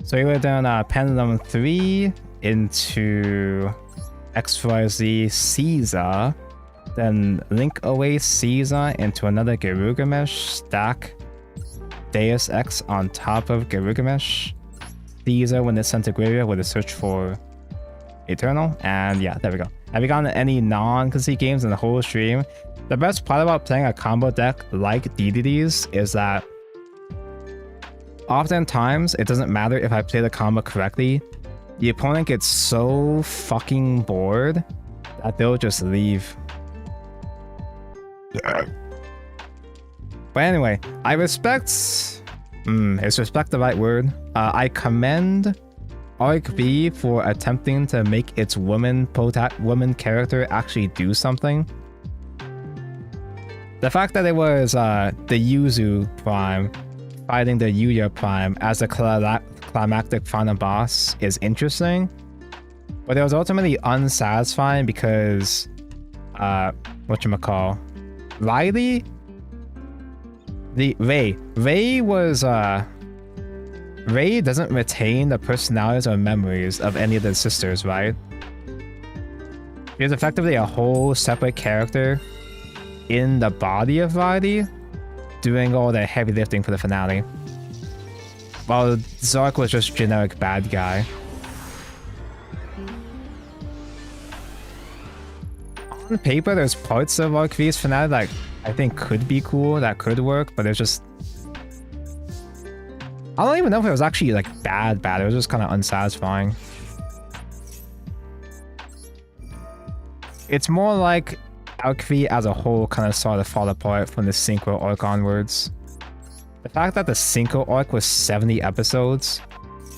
So we would have done Pendulum 3 into XYZ Caesar, then link away Caesar into another Garugamesh, stack Deus Ex on top of Garugamesh. Caesar, when it's sent to graveyard, would have searched for Eternal, and yeah, there we go. Have you gotten any non-conceit games in the whole stream? The best part about playing a combo deck like DDD's is that oftentimes, it doesn't matter if I play the combo correctly, the opponent gets so fucking bored that they'll just leave. But anyway, I respect... is respect the right word? I commend Arc V for attempting to make its woman character actually do something. The fact that it was the Yuzu Prime fighting the Yuya Prime as a climactic final boss is interesting, but it was ultimately unsatisfying because whatchamacall, Riley, Ray was Ray doesn't retain the personalities or memories of any of the sisters, right? She is effectively a whole separate character in the body of Riley, doing all the heavy lifting for the finale, while Zark was just generic bad guy. On paper, there's parts of Arc V's finale that I think could be cool, that could work, but it's just... I don't even know if it was actually like bad, it was just kind of unsatisfying. It's more like Arc V as a whole kind of started to fall apart from the Synchro arc onwards. The fact that the Synchro arc was 70 episodes,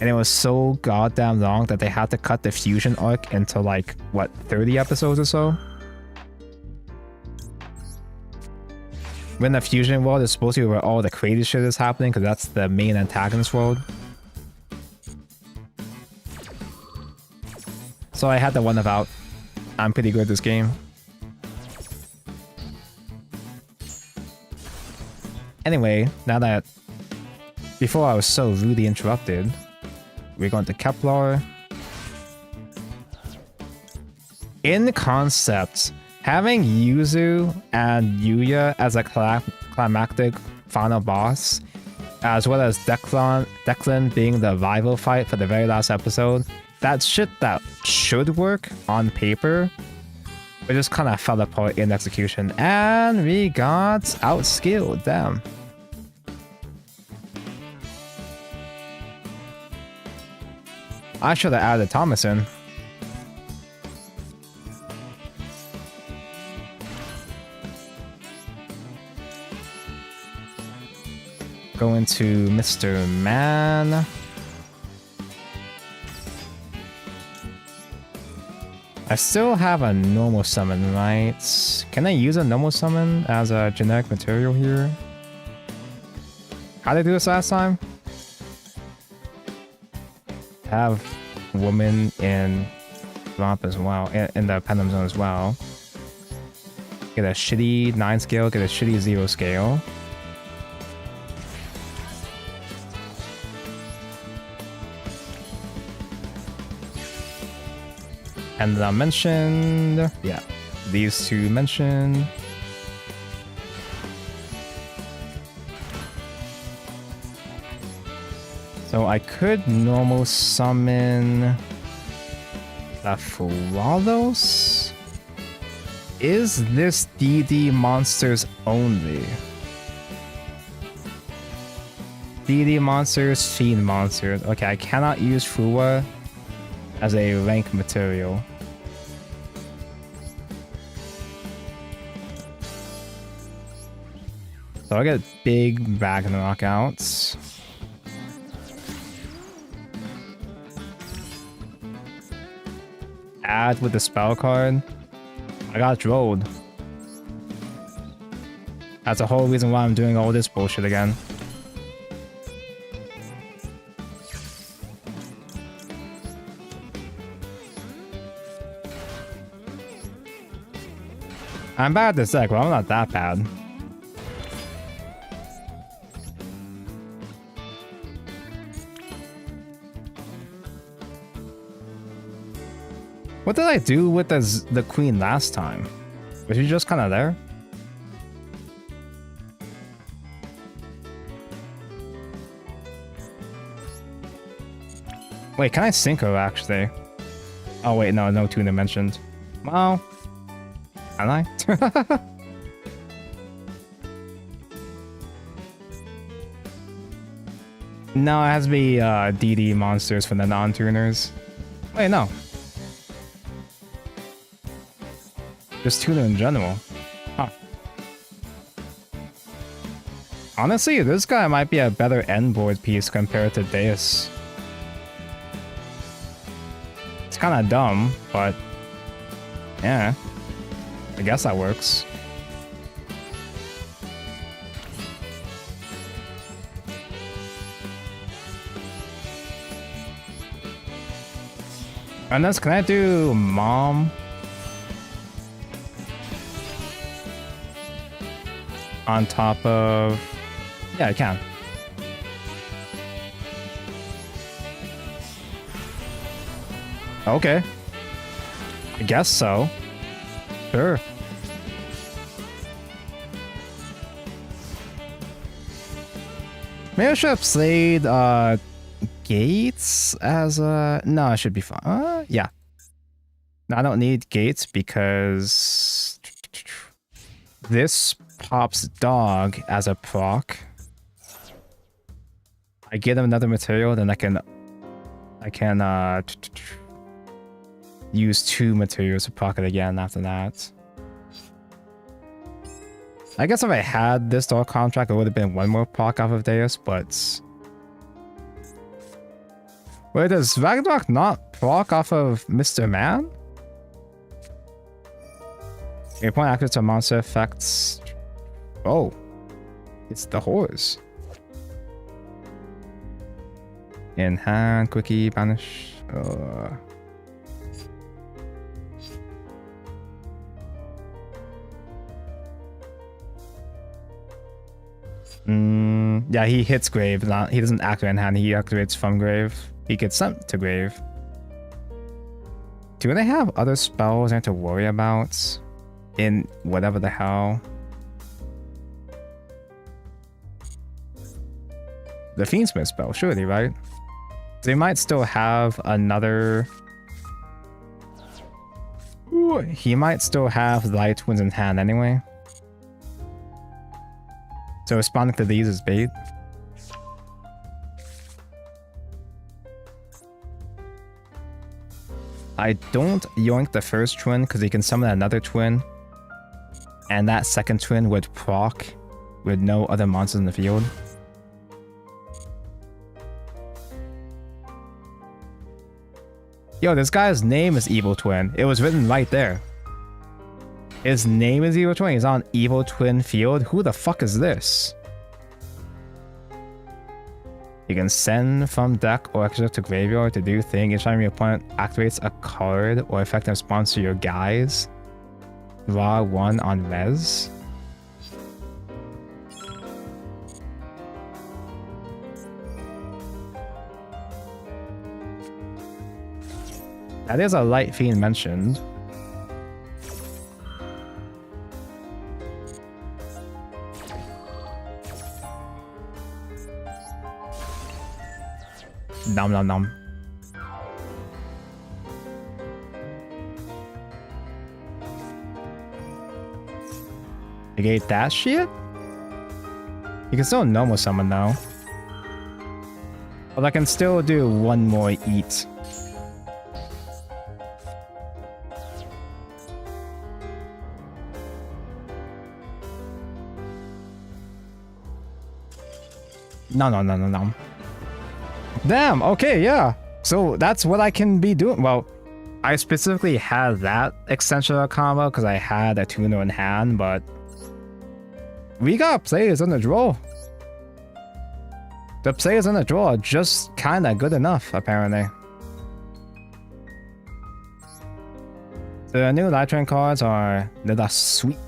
and it was so goddamn long that they had to cut the Fusion arc into like, what, 30 episodes or so? When the Fusion world is supposed to be where all the crazy shit is happening, because that's the main antagonist world. So I had to one about. I'm pretty good at this game. Anyway, now that... Before I was so rudely interrupted, we're going to Kepler. In concept, having Yuzu and Yuya as a climactic final boss, as well as Declan being the rival fight for the very last episode, that's shit that should work on paper, but just kind of fell apart in execution, and we got outskilled, damn. I should have added Thomas in. Go into Mr. Man. I still have a normal summon, right? Can I use a normal summon as a generic material here? How did I do this last time? Have woman in Romp as well, in the Pendulum Zone as well. Get a shitty 9 scale, get a shitty 0 scale. And I mentioned, yeah, these two mentioned. So I could normal summon the Furalos? Is this DD monsters only? DD monsters, Fiend monsters. Okay, I cannot use Fua as a rank material. So I get big Ragnarok outs. Add with the spell card. I got trolled. That's the whole reason why I'm doing all this bullshit again. I'm bad at this deck, but I'm not that bad. What did I do with the queen last time? Was she just kind of there? Wait, can I sync her actually? Oh wait, no tuna mentioned. Well, can I? No, it has to be DD monsters for the non-tuners. Wait, no. Just tuna in general. Huh. Honestly, this guy might be a better end board piece compared to Deus. It's kind of dumb, but yeah, I guess that works. And this, can I do Mom? On top of... Yeah, I can. Okay. I guess so. Sure. Maybe I should have played Gates as a... No, I should be fine. Yeah. No, I don't need Gates because... This pops dog as a proc. I get him another material, then I can use 2 materials to proc it again after that. I guess if I had this dog contract, it would have been 1 more proc off of Deus, but... Wait, does Ragnarok not proc off of Mr. Man? Your point active to monster effects. Oh, it's the horse. In hand, quickie, banish. Yeah, he hits grave. He doesn't activate in hand. He activates from grave. He gets sent to grave. Do they have other spells I have to worry about? In whatever the hell. The Fiendsmith spell, surely, right? They might still have another... Ooh, he might still have Light Winds in hand anyway. So responding to these is bait. I don't yoink the first twin because he can summon another twin. And that second twin would proc with no other monsters in the field. Yo, this guy's name is Evil Twin. It was written right there. His name is Evil Twin. He's on Evil Twin field. Who the fuck is this? You can send from deck or extra to graveyard to do thing. Each time your opponent activates a card or effect in response to your guys. Draw one on res. That is a light fiend mentioned. Nom nom nom. Negate that shit? You can still normal summon though. But I can still do one more eat. No. Damn, okay, yeah. So that's what I can be doing. Well, I specifically had that extension of the combo because I had a tuner in hand, but we got players on the draw. The players on the draw are just kind of good enough, apparently. The new Light Train cards are they're sweet.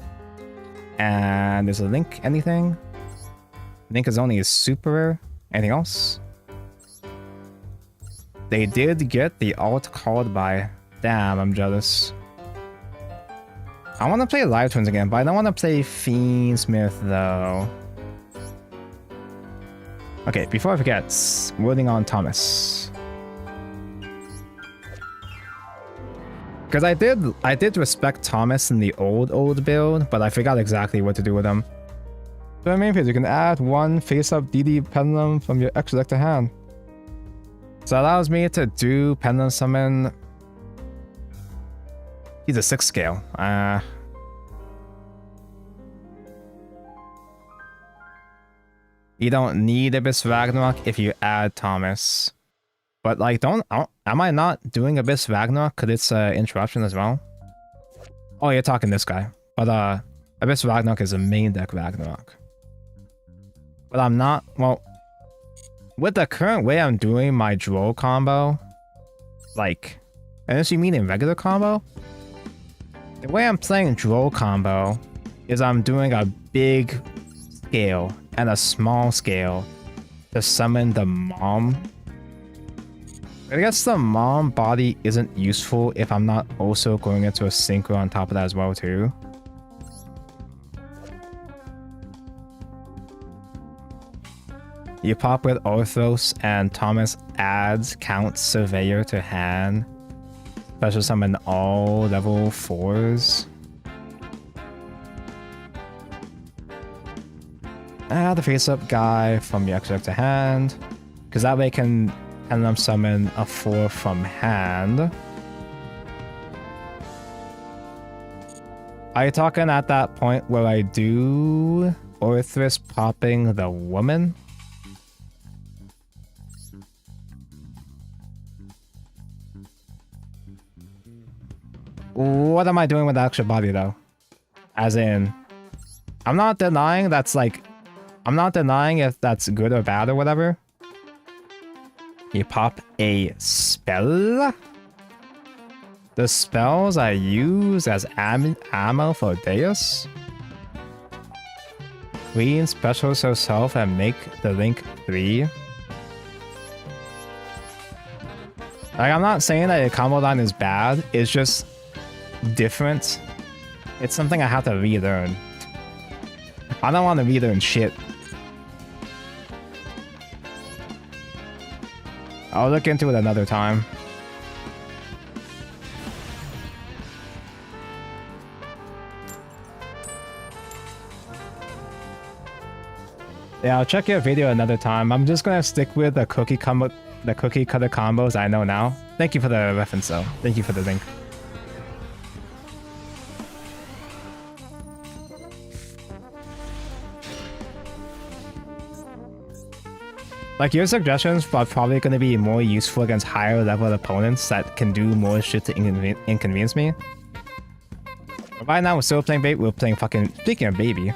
And there's a Link, anything? Link is only a super rare. Anything else? They did get the alt called by... Damn, I'm jealous. I want to play Live Twins again, but I don't want to play Fiendsmith though. Okay, before I forget, wording on Thomas. Because I did respect Thomas in the old build, but I forgot exactly what to do with him. So the main phase, you can add one face-up DD Pendulum from your extra deck to hand. So it allows me to do Pendulum Summon. He's a 6 scale. You don't need Abyss Ragnarok if you add Thomas. But like, am I not doing Abyss Ragnarok because it's an interruption as well? Oh, you're talking this guy. But Abyss Ragnarok is a main deck Ragnarok. But I'm not, well, with the current way I'm doing my draw combo, like, unless you mean in regular combo, the way I'm playing draw combo is I'm doing a big scale and a small scale to summon the mom. I guess the mom body isn't useful if I'm not also going into a synchro on top of that as well too. You pop with Orthros and Thomas adds Count Surveyor to hand. Special summon all level 4s. Add the face-up guy from your extra deck to hand. Because that way I can Pendulum summon a 4 from hand. Are you talking at that point where I do Orthros popping the woman? What am I doing with the extra body though? As in, I'm not denying that's like, I'm not denying if that's good or bad or whatever. You pop a spell. The spells I use as ammo for Deus. Queen specials herself and make the Link 3. Like, I'm not saying that a combo line is bad, it's just different. It's something I have to relearn. I don't want to relearn shit. I'll look into it another time. Yeah, I'll check your video another time. I'm just gonna stick with the cookie the cookie cutter combos I know now. Thank you for the reference though. Thank you for the link. Like, your suggestions are probably going to be more useful against higher level opponents that can do more shit to inconvenience me. But right now, we're still playing bait. We're playing fucking... Speaking of baby.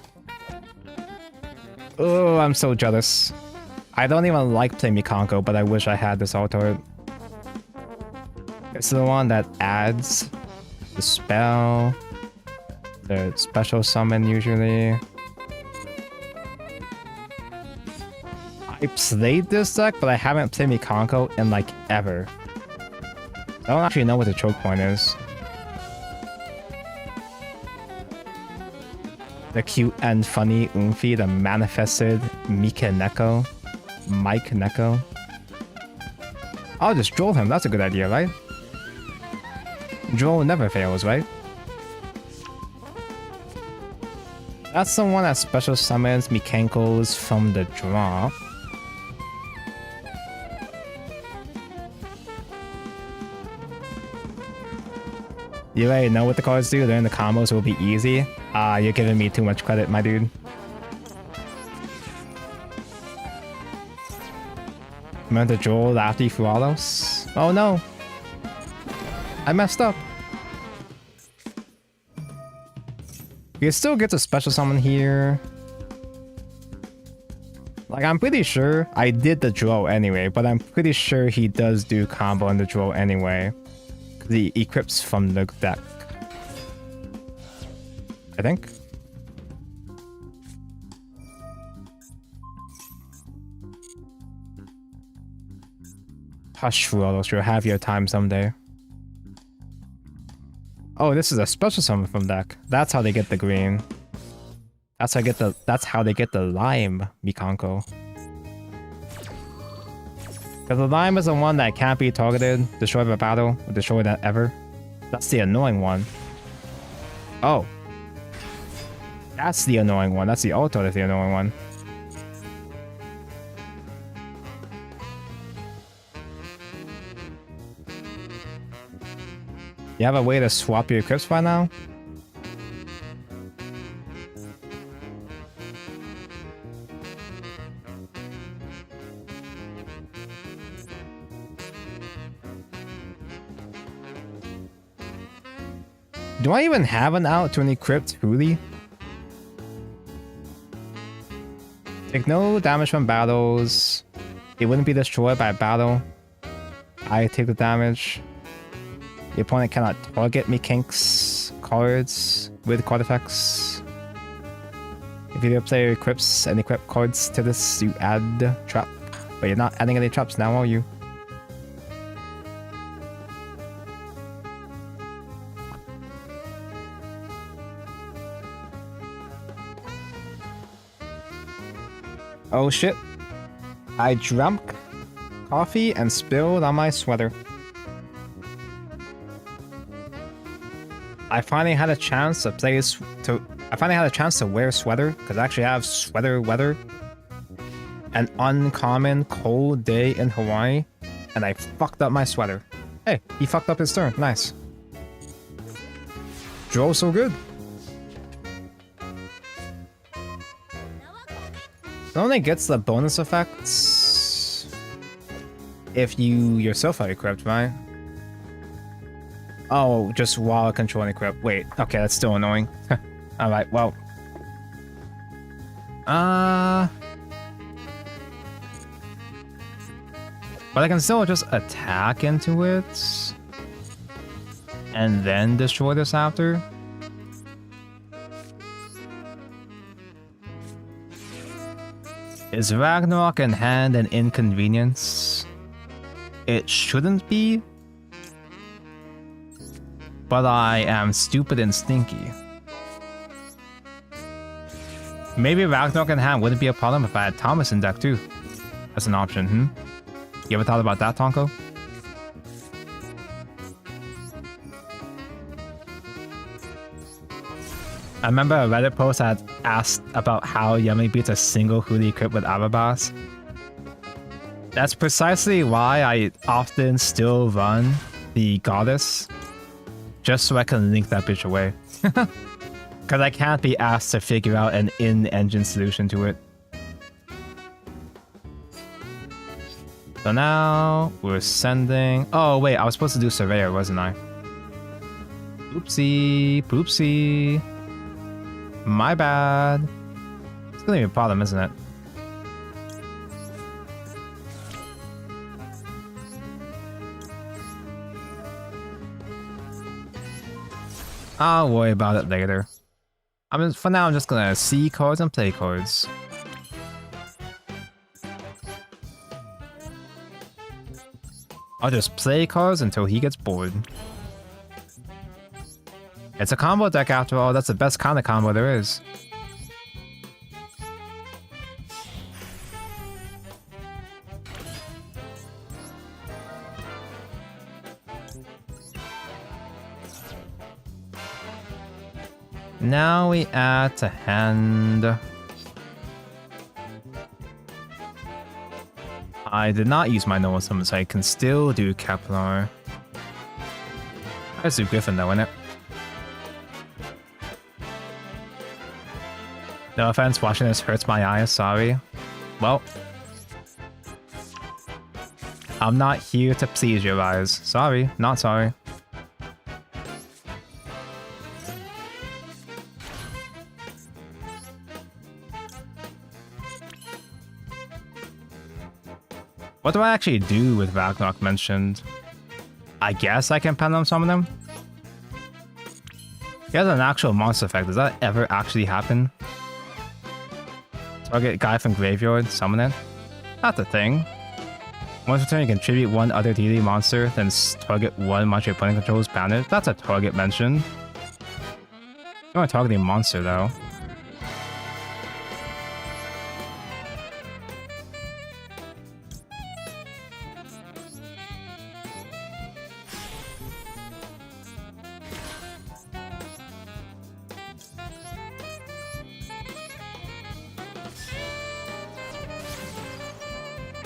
Oh, I'm so jealous. I don't even like playing Mikanko, but I wish I had this auto. It's the one that adds the spell, the special summon usually. I played this deck, but I haven't played Mikanko in like ever. I don't actually know what the choke point is. The cute and funny Umfi, the manifested Mike Neko. I'll just draw him, that's a good idea, right? Draw never fails, right? That's the one that special summons Mikankos from the drop. You already know what the cards do, then the combos will be easy. You're giving me too much credit, my dude. Remember to draw after you Fualos? Oh no! I messed up! You still get a special summon here. Like, I'm pretty sure I did the draw anyway, but I'm pretty sure he does do combo in the draw anyway. The equips from the deck, I think. Hush, Fualos, you'll have your time someday. Oh, this is a special summon from deck. That's how they get the green. That's how they get the lime Mikanko. Because the lime is the one that can't be targeted, destroyed by battle, or destroyed ever. That's the annoying one. Oh. That's the annoying one. That's the auto that's the annoying one. You have a way to swap your equips by now? Do I even have an out to equip Huli? Take no damage from battles. It wouldn't be destroyed by battle. I take the damage. The opponent cannot target me kinks cards with card effects. If either player equips and equip cards to this, you add trap. But you're not adding any traps now, are you? Oh shit. I drank coffee and spilled on my sweater. I finally had a chance to play I finally had a chance to wear a sweater because I actually have sweater weather. An uncommon cold day in Hawaii, and I fucked up my sweater. Hey, he fucked up his turn. Nice. Draw so good. It only gets the bonus effects if you yourself are equipped, right? Oh, just while controlling equip. Wait, okay, that's still annoying. Alright, well. But I can still just attack into it. And then destroy this after. Is Ragnarok in hand an inconvenience? It shouldn't be. But I am stupid and stinky. Maybe Ragnarok in hand wouldn't be a problem if I had Thomas in deck too. That's an option, You ever thought about that, Tonko? I remember a Reddit post that asked about how Yummy beats a single Huli equipped with Ababas. That's precisely why I often still run the goddess, just so I can link that bitch away. Because I can't be asked to figure out an in-engine solution to it. So now we're sending... Oh wait, I was supposed to do Surveyor, wasn't I? Oopsie, poopsie. My bad. It's gonna be a problem, isn't it? I'll worry about it later. For now, I'm just gonna see cards and play cards. I'll just play cards until he gets bored. It's a combo deck after all, that's the best kind of combo there is. Now we add to hand. I did not use my normal summon, so I can still do Kepler. Let's do Griffin though, innit? No offense, watching this hurts my eyes, sorry. Well, I'm not here to please your eyes. Sorry, not sorry. What do I actually do with Ragnarok mentioned? I guess I can Pendulum Summon him? He has an actual monster effect. Does that ever actually happen? Target guy from graveyard, summon it? That's a thing. Once per turn, you can tribute one other deity monster, then target one monster your opponent controls banish. That's a target mention. You want to target a monster though.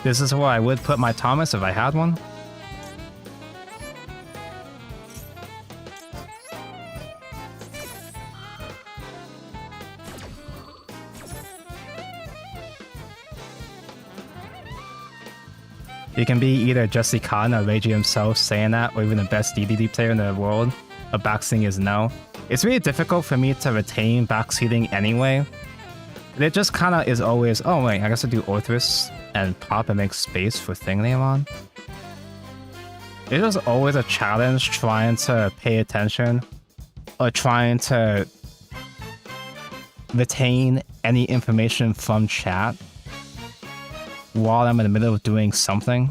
This is where I would put my Thomas if I had one. You can be either Jesse Khan or Reiji himself saying that, or even the best DDD player in the world. But backseating is no. It's really difficult for me to retain backseating anyway. It just kind of is always, oh wait, I guess I do Orthrus and pop and make space for Thingleymon. It was always a challenge trying to pay attention or trying to retain any information from chat while I'm in the middle of doing something.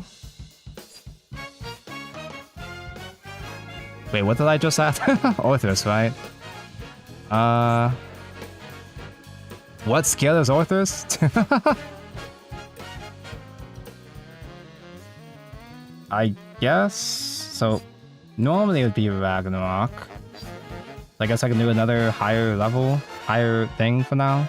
Wait, what did I just add? Orthrus, right? What scale is Orthrus? I guess so. Normally it would be Ragnarok. I guess I can do another higher level, higher thing for now.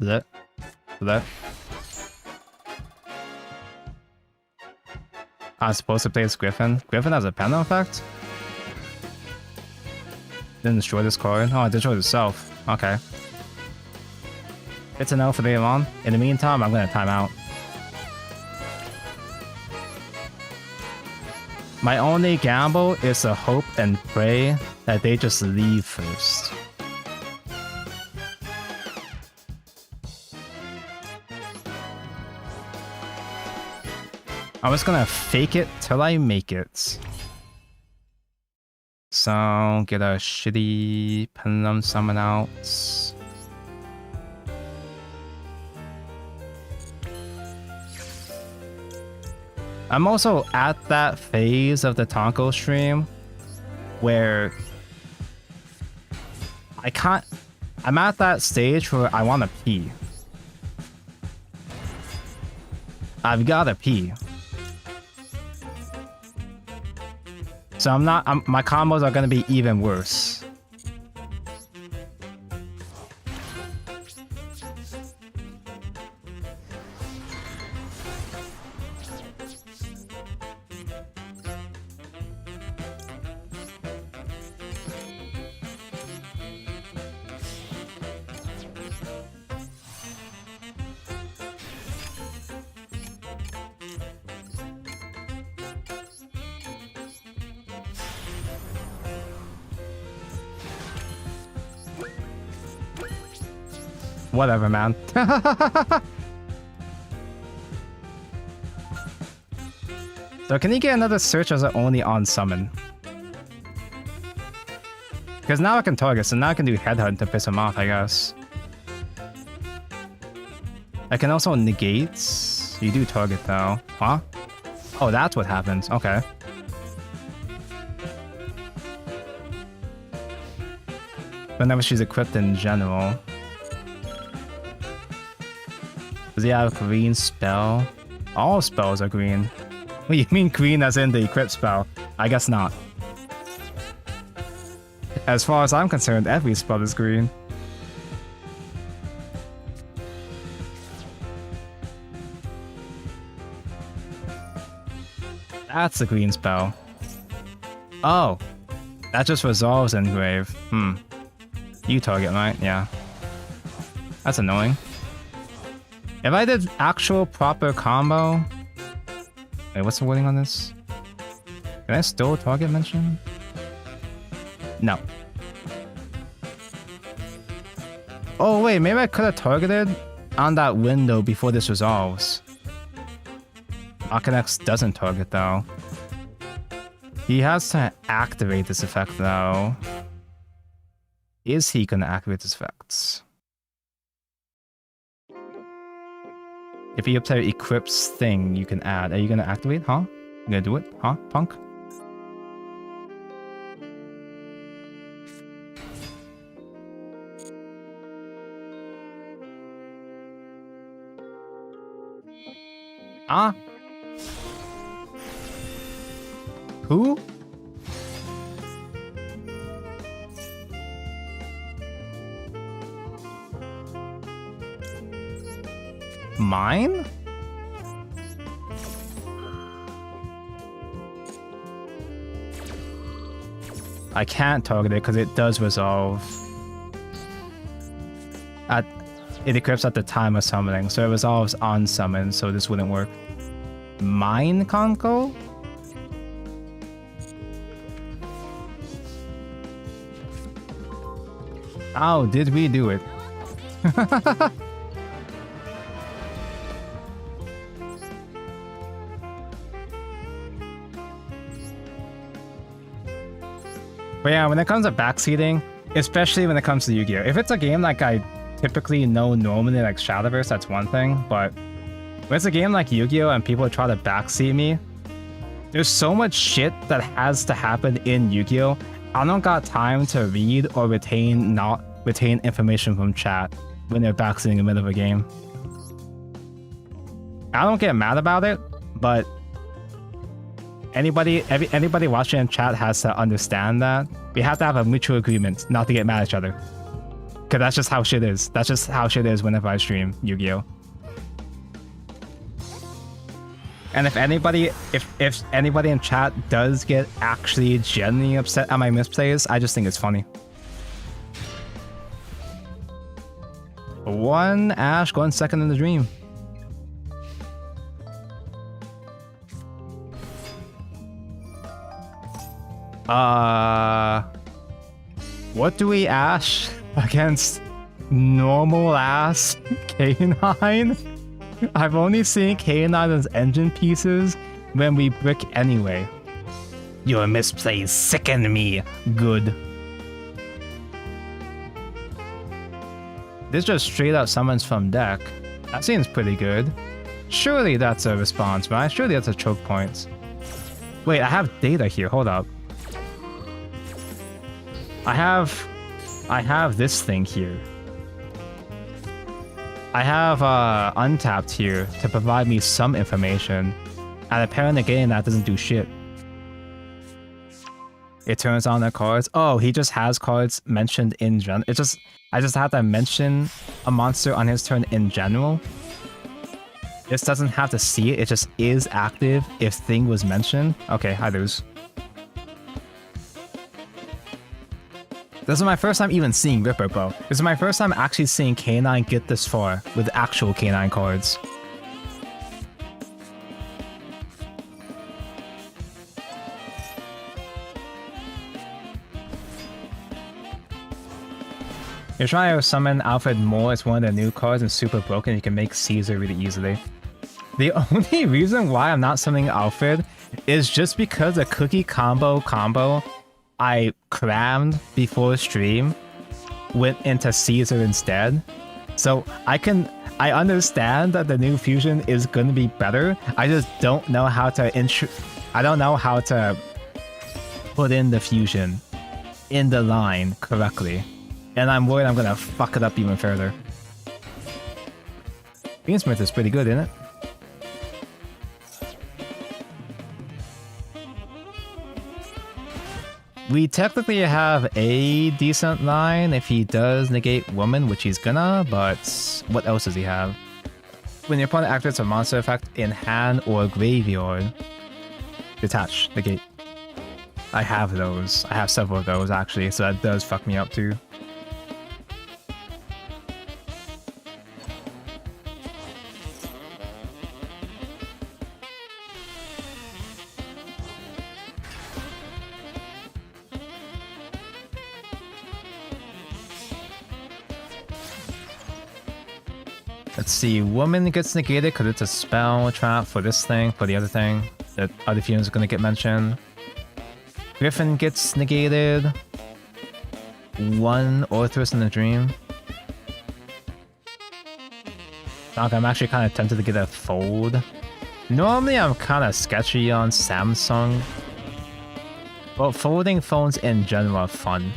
Bleh. Bleh. I'm supposed to play as Griffin. Griffin has a pendulum effect? Didn't destroy this card. Oh, it destroyed itself. Okay. It's an L for later on. In the meantime, I'm gonna time out. My only gamble is to hope and pray that they just leave first. I'm just gonna fake it till I make it. So, get a shitty Pendulum Summon out. I'm also at that phase of the Tonko stream where I'm at that stage where I want to pee. I've got to pee. So my combos are going to be even worse. Whatever, man. So can you get another search, or is it only on summon? Because now I can target, so now I can do headhunt to piss him off, I guess. I can also negate. You do target though. Huh? Oh, that's what happens. Okay. Whenever she's equipped in general. Does he have a green spell? All spells are green. What do you mean green as in the equipped spell? I guess not. As far as I'm concerned, every spell is green. That's the green spell. Oh. That just resolves Engrave. You target, right? Yeah. That's annoying. If I did actual proper combo... Wait, what's the wording on this? Can I still target mention? No. Oh wait, maybe I could have targeted on that window before this resolves. Akanex doesn't target though. He has to activate this effect though. Is he gonna activate this effect? If your player equips thing, you can add. Are you gonna activate? Huh? You gonna do it? Huh, punk? Ah? Who? Mine? I can't target it because it does resolve. It equips at the time of summoning, so it resolves on summon, so this wouldn't work. Mine, Konko? How did we do it? But yeah, when it comes to backseating, especially when it comes to Yu-Gi-Oh! If it's a game like I typically know normally, like Shadowverse, that's one thing, but when it's a game like Yu-Gi-Oh! And people try to backseat me, there's so much shit that has to happen in Yu-Gi-Oh! I don't got time to read or retain information from chat when they're backseating in the middle of a game. I don't get mad about it, but anybody watching in chat has to understand that we have to have a mutual agreement not to get mad at each other. Cause that's just how shit is. That's just how shit is whenever I stream Yu-Gi-Oh! And if anybody in chat does get actually genuinely upset at my misplays, I just think it's funny. One Ash going second in the dream. What do we Ash against normal ass K9? I've only seen K9 as engine pieces when we brick anyway. Your misplays sicken me. Good. This just straight up summons from deck. That seems pretty good. Surely that's a response, right? Surely that's a choke point. Wait, I have data here. Hold up. I have this thing here. I have Untapped here to provide me some information, and apparently getting that doesn't do shit. It turns on the cards. Oh, he just has cards mentioned in general. I just have to mention a monster on his turn in general. This doesn't have to see it. It just is active if thing was mentioned. Okay, I lose. This is my first time even seeing Ripper Bow. This is my first time actually seeing K9 get this far with actual K9 cards. You're trying to summon Alfred Moore as one of the new cards and super broken. You can make Caesar really easily. The only reason why I'm not summoning Alfred is just because the cookie combo I crammed before stream went into Caesar instead. So I understand that the new fusion is going to be better. I just don't know how to put in the fusion in the line correctly. And I'm worried I'm gonna fuck it up even further. Beansmith is pretty good, isn't it? We technically have a decent line if he does negate woman, which he's gonna, but what else does he have? When your opponent activates a monster effect in hand or graveyard, detach, negate. I have those. I have several of those actually, so that does fuck me up too. Let's see, woman gets negated because it's a spell trap for this thing, for the other thing. The other fusions are going to get mentioned. Griffin gets negated. One Orthrus in the dream. Like, I'm actually kind of tempted to get a fold. Normally I'm kind of sketchy on Samsung, but folding phones in general are fun.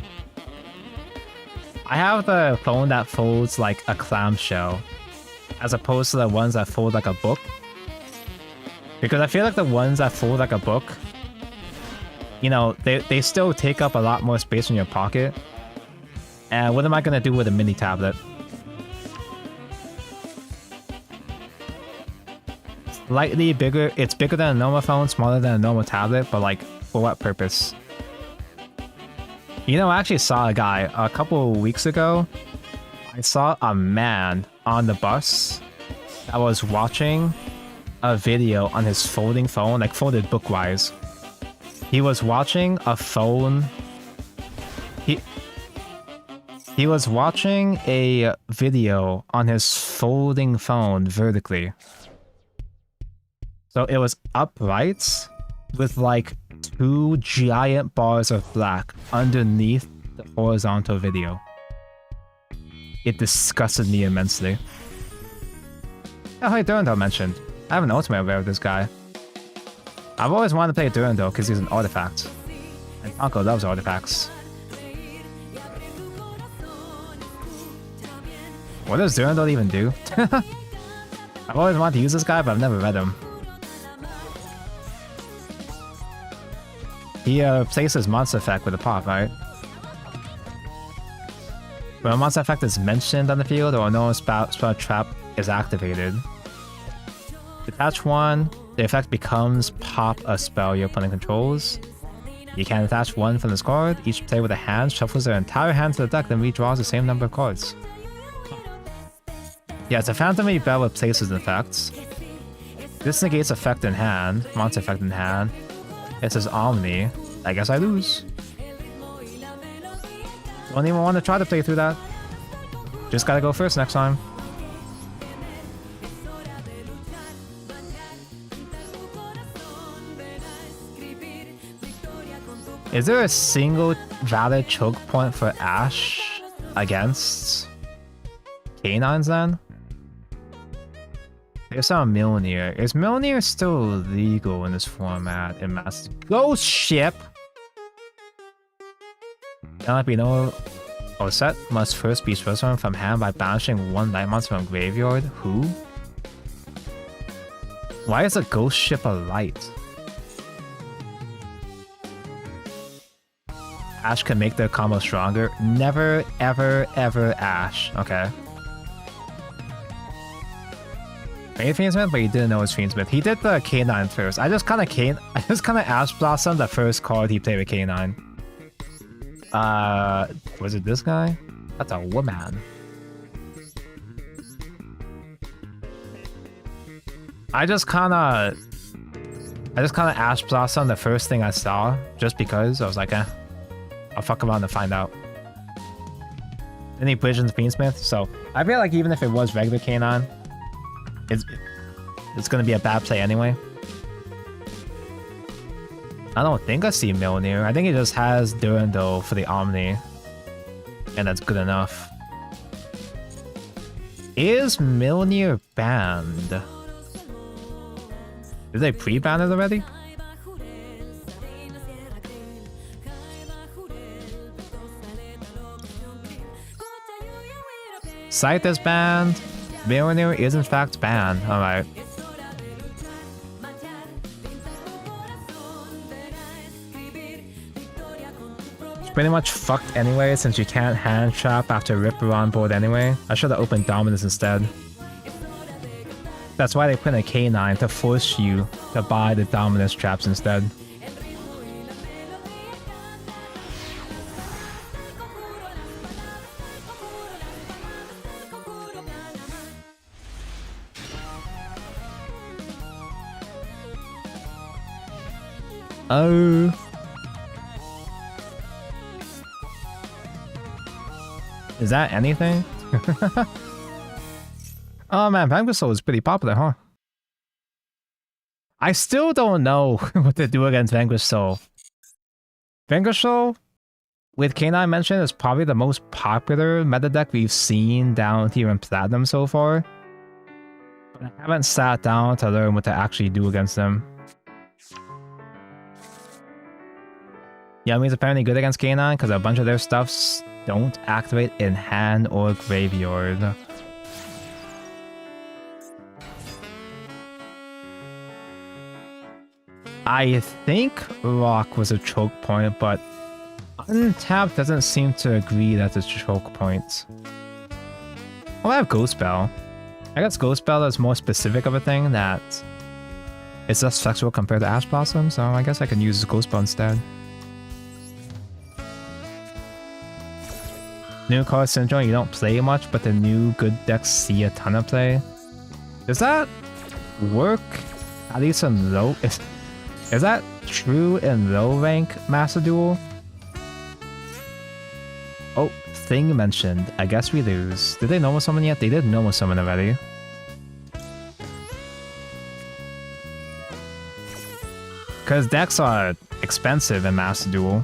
I have the phone that folds like a clamshell, as opposed to the ones that fold like a book. Because I feel like the ones that fold like a book, you know, they still take up a lot more space in your pocket. And what am I going to do with a mini tablet? Slightly bigger, it's bigger than a normal phone, smaller than a normal tablet, but like, for what purpose? You know, I actually saw a guy a couple weeks ago. I saw a man on the bus that was watching a video on his folding phone, like folded bookwise. He was watching a phone. He was watching a video on his folding phone vertically. So it was upright with like 2 giant bars of black underneath the horizontal video. It disgusted me immensely. Oh, hey, Durandal mentioned. I have an ultimate rare of this guy. I've always wanted to play Durandal because he's an artifact. And Uncle loves artifacts. What does Durandal even do? I've always wanted to use this guy, but I've never read him. He places monster effect with a pop, right? When a monster effect is mentioned on the field or no spell trap is activated, detach one, the effect becomes pop a spell your opponent controls. You can attach one from this card. Each player with a hand shuffles their entire hand to the deck, then redraws the same number of cards. Yeah, it's a Phantom Bell with places and effects. This negates effect in hand, monster effect in hand. It says Omni. I guess I lose. Don't even want to try to play through that. Just gotta go first next time. Is there a single valid choke point for Ash against Canines then? There's some Milnir. Is Milnir still legal in this format in Master Ghost Ship? Cannot be no. Oh, set must first be transformed from hand by banishing one night monster from graveyard. Who? Why is a Ghost Ship a light? Ash can make the combo stronger. Never, ever, ever Ash. Okay. Made Fiendsmith, but he didn't know it was Fiendsmith. He did the K9 first. I just kind of Ash Blossom the first card he played with K9. Was it this guy? That's a woman. I just kind of Ash Blossom the first thing I saw, just because I was like, eh, I'll fuck around and find out. any bridge into Fiendsmith. So I feel like even if it was regular K9, it's gonna be a bad play anyway. I don't think I see Milner. I think he just has Durandal for the Omni. And that's good enough. Is Milner banned? Did they pre-ban it already? Scythe is banned. Milner is in fact banned. Alright. Pretty much fucked anyway since you can't hand trap after Ripper on board anyway. I should have opened Dominus instead. That's why they put in a K9 to force you to buy the Dominus traps instead. Oh. Is that anything? Oh man, Vanquish Soul is pretty popular, huh? I still don't know what to do against Vanquish Soul. Vanquish Soul, with K9 mentioned, is probably the most popular meta deck we've seen down here in Platinum so far. But I haven't sat down to learn what to actually do against them. Yummy's apparently good against K9 because a bunch of their stuffs don't activate in hand or graveyard. I think Rock was a choke point, but Untapped doesn't seem to agree that it's a choke point. Oh, I have Ghost Spell. I guess Ghost Spell is more specific of a thing that it's less flexible compared to Ash Blossom, so I guess I can use Ghost Spell instead. New card Syndrome, you don't play much, but the new good decks see a ton of play. Does that work at least in low? Is that true in low rank Master Duel? Oh, Thing mentioned. I guess we lose. Did they normal summon yet? They did normal summon already. Because decks are expensive in Master Duel.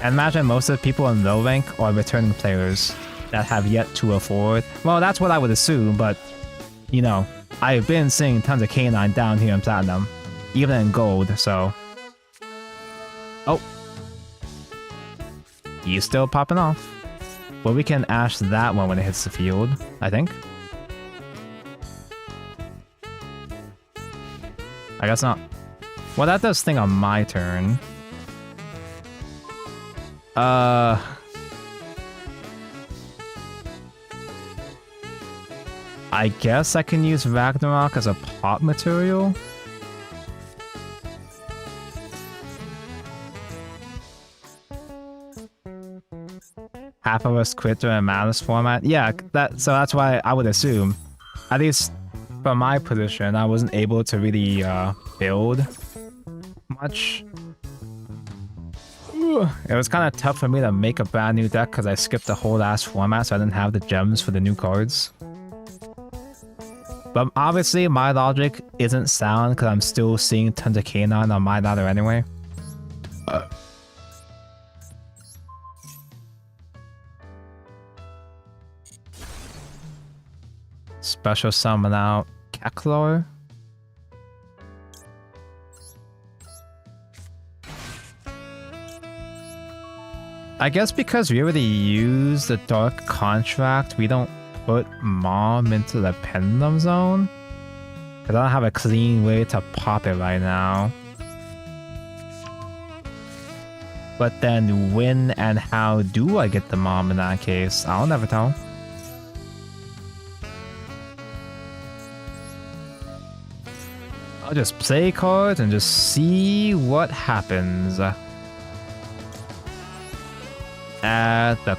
And imagine most of the people in low rank are returning players that have yet to afford. Well, that's what I would assume, but you know, I've been seeing tons of K9 down here in Platinum, even in Gold, so. Oh. He's still popping off. Well, we can Ash that one when it hits the field, I think. I guess not. Well, that does thing on my turn. I guess I can use Ragnarok as a pop material. Half of us quit during a Madness format. Yeah, so that's why I would assume, at least from my position, I wasn't able to really build much. It was kind of tough for me to make a brand new deck because I skipped the whole last format, so I didn't have the gems for the new cards. But obviously, my logic isn't sound because I'm still seeing tons of K9 on my ladder anyway. Special summon out Keklar. I guess because we already used the Dark Contract, we don't put Mom into the Pendulum Zone. Because I don't have a clean way to pop it right now. But then when and how do I get the Mom in that case? I'll never tell. I'll just play cards and just see what happens. Add the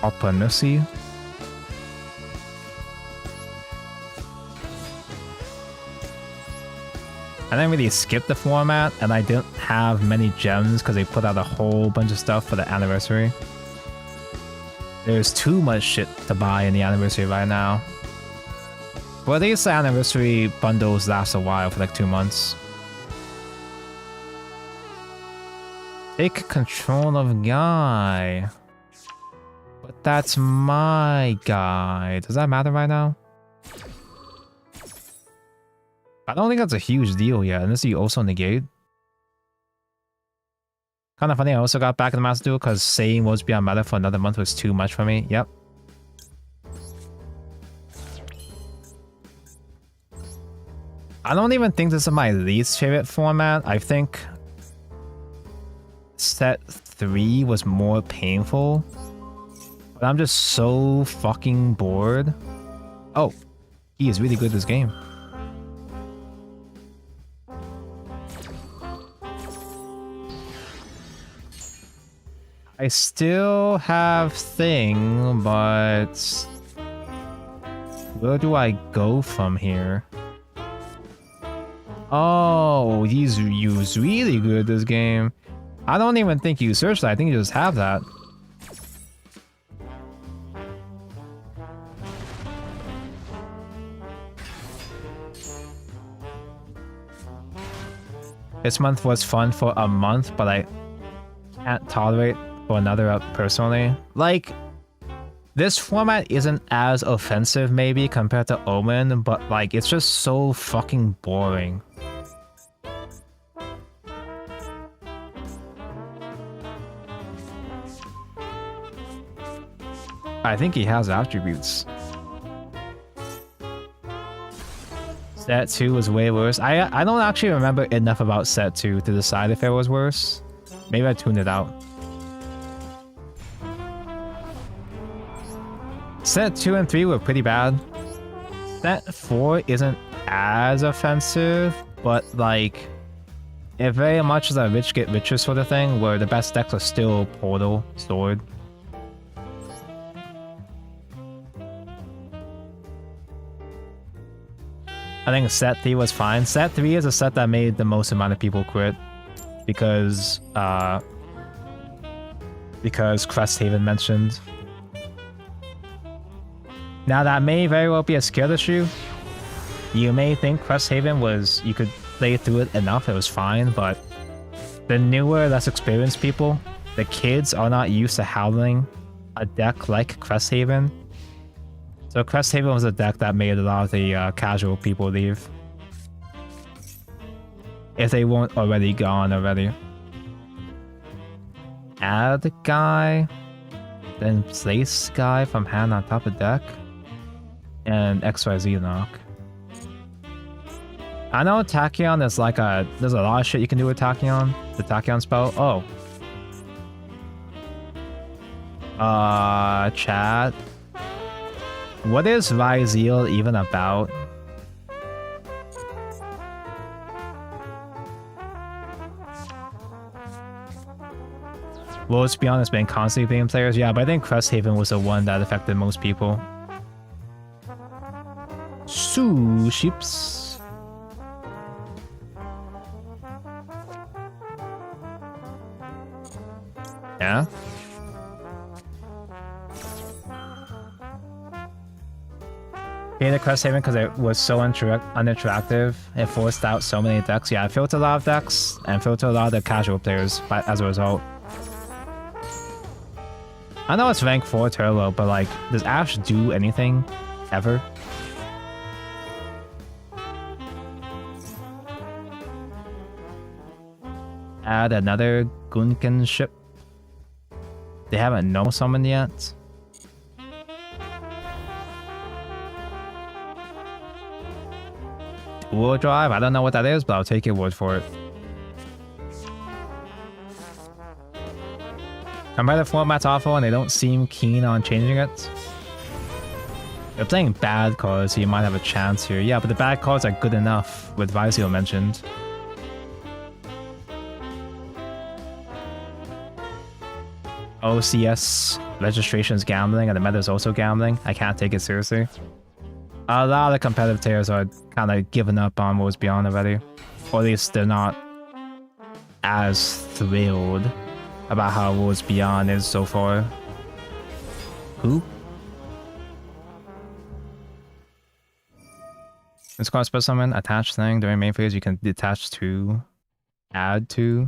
Kopanussi. I didn't really skip the format, and I didn't have many gems because they put out a whole bunch of stuff for the anniversary. There's too much shit to buy in the anniversary right now. Well, at least the anniversary bundles last a while for like 2 months. Take control of guy. But that's my guy. Does that matter right now? I don't think that's a huge deal yet, unless you also negate. Kind of funny, I also got back in the Master Duel because saying Worlds Beyond meta for another month was too much for me. Yep. I don't even think this is my least favorite format. I think set 3 was more painful. But I'm just so fucking bored. Oh, he is really good at this game. I still have Thing, but where do I go from here? Oh, he's really good at this game. I don't even think you search that. I think you just have that. This month was fun for a month, but I can't tolerate for another personally. Like, this format isn't as offensive maybe compared to Omen, but like, it's just so fucking boring. I think he has attributes. Set 2 was way worse. I don't actually remember enough about Set 2 to decide if it was worse. Maybe I tuned it out. Set 2 and 3 were pretty bad. Set 4 isn't as offensive, but like, it very much is a rich get richer sort of thing, where the best decks are still Portal, Sword. I think set 3 was fine. Set 3 is a set that made the most amount of people quit because Cresthaven mentioned. Now that may very well be a skill issue. You may think Cresthaven was, you could play through it enough, it was fine, but the newer, less experienced people, the kids are not used to handling a deck like Cresthaven. So Cresthaven was a deck that made a lot of the casual people leave. If they weren't already gone already. Add guy, then place guy from hand on top of deck, and XYZ knock. I know Tachyon is like there's a lot of shit you can do with Tachyon. The Tachyon spell. Oh. Chat. What is Ryzeal even about? Well, let's be honest, been constantly being players. Yeah, but I think Cresthaven was the one that affected most people. Ships. Yeah. Hated Cresthaven because it was so uninteractive. It forced out so many decks. Yeah, it filtered a lot of decks and filtered a lot of the casual players as a result. I know it's rank 4 turbo, but like, does Ash do anything ever? Add another Gunkin ship. They haven't no summoned yet. Dual drive? I don't know what that is, but I'll take your word for it. Competitive format's awful and they don't seem keen on changing it. They're playing bad cards, so you might have a chance here. Yeah, but the bad cards are good enough, with Ryzeal mentioned. OCS registration's gambling and the meta's also gambling. I can't take it seriously. A lot of competitive players are kind of giving up on Worlds Beyond already. Or at least they're not as thrilled about how Worlds Beyond is so far. Who? It's called special summon, attach thing. During main phase, you can detach to, add to.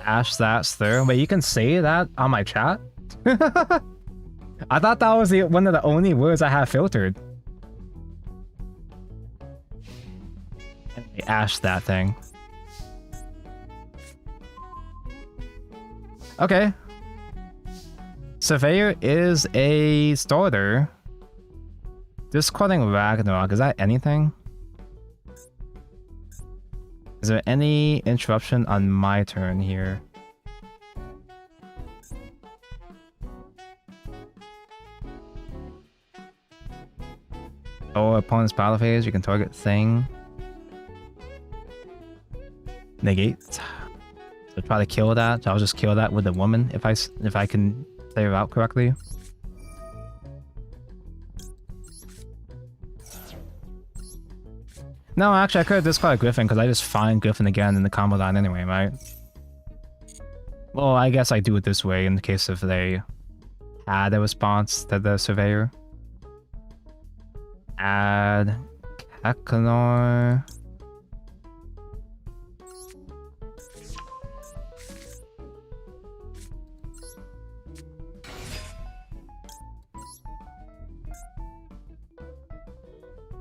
Ash that stir. Wait, you can say that on my chat? I thought that was one of the only words I have filtered. Ash that thing. Okay. Surveyor is a starter. Discarding Ragnarok, is that anything? Is there any interruption on my turn here? Oh, opponent's battle phase, you can target thing. Negate. So try to kill that. So I'll just kill that with the woman if I can say her out correctly. No, actually I could have discarded Griffin because I just find Griffin again in the combo line anyway, right? Well, I guess I do it this way in the case if they add a response to the Surveyor. Add Kakanor.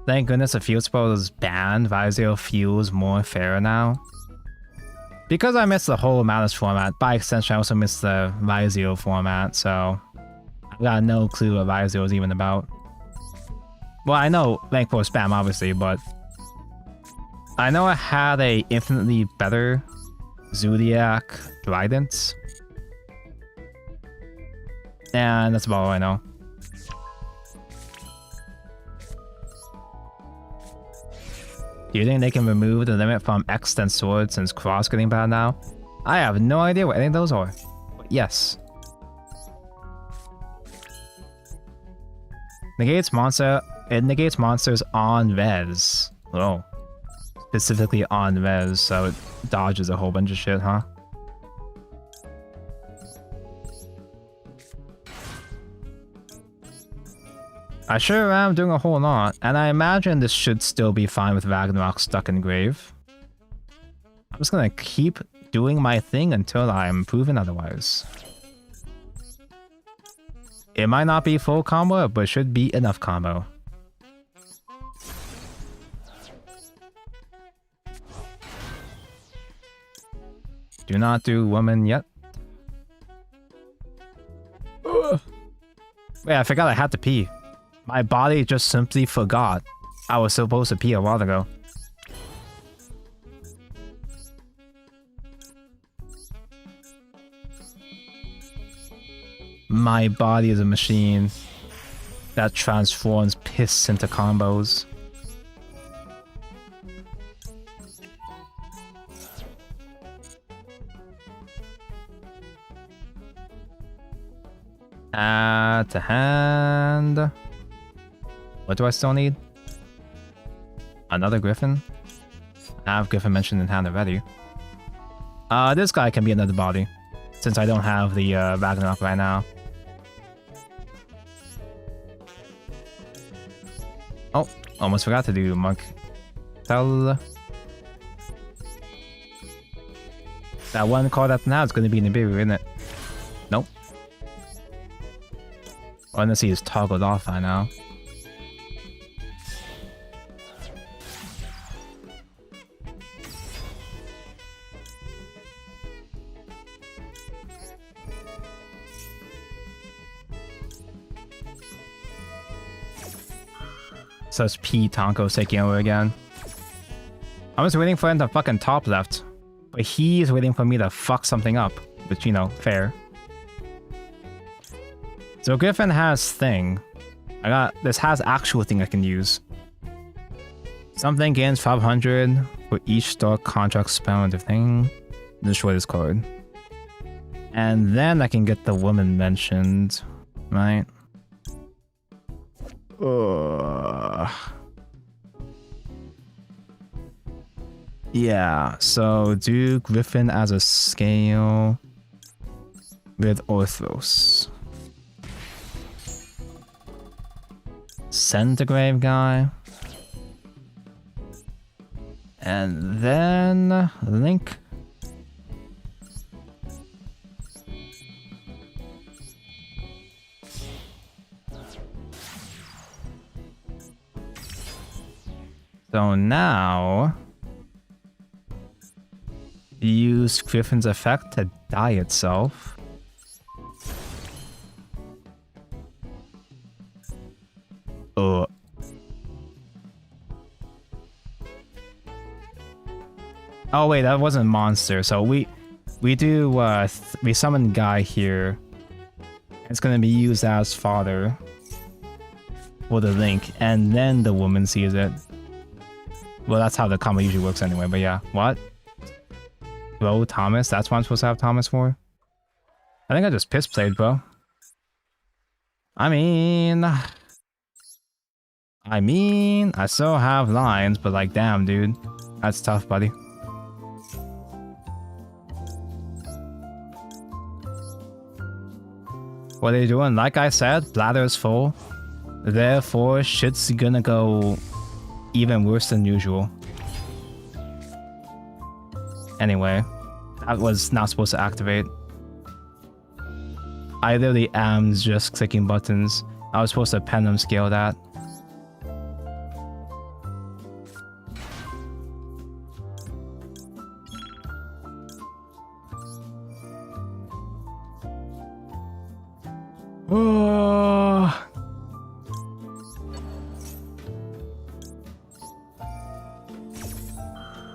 Thank goodness the field spell is banned. Visio feels more fair now. Because I missed the whole Malice format, by extension I also missed the Visio format, so I've got no clue what Visio is even about. Well, I know Rank 4 spam obviously, but I know I had a infinitely better Zodiac Trident. And that's about all I know. Do you think they can remove the limit from X then Sword since Cross getting bad now? I have no idea what any of those are. But yes. Negates monster. It negates monsters on res. Oh. Specifically on res, so it dodges a whole bunch of shit, huh? I sure am doing a whole lot, and I imagine this should still be fine with Ragnarok stuck in grave. I'm just gonna keep doing my thing until I'm proven otherwise. It might not be full combo, but it should be enough combo. Do not do woman yet. Ugh. Wait, I forgot I had to pee. My body just simply forgot I was supposed to pee a while ago. My body is a machine that transforms piss into combos. To hand. What do I still need? Another Griffin? I have Griffin mentioned in hand already. This guy can be another body, since I don't have the Ragnarok right now. Oh, almost forgot to do Monk. Tell. That one card up now is going to be Nibiru, isn't it? Nope. Unless he is toggled off by now. So it's P Tonko's taking over again. I was waiting for him to fucking top left, but he's waiting for me to fuck something up, which, you know, fair. So Griffin has thing. This has actual thing I can use. Something gains 500 for each start contract spell and thing. Destroy this card. And then I can get the woman mentioned, right? Ugh. Yeah, so do Griffin as a scale with Orthros. Send the grave guy. And then Link. So now use Griffin's effect to die itself. Oh. Oh wait, that wasn't monster. So we do we summon Guy here. It's gonna be used as fodder for the Link, and then the woman sees it. Well, that's how the combo usually works anyway. But yeah, what? Bro, Thomas? That's what I'm supposed to have Thomas for? I think I just piss played, bro. I mean, I still have lines, but like, damn, dude, that's tough, buddy. What are you doing? Like I said, bladder is full. Therefore, shit's gonna go even worse than usual. Anyway, that was not supposed to activate. I literally am just clicking buttons. I was supposed to pen scale that. Oh.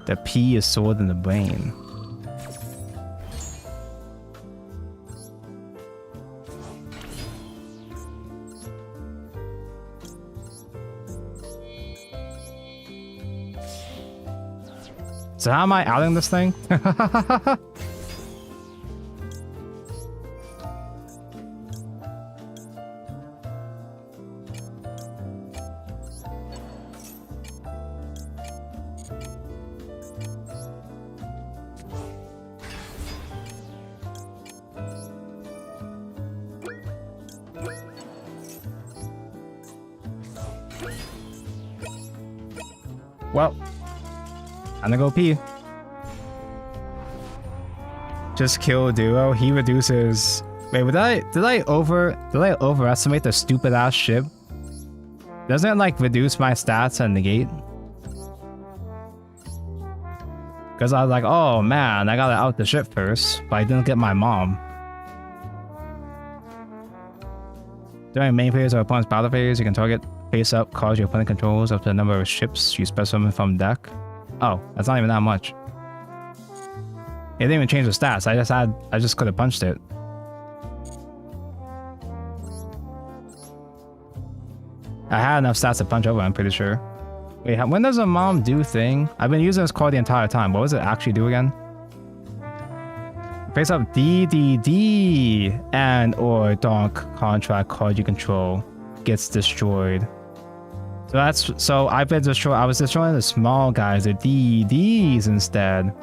The P is stored in the brain. So how am I outing this thing? Well, I'm gonna go pee. Just kill Duo. He reduces. Wait, did I overestimate the stupid ass ship? Doesn't it like reduce my stats and negate? Because I was like, oh man, I gotta out the ship first, but I didn't get my mom. During main phase or opponent's battle phase, you can target face up, cause your opponent controls up to the number of ships you specify from deck. Oh, that's not even that much. It didn't even change the stats. I just could have punched it. I had enough stats to punch over, I'm pretty sure. Wait, when does a mom do thing? I've been using this card the entire time. What does it actually do again? Face up DDD and or donk contract card you control gets destroyed. So I was destroying the small guys, the DDs instead.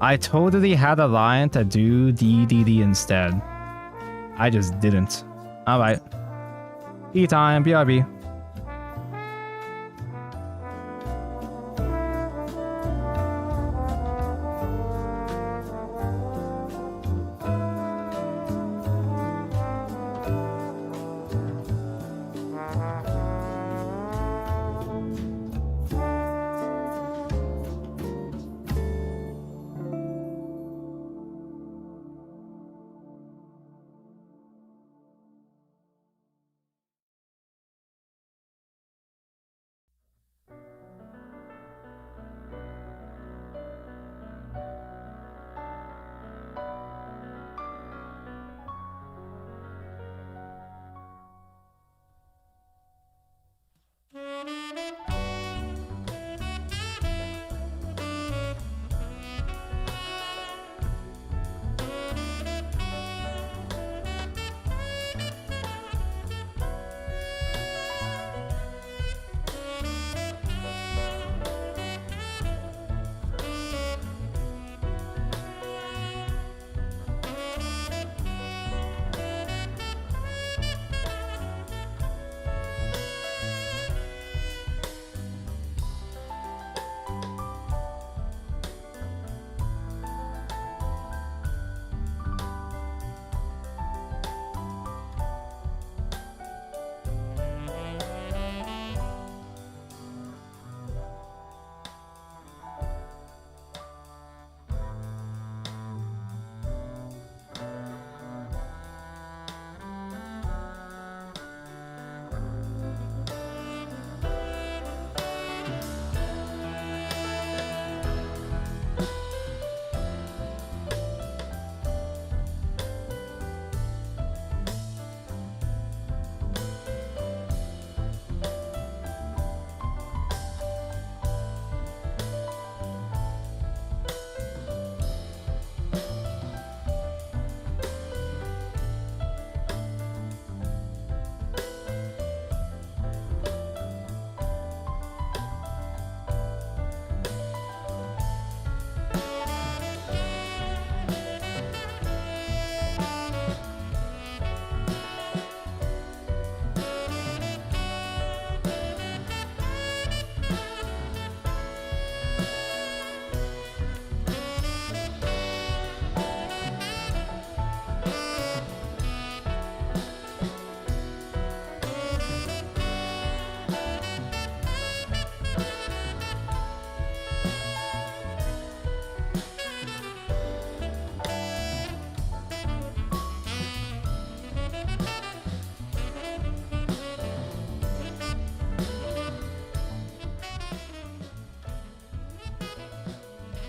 I totally had a line to do DDD instead. I just didn't. Alright. E-time, BRB.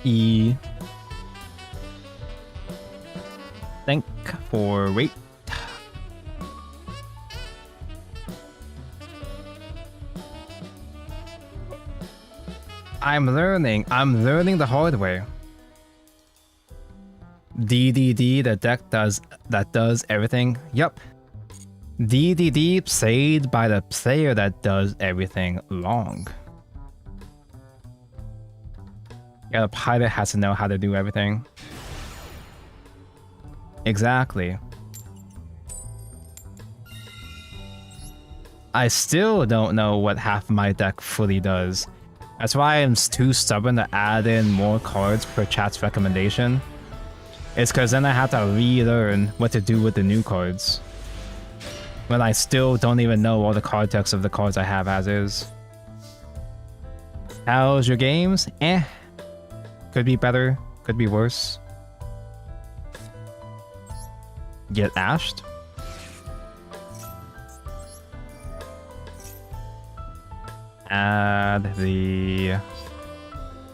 E. Thank for wait. I'm learning the hard way. DDD, the deck that does everything. Yup. DDD played by the player that does everything wrong. Yeah, the pilot has to know how to do everything. Exactly. I still don't know what half my deck fully does. That's why I'm too stubborn to add in more cards per chat's recommendation. It's because then I have to relearn what to do with the new cards. When I still don't even know all the card text of the cards I have as is. How's your games? Eh. Could be better, could be worse. Get ashed? Add the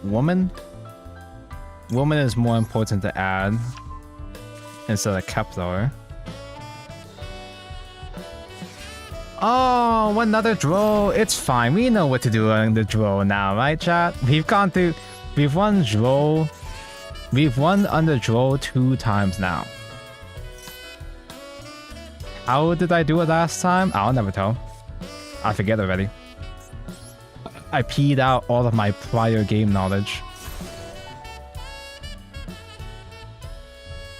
woman. Woman is more important to add instead of Kepler. Oh, another draw. It's fine. We know what to do on the draw now, right, chat? We've won draw. We've won under draw 2 times now. How did I do it last time? I'll never tell. I forget already. I peed out all of my prior game knowledge.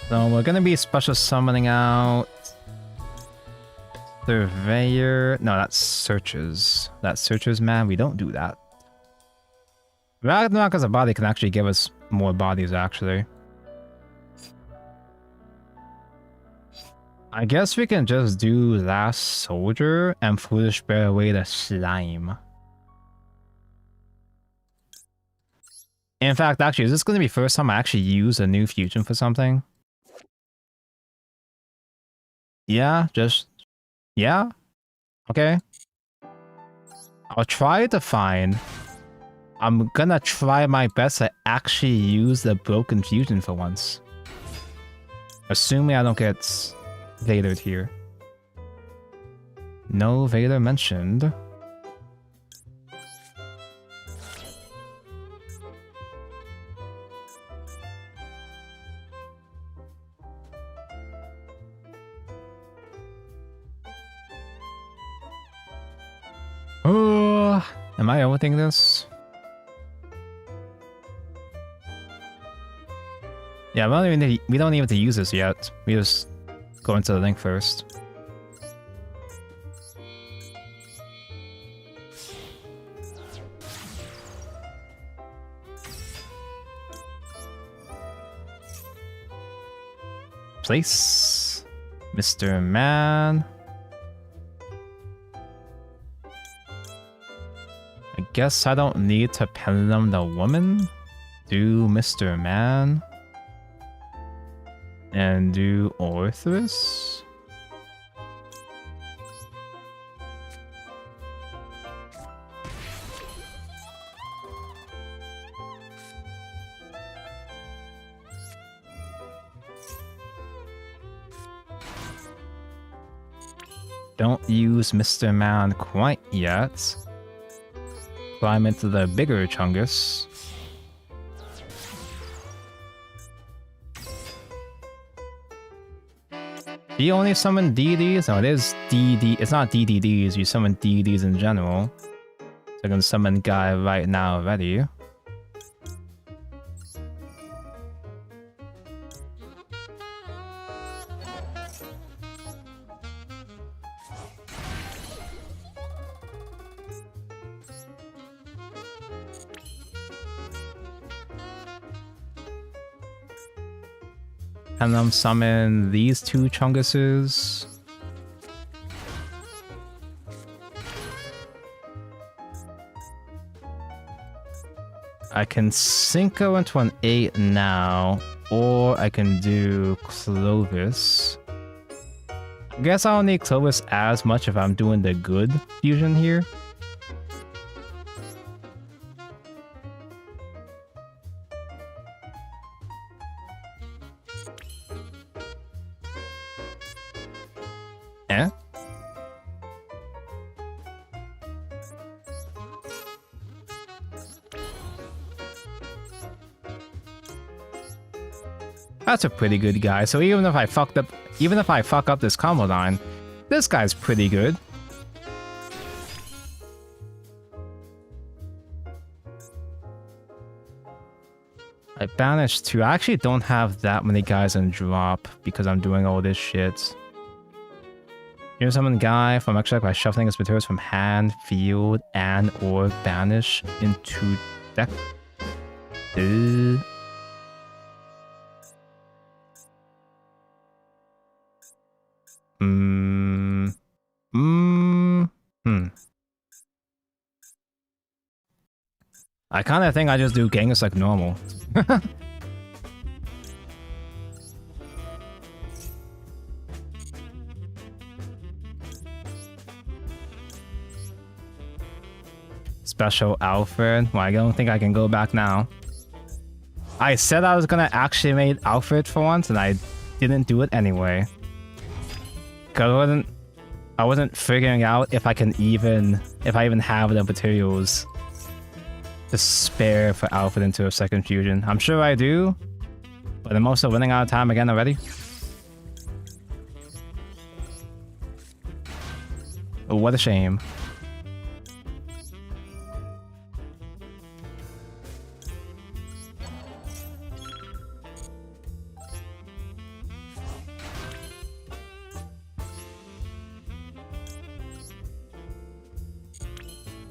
So we're gonna be special summoning out Surveyor. No, that's Searches. That's Searches, man. We don't do that. Ragnarok as a body can actually give us more bodies, actually. I guess we can just do Last Soldier and Foolish Bear away the slime. In fact, actually, is this going to be the first time I actually use a new fusion for something? Yeah, yeah? Okay. I'll try to find... I'm gonna try my best to actually use the broken fusion for once. Assuming I don't get Vadered here. No Vader mentioned. Oh, am I overthinking this? Yeah, we don't even need to use this yet. We just go into the link first. Place. Mr. Man. I guess I don't need to Pendulum the woman. Do Mr. Man. And do Orthrus. Don't use Mr. Man quite yet. Climb into the bigger Chungus. Do you only summon DDs? No, it is DD. It's not DDDs. You summon DDs in general. So I can summon guy right now already. And then summon these 2 Chunguses. I can Cinco into an 8 now, or I can do Clovis. I guess I don't need Clovis as much if I'm doing the good fusion here. Eh? That's a pretty good guy. So even if I fuck up this combo line, this guy's pretty good. I banished 2. I actually don't have that many guys in drop because I'm doing all this shit. Here's summon guy from extract by shuffling his materials from hand, field, and or banish into deck. I kind of think I just do Genghis like normal. Special Alfred. Well, I don't think I can go back now. I said I was gonna actually make Alfred for once, and I didn't do it anyway. Cause I wasn't figuring out if I even have the materials to spare for Alfred into a second fusion. I'm sure I do, but I'm also running out of time again already. Oh, what a shame.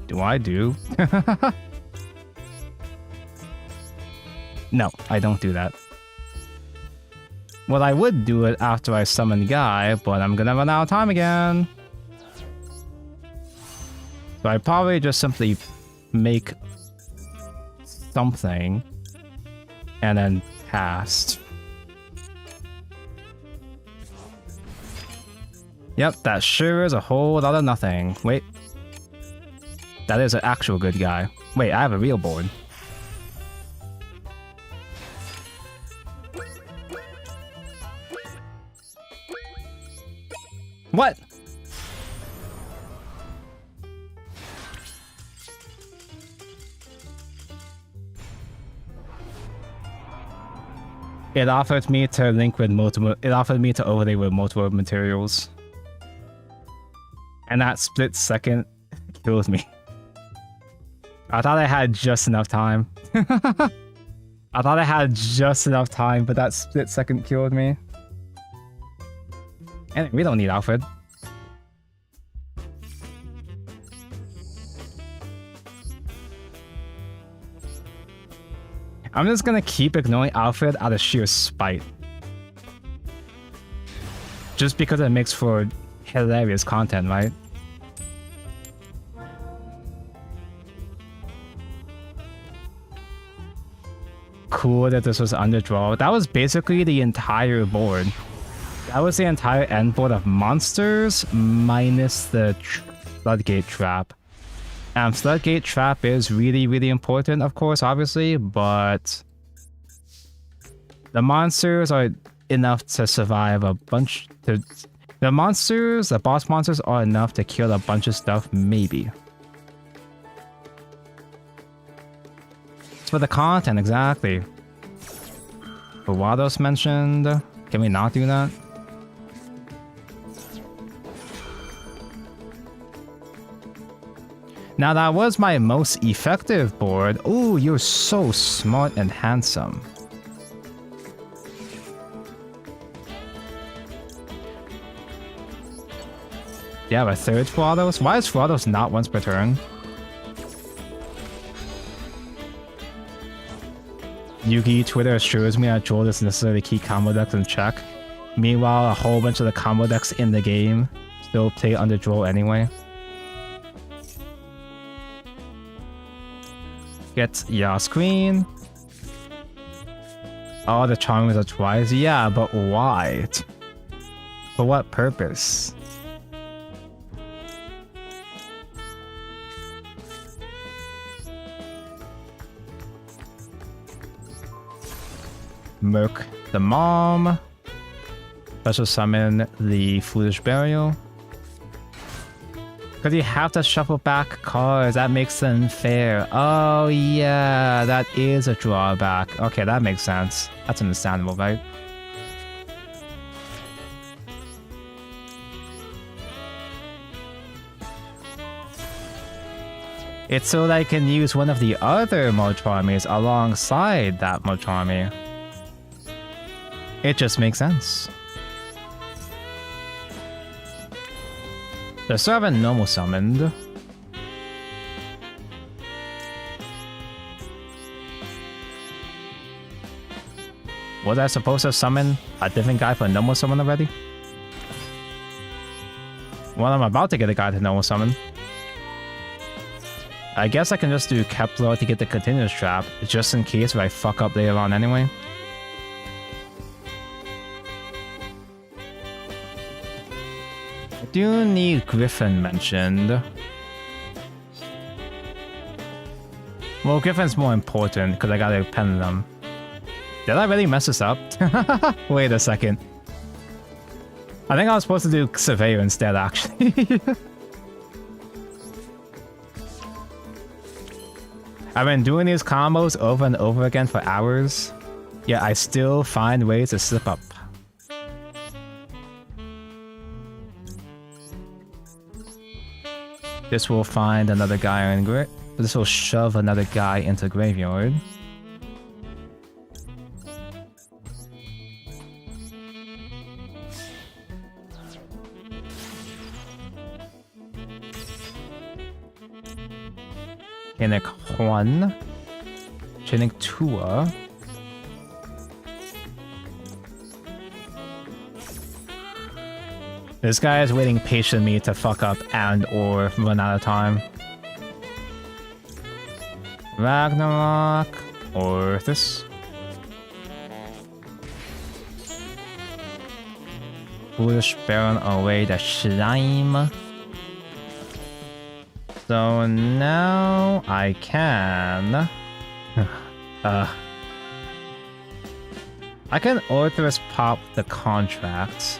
Do I do? No, I don't do that. Well, I would do it after I summon Guy, but I'm gonna run out of time again. So I probably just simply make something and then cast. Yep, that sure is a whole lot of nothing. Wait. That is an actual good guy. Wait, I have a real board. What? It offered me to link with multiple. It offered me to overlay with multiple materials, and that split second killed me. I thought I had just enough time. I thought I had just enough time, but that split second killed me. And we don't need Alfred. I'm just gonna keep ignoring Alfred out of sheer spite. Just because it makes for hilarious content, right? Cool that this was underdraw. That was basically the entire board. That was the entire end board of monsters minus the Floodgate Trap. Floodgate Trap is really, really important, of course, obviously, but the monsters are enough to survive a bunch. The boss monsters are enough to kill a bunch of stuff, maybe. It's for the content, exactly. Vados mentioned. Can we not do that? Now that was my most effective board. Ooh, you're so smart and handsome. You have a third Vados? Why is Vados not once per turn? Yugi Twitter assures me that Joel doesn't necessarily keep combo decks in check. Meanwhile, a whole bunch of the combo decks in the game still play under Joel anyway. Get Yas Queen. Oh, the Charmers are twice? Yeah, but why? For what purpose? Merc the Mom. Special summon the Foolish Burial. Because you have to shuffle back cards. That makes it unfair. Oh, yeah. That is a drawback. Okay, that makes sense. That's understandable, right? It's so that I can use one of the other Mocharamis alongside that Mocharami. It just makes sense. I still haven't normal summoned. Was I supposed to summon a different guy for normal summon already? Well, I'm about to get a guy to normal summon. I guess I can just do Kepler to get the continuous trap, just in case if I fuck up later on anyway. I do need Griffin mentioned. Well, Griffin's more important because I gotta pen them. Did I really mess this up? Wait a second. I think I was supposed to do Surveyor instead, actually. I've been doing these combos over and over again for hours, yet I still find ways to slip up. This will find another guy in this will shove another guy into graveyard. Chainik 1. Chainik 2. This guy is waiting patiently to fuck up and or run out of time. Ragnarok. Or this. Foolish Baron away the slime. So now I can... I can Orthrus pop the contract.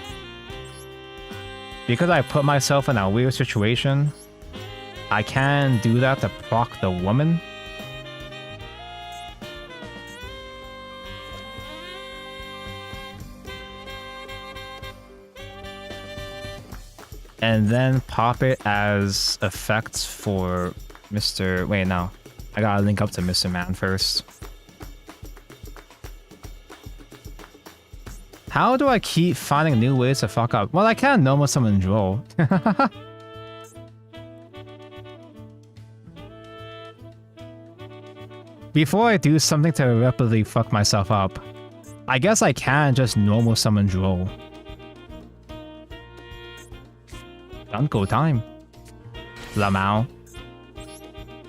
Because I put myself in a weird situation, I can do that to proc the woman. And then pop it as effects for Mr. Wait, no. I gotta link up to Mr. Man first. How do I keep finding new ways to fuck up? Well, I can normal summon Droll. Before I do something to irreparably fuck myself up, I guess I can just normal summon Droll. Uncle time. Lamau.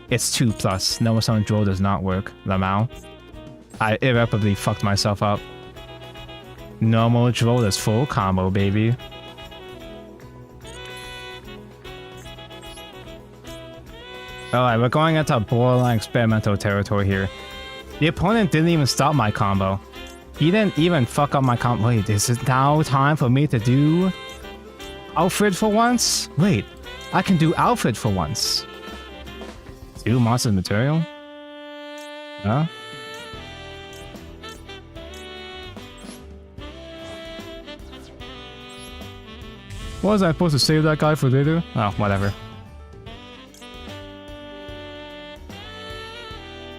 It's 2+. Normal summon Droll does not work. Lamau. I irreparably fucked myself up. Normal Droll is full combo, baby. Alright, we're going into borderline experimental territory here. The opponent didn't even stop my combo. He didn't even fuck up my combo. Wait, is it now time for me to do Alfred for once? Wait, I can do Alfred for once. 2 monsters material? Huh? Was I supposed to save that guy for later? Oh, whatever.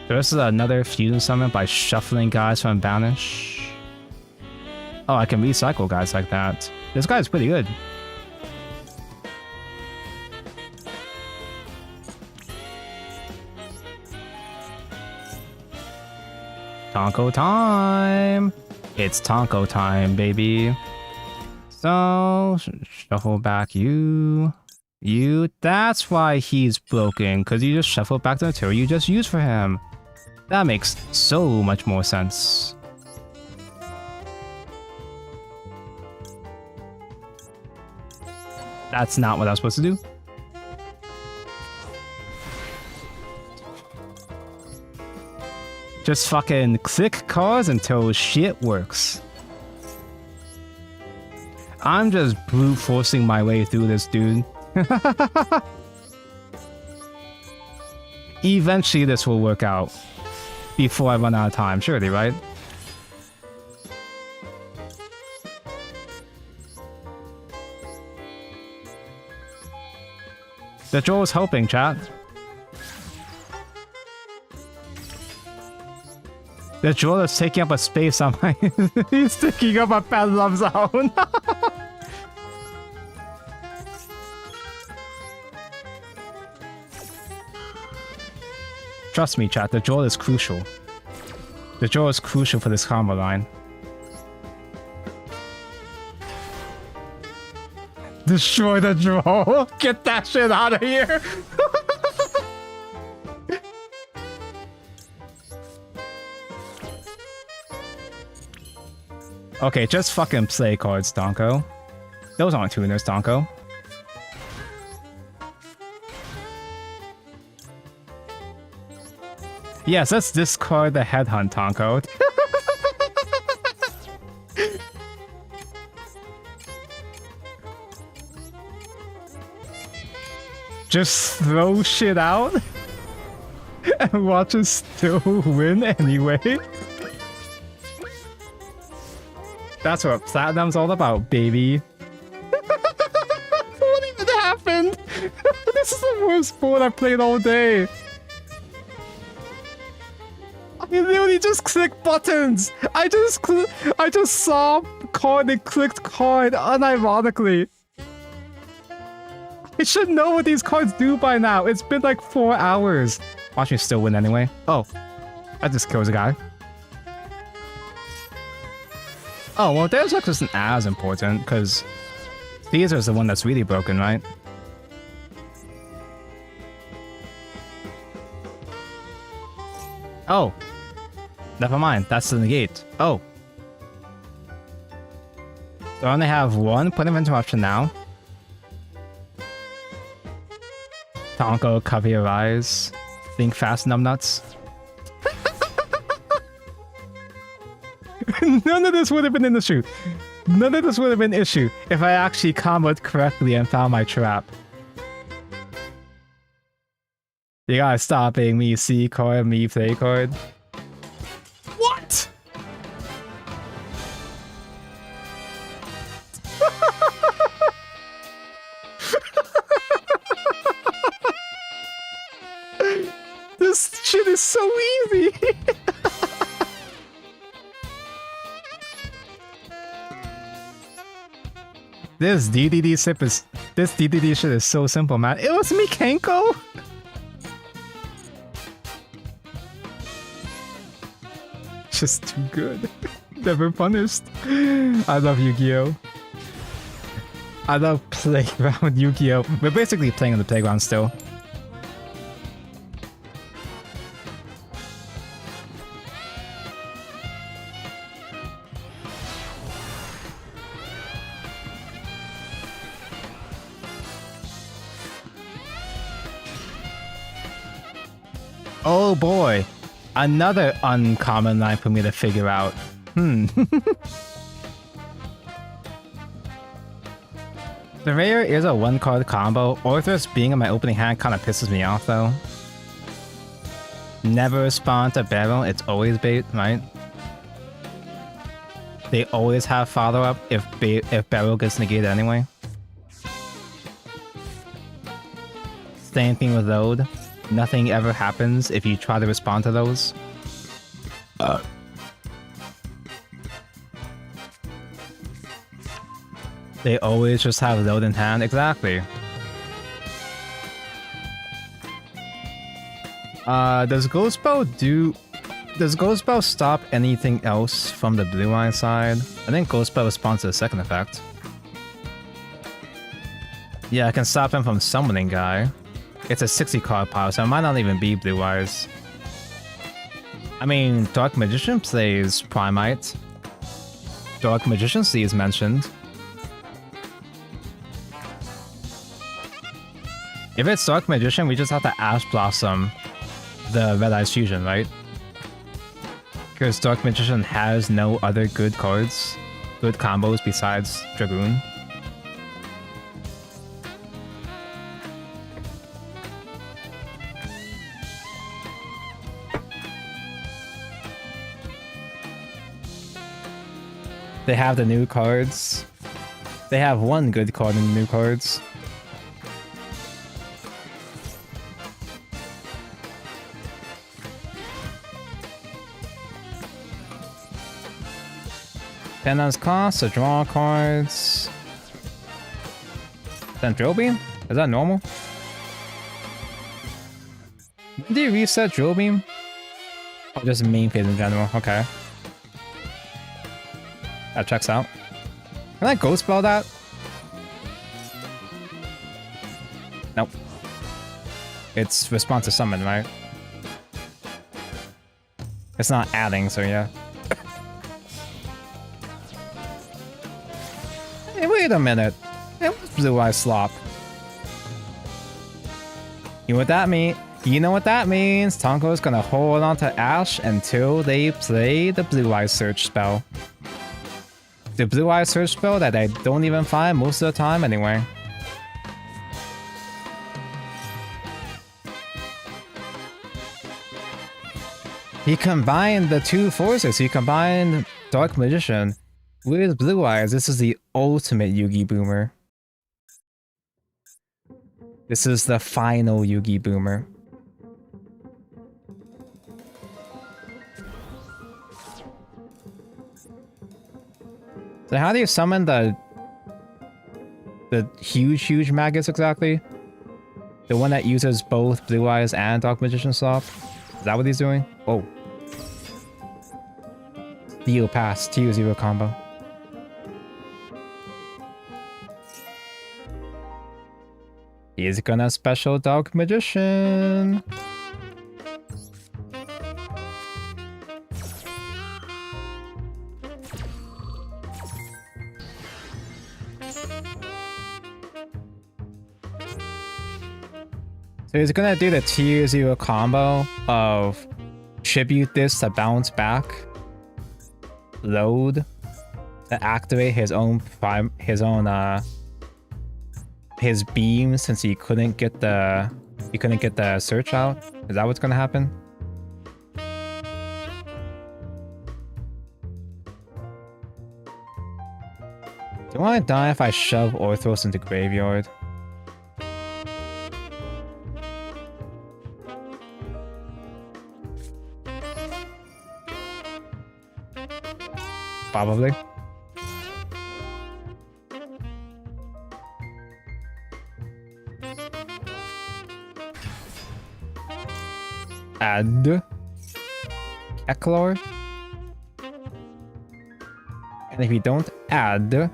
So this is another fusion summon by shuffling guys from Banish. Oh, I can recycle guys like that. This guy's pretty good. Tonko time! It's Tonko time, baby. So, shuffle back you. That's why he's broken, because you just shuffle back the material you just used for him. That makes so much more sense. That's not what I was supposed to do. Just fucking click cards until shit works. I'm just brute forcing my way through this, dude. Eventually this will work out. Before I run out of time, surely, right? The Joel is hoping, chat. The Joel is taking up a space on my... He's taking up a Bedlam zone. Trust me, chat, the Joel is crucial. The Joel is crucial for this combo line. Destroy the Joel! Get that shit out of here! Okay, just fucking play cards, Donko. Those aren't tuners, Donko. Yes, let's discard the headhunt, Tonko. Just throw shit out and watch us still win anyway. That's what Platinum's all about, baby. What even happened? This is the worst board I've played all day. I literally just clicked buttons. I just saw card and clicked card unironically. I should know what these cards do by now. It's been like 4 hours. Watch me still win anyway. Oh, that just kills a guy. Oh, well, Deus Ex isn't as important because Caesar's the one that's really broken, right? Oh. Never mind, that's the negate. Oh. So I only have one point of interruption now. Tonko, cover your eyes. Think fast, numbnuts. None of this would have been an issue. None of this would have been an issue if I actually comboed correctly and found my trap. You gotta stop being me C card, me play card. What? This shit is so easy. This DDD shit is so simple, man. It was me, Kenko. Just too good. Never punished. I love Yu-Gi-Oh! I love playground Yu-Gi-Oh! We're basically playing on the playground still. Oh boy, another uncommon line for me to figure out. The rare is a one-card combo. Orthros being in my opening hand kind of pisses me off though. Never respond to barrel, it's always bait, right? They always have follow-up if barrel gets negated anyway. Same thing with load. Nothing ever happens if you try to respond to those. They always just have load in hand, exactly. Does Ghost Bow stop anything else from the blue eye side? I think Ghost Bow responds to the second effect. Yeah, I can stop him from summoning guy. It's a 60 card pile, so it might not even be blue eyes. I mean, Dark Magician plays Primite. Dark Magician C is mentioned. If it's Dark Magician, we just have to Ash Blossom the Red Eyes Fusion, right? Because Dark Magician has no other good cards, good combos besides Dragoon. They have the new cards. They have one good card in the new cards. Pendants cost, so draw cards. Then drill beam? Is that normal? When do you reset drill beam? Oh, just main phase in general. Okay. That checks out. Can I ghost spell that? Nope. It's response to summon, right? It's not adding, so yeah. Hey, wait a minute. It was Blue Eye Slop. You know what that means? You know what that means? Tonko's gonna hold on to Ash until they play the Blue Eye Search spell. The Blue Eye Search spell that I don't even find most of the time anyway. He combined the two forces. He combined Dark Magician with Blue Eyes. This is the ultimate Yugi Boomer. This is the final Yugi Boomer. So how do you summon the huge maggots exactly? The one that uses both Blue Eyes and Dark Magician Slop? Is that what he's doing? Oh. Deal pass, T0 combo. He's gonna special Dark Magician. So he's gonna do the tier 0 combo of tribute this to bounce back, load to activate his own his beam since he couldn't get the search out. Is that what's gonna happen? Do I die if I shove Orthros into graveyard? Probably. Add Eklor. And if you don't add,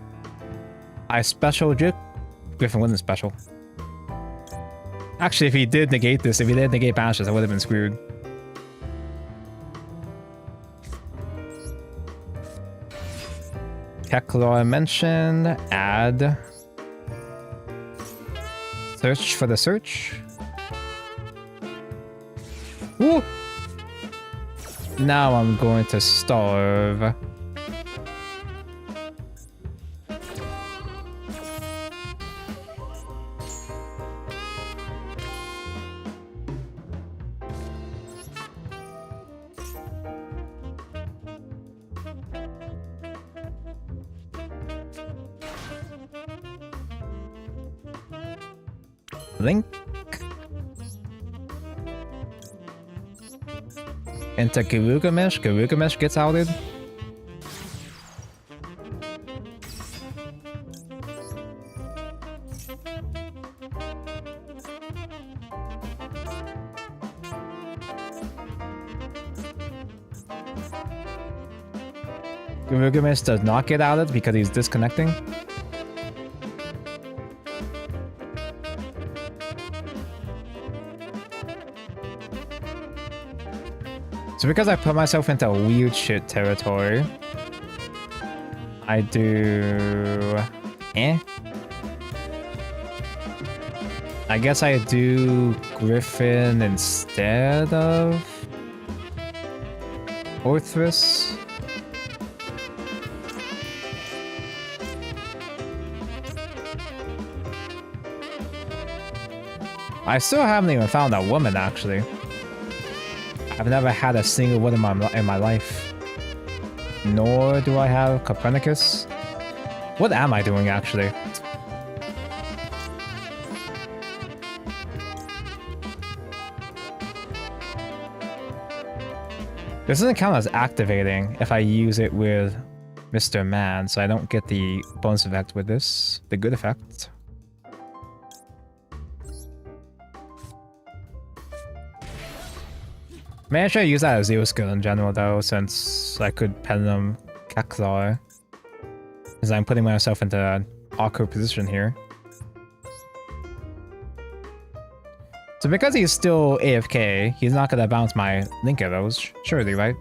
I special Drip. Griffin wasn't special. Actually, if he did negate this, if he did negate Banishes, I would have been screwed. Eklor mentioned. Add. Search for the search. Woo! Now I'm going to starve. Link. Into Garugamesh. Garugamesh gets outed. Garugamesh does not get outed because he's disconnecting. So because I put myself into weird shit territory, I do... I guess I do Griffin instead of Orthrus. I still haven't even found that woman, actually. I've never had a single one in my life. Nor do I have Copernicus. What am I doing, actually? This doesn't count as activating if I use it with Mr. Man, so I don't get the bonus effect with this, the good effect. Maybe I should use that as zero skill in general though, since I could Pendulum Cactuar. Because I'm putting myself into an awkward position here. So because he's still AFK, he's not gonna bounce my Link arrows, surely, right?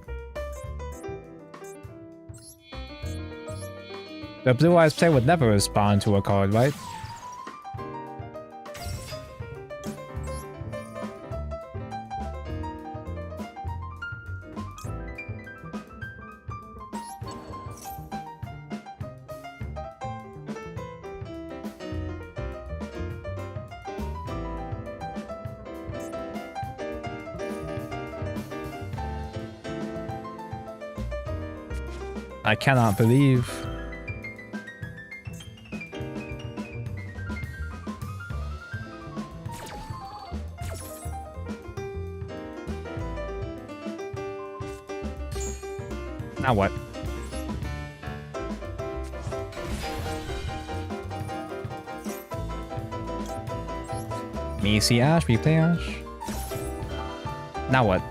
The Blue Eyes player would never respond to a card, right? I cannot believe. Now what? Me see Ash, replay Ash. Now what?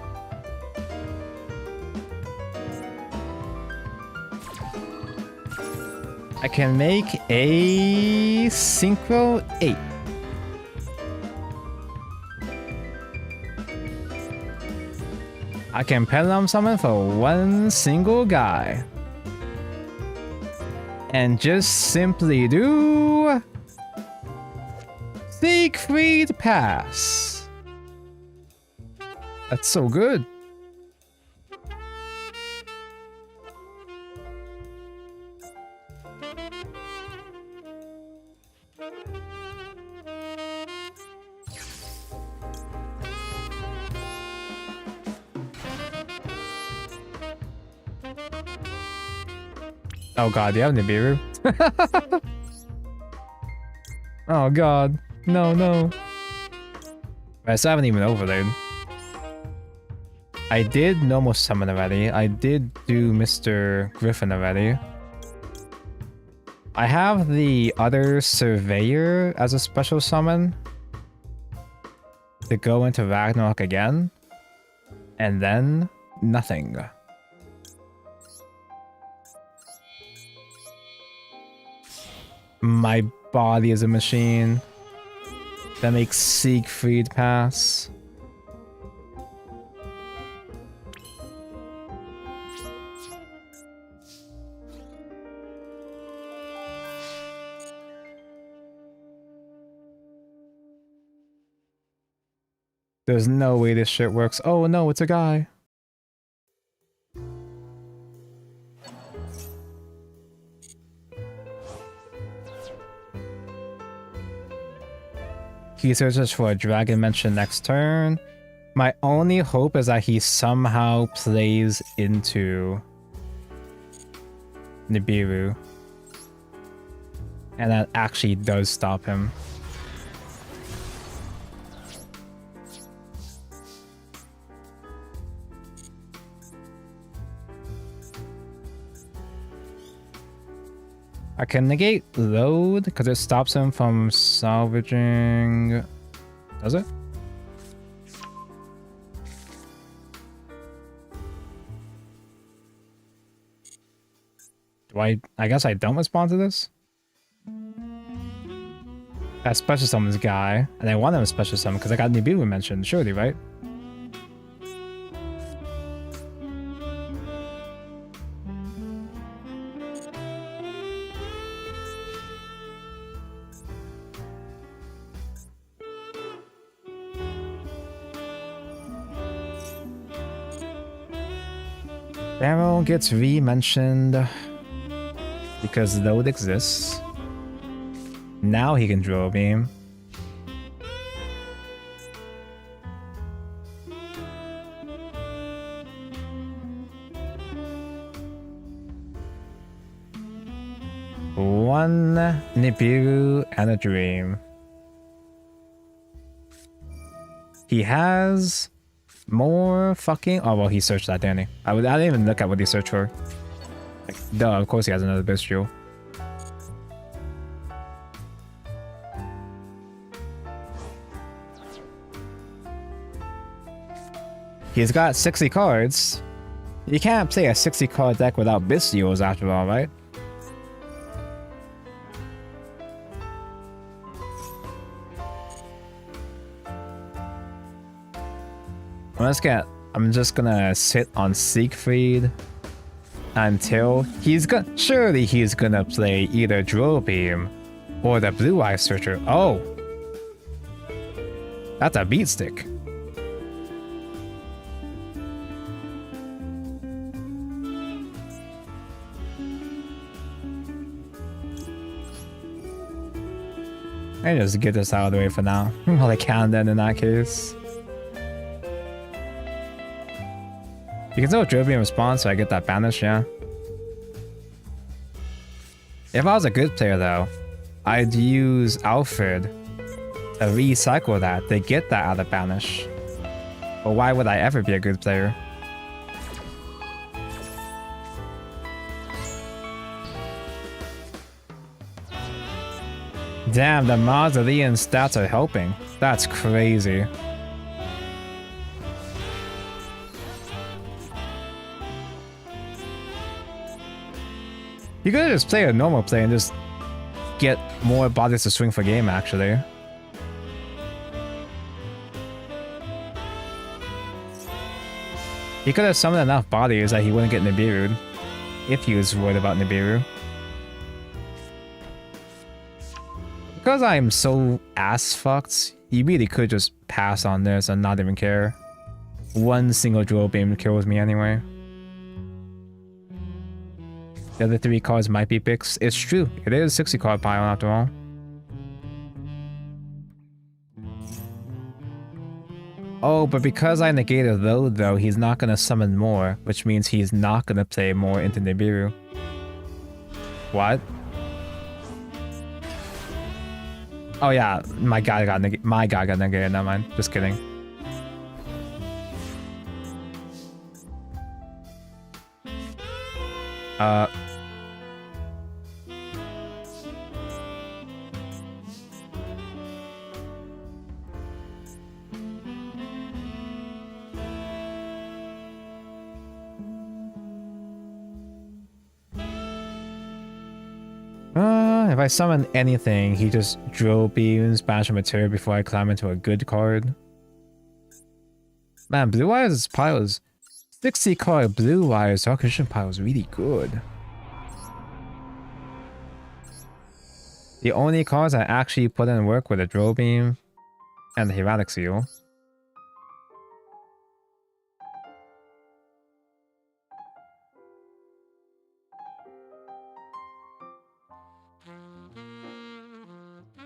I can make a Synchro 8. I can Pendulum Summon for one single guy. And just simply do... Siegfried Pass. That's so good. Oh god, do you have Nibiru? Oh god. No, no. I still haven't even overlaid. I did normal summon already. I did do Mr. Griffin already. I have the other Surveyor as a special summon to go into Ragnarok again. And then nothing. My body is a machine. That makes Siegfried Pass. There's no way this shit works. Oh no, it's a guy. He searches for a dragon mention next turn. My only hope is that he somehow plays into Nibiru. And that actually does stop him. I can negate load because it stops him from salvaging. Does it? Do I guess I don't respond to this? I special summon this guy, and I want him to special summon because I got Nibiru mentioned, surely, right? Barrel gets re-mentioned because load exists. Now he can drill beam. One Nibiru and a dream. He has more fucking... Oh, well, he searched that, didn't he? I didn't even look at what he searched for. Like, duh, of course he has another bestial. He's got 60 cards. You can't play a 60 card deck without bestials after all, right? I'm just gonna sit on Siegfried until surely he's gonna play either Drill Beam or the Blue Eye Searcher. Oh! That's a beat stick. I just get this out of the way for now. Well, I can then in that case. You can still Drill Beam response, so I get that banish, yeah. If I was a good player though, I'd use Alfred to recycle that to get that out of banish. But why would I ever be a good player? Damn, the Mausolean stats are helping. That's crazy. You could just play a normal play and just get more bodies to swing for game, actually. He could have summoned enough bodies that he wouldn't get Nibiru'd, if he was worried about Nibiru. Because I'm so ass fucked, he really could just pass on this and not even care. One single Drill Beam kills me anyway. The other 3 cards might be picks. It's true. It is a 60 card pile after all. Oh, but because I negated Load though, he's not gonna summon more, which means he's not gonna play more into Nibiru. What? Oh yeah, my guy got negated. Never mind. Just kidding. If I summon anything, he just Drill Beams, Banish Material before I climb into a good card. Man, Blue Eyes pile is 60 card Blue Eyes Acquisition pile is really good. The only cards I actually put in work were the Drill Beam and the Hieratic Seal.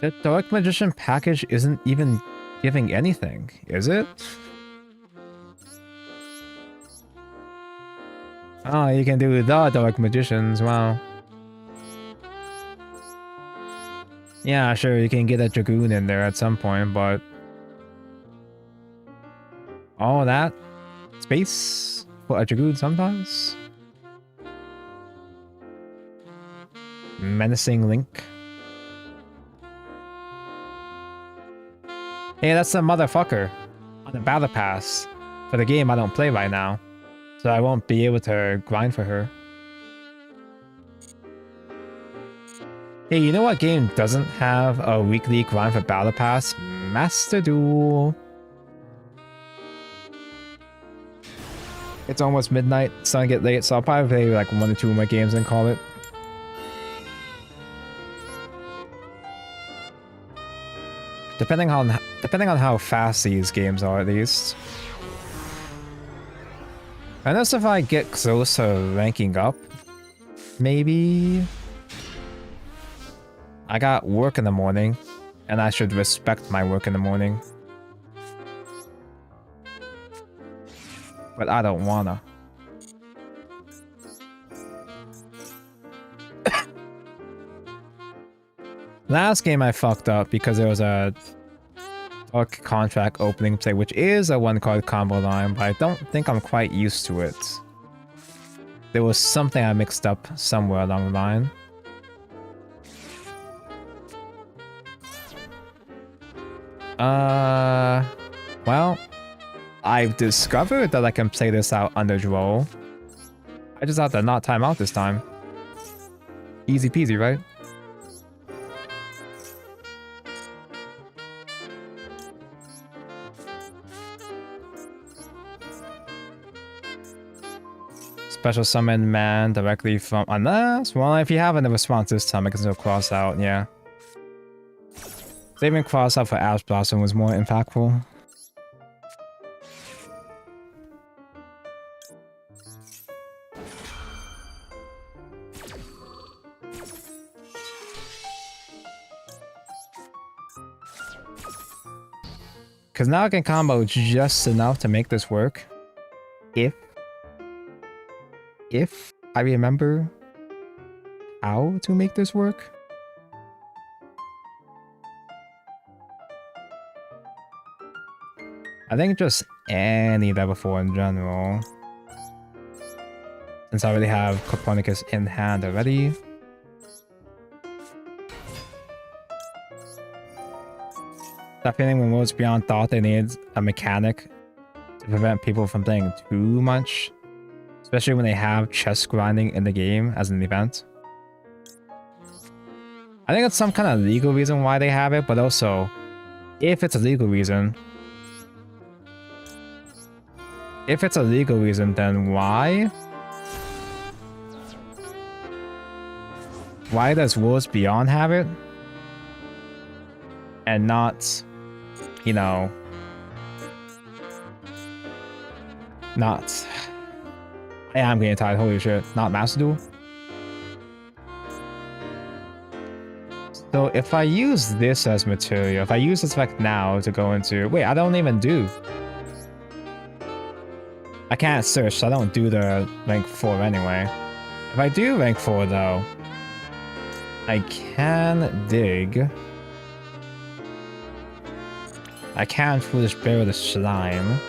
The Dark Magician package isn't even giving anything, is it? Oh, you can do the Dark Magicians, wow. Yeah, sure, you can get a Dragoon in there at some point, but... all that space for a Dragoon sometimes? Menacing Link. Hey, that's a motherfucker on the battle pass for the game I don't play right now, so I won't be able to grind for her. Hey, you know what game doesn't have a weekly grind for battle pass? Master Duel. It's almost midnight, it's starting to get late, so I'll probably play like 1 or 2 of my games and call it. Depending on how fast these games are, at least. Unless if I get close to ranking up, maybe. I got work in the morning, and I should respect my work in the morning. But I don't wanna. Last game I fucked up because there was a dark contract opening play, which is a 1-card combo line, but I don't think I'm quite used to it. There was something I mixed up somewhere along the line. Well, I've discovered that I can play this out under draw. I just have to not time out this time. Easy peasy, right? Special summon man directly from unless, well, if you have a response this time, I can still cross out, yeah. Saving cross out for Ash Blossom was more impactful. Because now I can combo just enough to make this work. If I remember how to make this work. I think just any level 4 in general. Since I already have Copernicus in hand already. That feeling when Worlds Beyond thought they needed a mechanic to prevent people from playing too much. Especially when they have chess grinding in the game as an event. I think it's some kind of legal reason why they have it, but also, if it's a legal reason, then why? Why does Worlds Beyond have it? And not, you know, not... I am getting tired, holy shit. Not Master Duel? So if I use this as material, if I use this effect now to go into... Wait, I don't even do... I can't search, so I don't do the rank 4 anyway. If I do rank 4 though, I can dig. I can Foolish Bury the Slime.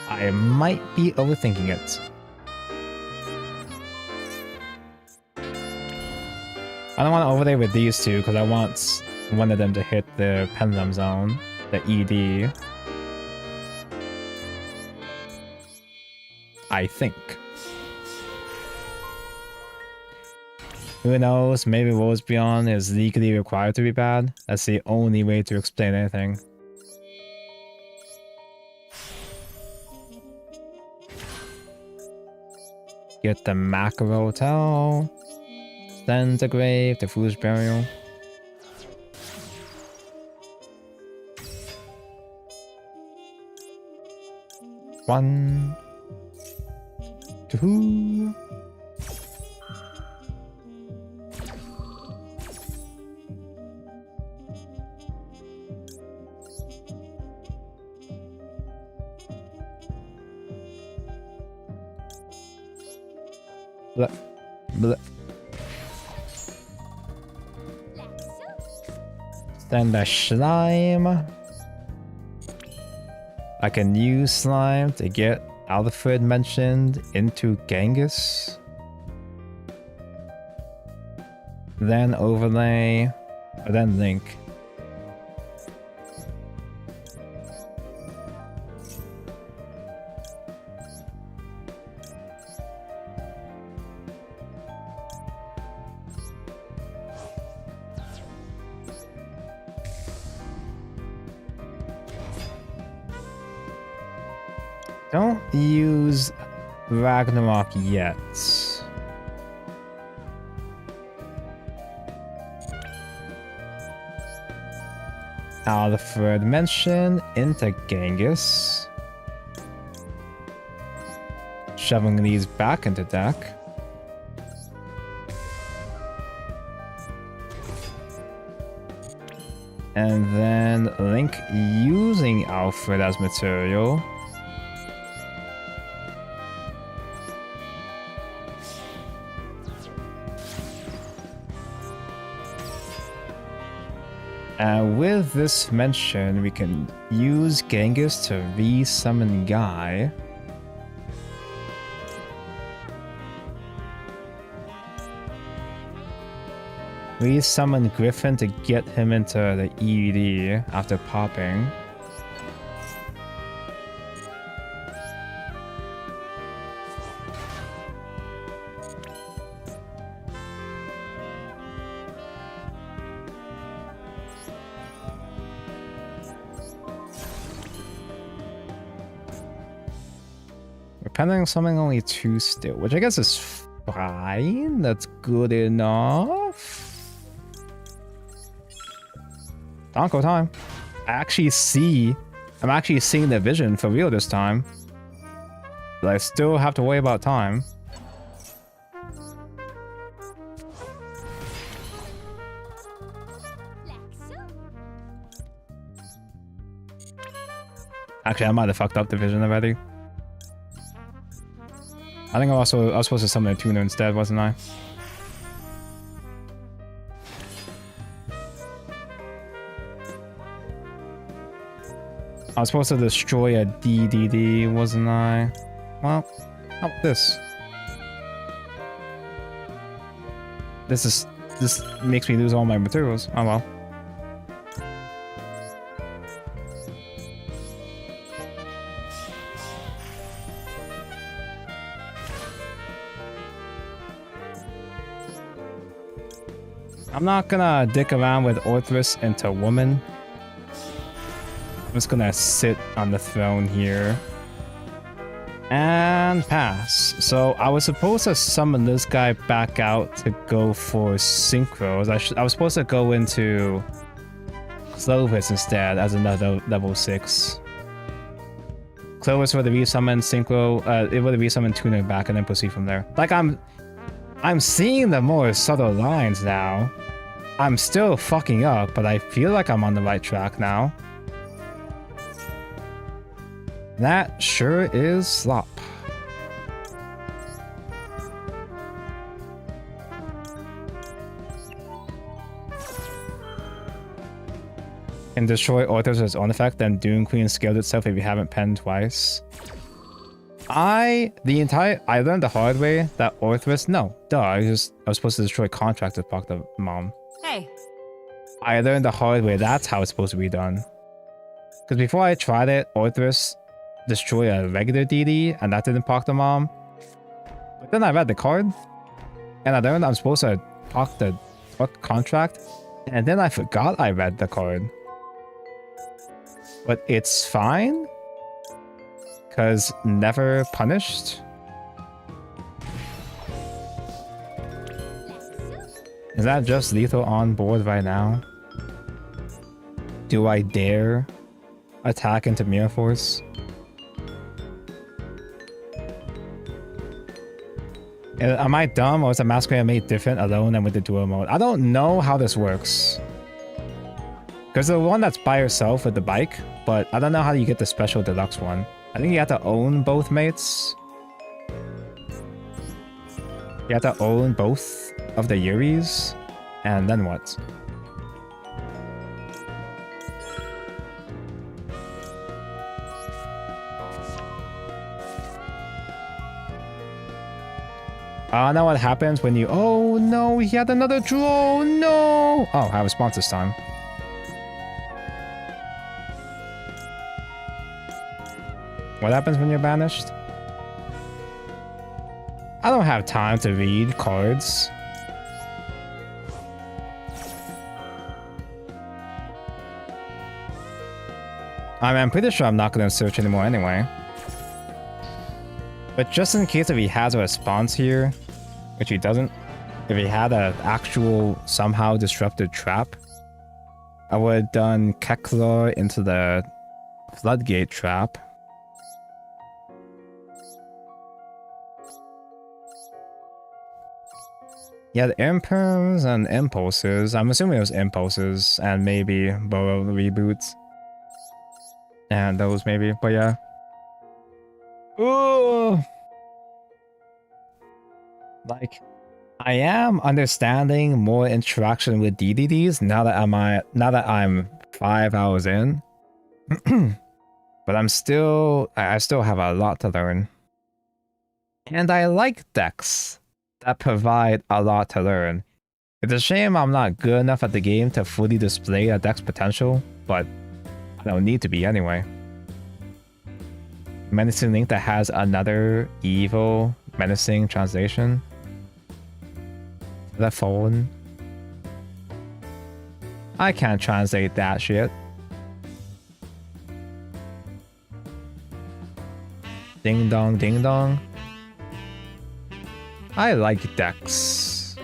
I might be overthinking it. I don't want to overlay with these two because I want one of them to hit the Pendulum Zone, the ED. I think. Who knows, maybe Worlds Beyond is legally required to be bad. That's the only way to explain anything. Get the Macro Hotel. Send the Grave, the Foolish Burial. One. Two. Blah. Blah. Then the slime. I can use slime to get Alfred mentioned into Genghis. Then overlay, or then link. Don't use Ragnarok yet. Alfred mention into Genghis. Shoving these back into deck. And then Link using Alfred as material. And with this mention, we can use Genghis to re-summon Guy. Re-summon Griffin to get him into the EUD after popping. Pending summon only 2 still, which I guess is fine. That's good enough. Donko time. I'm actually seeing the vision for real this time. But I still have to worry about time. Actually, I might have fucked up the vision already. I think I was supposed to summon a tuner instead, wasn't I? I was supposed to destroy a DDD, wasn't I? Well, how about this? This makes me lose all my materials. Oh well. I'm not gonna dick around with Orthrus into woman. I'm just gonna sit on the throne here. And pass. So I was supposed to summon this guy back out to go for synchros. I was supposed to go into Clovis instead as another level 6. Clovis would have resummoned synchro, it would have resummoned tuner back and then proceed from there. Like I'm seeing the more subtle lines now. I'm still fucking up, but I feel like I'm on the right track now. That sure is slop. Can destroy authors with its own effect, then Doom Queen scaled itself if you haven't penned twice. I learned the hard way that Orthrus, no, duh, I was supposed to destroy contract to fuck the mom. Hey. I learned the hard way, that's how it's supposed to be done. Because before I tried it, Orthrus destroy a regular DD, and that didn't proc the mom. But then I read the card, and I learned I'm supposed to proc the contract, and then I forgot I read the card. But it's fine, because never punished. Is that just lethal on board right now? Do I dare attack into Mirror Force? Am I dumb, or is the Masquerade made different alone and with the dual mode? I don't know how this works. Because the one that's by yourself with the bike, but I don't know how you get the special deluxe one. I think you have to own both mates. You have to own both of the Yuris, and then what? I know what happens when you... Oh no, he had another draw! No! Oh, I have a response this time. What happens when you're banished? I don't have time to read cards. I'm pretty sure I'm not going to search anymore anyway. But just in case if he has a response here, which he doesn't, if he had an actual somehow disrupted trap, I would have done Keklar into the Floodgate trap. Yeah, the imperms and impulses. I'm assuming it was impulses and maybe Burrow reboots. And those maybe, but yeah. Ooh. Like, I am understanding more interaction with DDDs now that I'm 5 hours in. But I still have a lot to learn. And I like decks that provide a lot to learn. It's a shame I'm not good enough at the game to fully display a deck's potential, but I don't need to be anyway. Menacing Link that has another evil menacing translation. The phone. I can't translate that shit. Ding dong, ding dong. I like decks.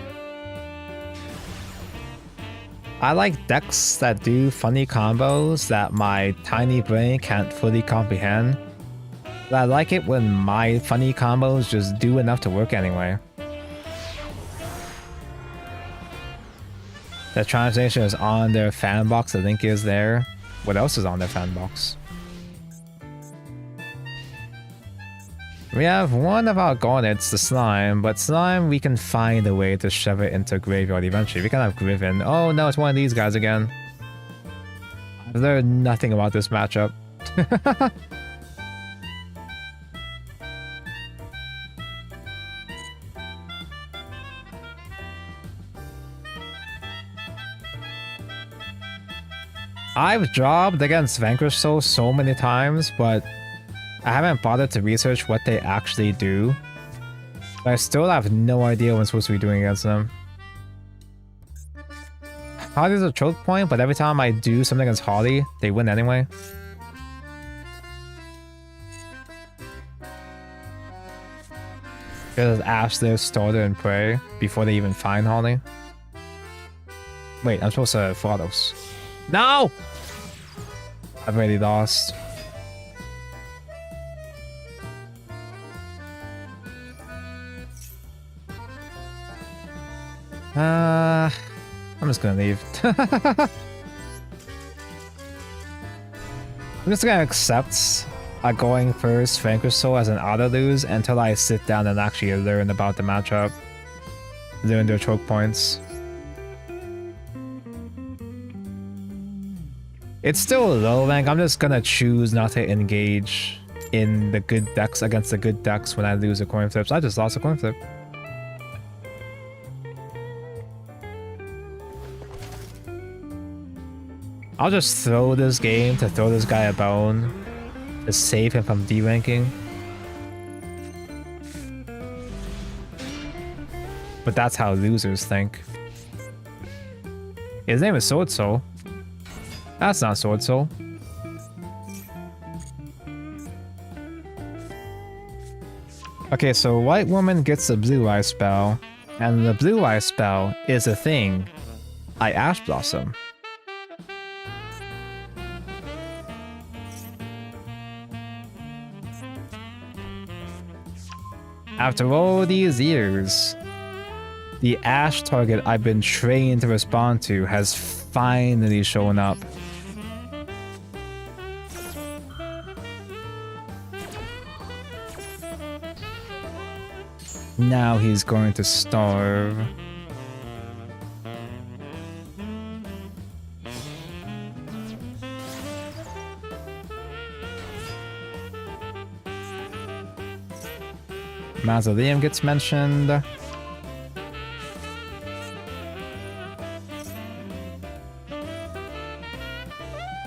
I like decks that do funny combos that my tiny brain can't fully comprehend. But I like it when my funny combos just do enough to work anyway. The translation is on their fan box, the link is there. What else is on their fan box? We have one of our Garnets, the Slime, but Slime we can find a way to shove it into Graveyard eventually. We can have Griffin. Oh no, it's one of these guys again. I've learned nothing about this matchup. I've dropped against Vanquish Soul so many times, but I haven't bothered to research what they actually do. I still have no idea what I'm supposed to be doing against them. Harley's a choke point, but every time I do something against Harley, they win anyway. Just Ash their starter and pray before they even find Harley. Wait, I'm supposed to Frados. No! I've already lost. I'm just gonna leave. I'm just gonna accept going first Vanquish Soul as an auto-lose until I sit down and actually learn about the matchup. Learn their choke points. It's still low rank. I'm just gonna choose not to engage in the good decks against the good decks when I lose a coin flip. So I just lost a coin flip. I'll just throw this game to throw this guy a bone to save him from D-ranking. But that's how losers think. His name is Sword Soul. That's not Sword Soul. Okay, so White Woman gets the Blue Eye spell, and the Blue Eye spell is a thing. I Ash Blossom. After all these years, the Ash target I've been trained to respond to has finally shown up. Now he's going to starve. Mausoleum gets mentioned.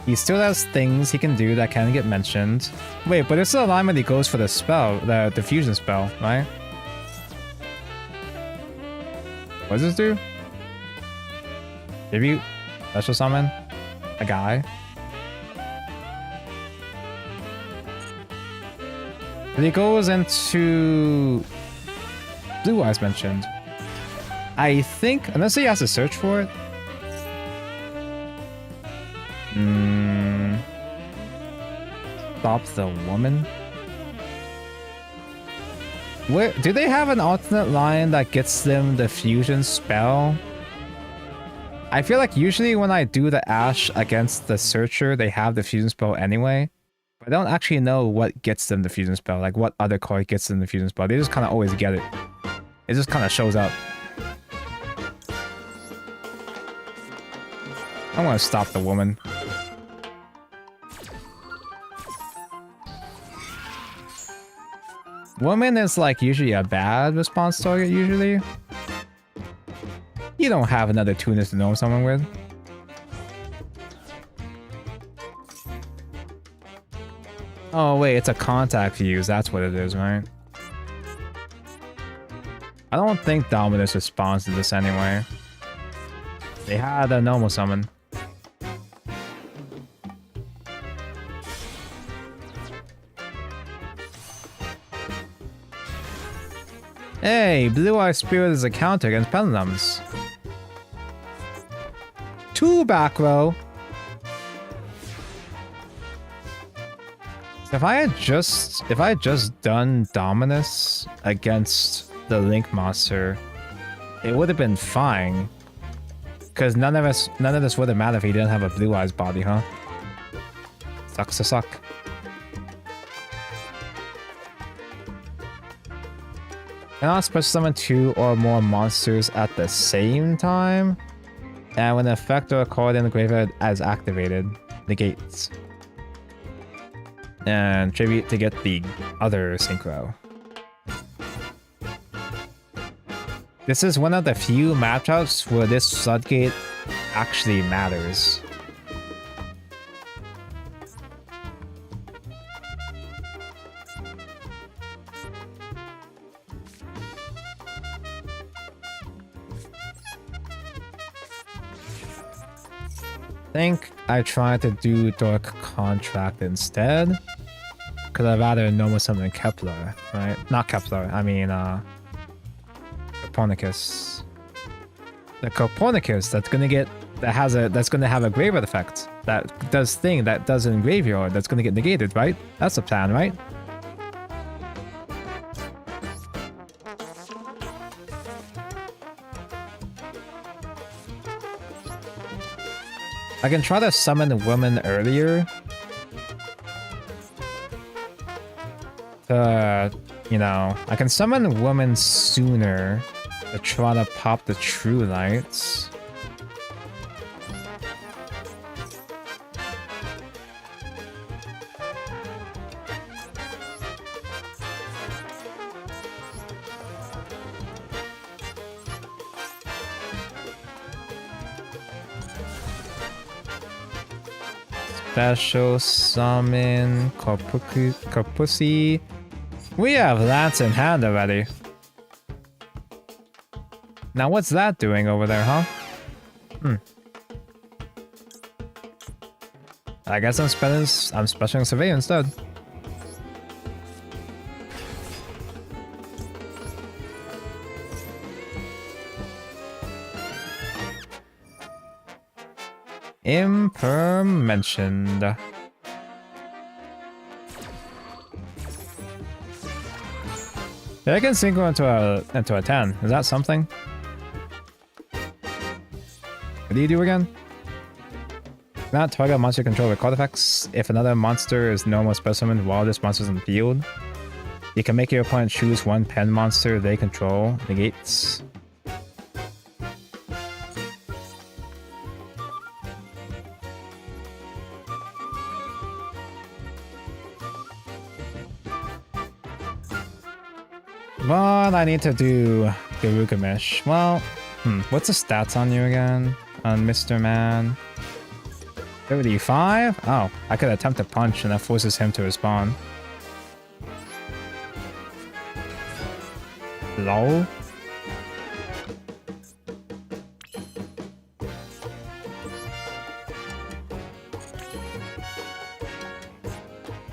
He still has things he can do that can get mentioned. Wait, but it's the alignment he goes for the spell, the fusion spell, right? What does this do? Tribute? Special summon? A guy? But he goes into Blue Eyes mentioned. I think, unless he has to search for it. Stop the woman. Where do they have an alternate line that gets them the fusion spell? I feel like usually when I do the Ash against the Searcher, they have the fusion spell anyway. But I don't actually know what gets them the fusion spell, like what other card gets them the fusion spell. They just kind of always get it. It just kind of shows up. I want to stop the woman. Woman is like usually a bad response target usually. You don't have another tuners to know someone with. Oh wait, it's a contact fuse, that's what it is, right? I don't think Dominus responds to this anyway. They had a normal summon. Hey, Blue Eye Spirit is a counter against Pendulums. 2 back row. So if I had just done Dominus against the Link monster, it would have been fine. Cause none of this would have mattered if he didn't have a Blue Eyes body, huh? Sucks to suck. Cannot special summon 2 or more monsters at the same time. And when an effect or a card in the graveyard is activated, negates. And tribute to get the other synchro. This is one of the few matchups where this floodgate actually matters. I think I tried to do Dark Contract instead. Because I'd rather normal summon Kepler, right? Not Kepler, I mean, Copernicus. The Copernicus that's gonna have a graveyard effect. That does thing that does in graveyard that's gonna get negated, right? That's the plan, right? I can try to summon the woman earlier. You know, I can summon the woman sooner to try to pop the true lights. Special summon Corpussy. We have Lance in hand already. Now what's that doing over there, huh? I guess I'm special survey instead. Imper mentioned. Yeah, I can synchro into a 10. Is that something? What do you do again? Not target monster control with card effects. If another monster is normal specimen while this monster is in the field, you can make your opponent choose one pen monster they control. Negates. But I need to do Gilgamesh. Well, what's the stats on you again? On Mr. Man? 35? Oh, I could attempt to punch and that forces him to respond. Lol.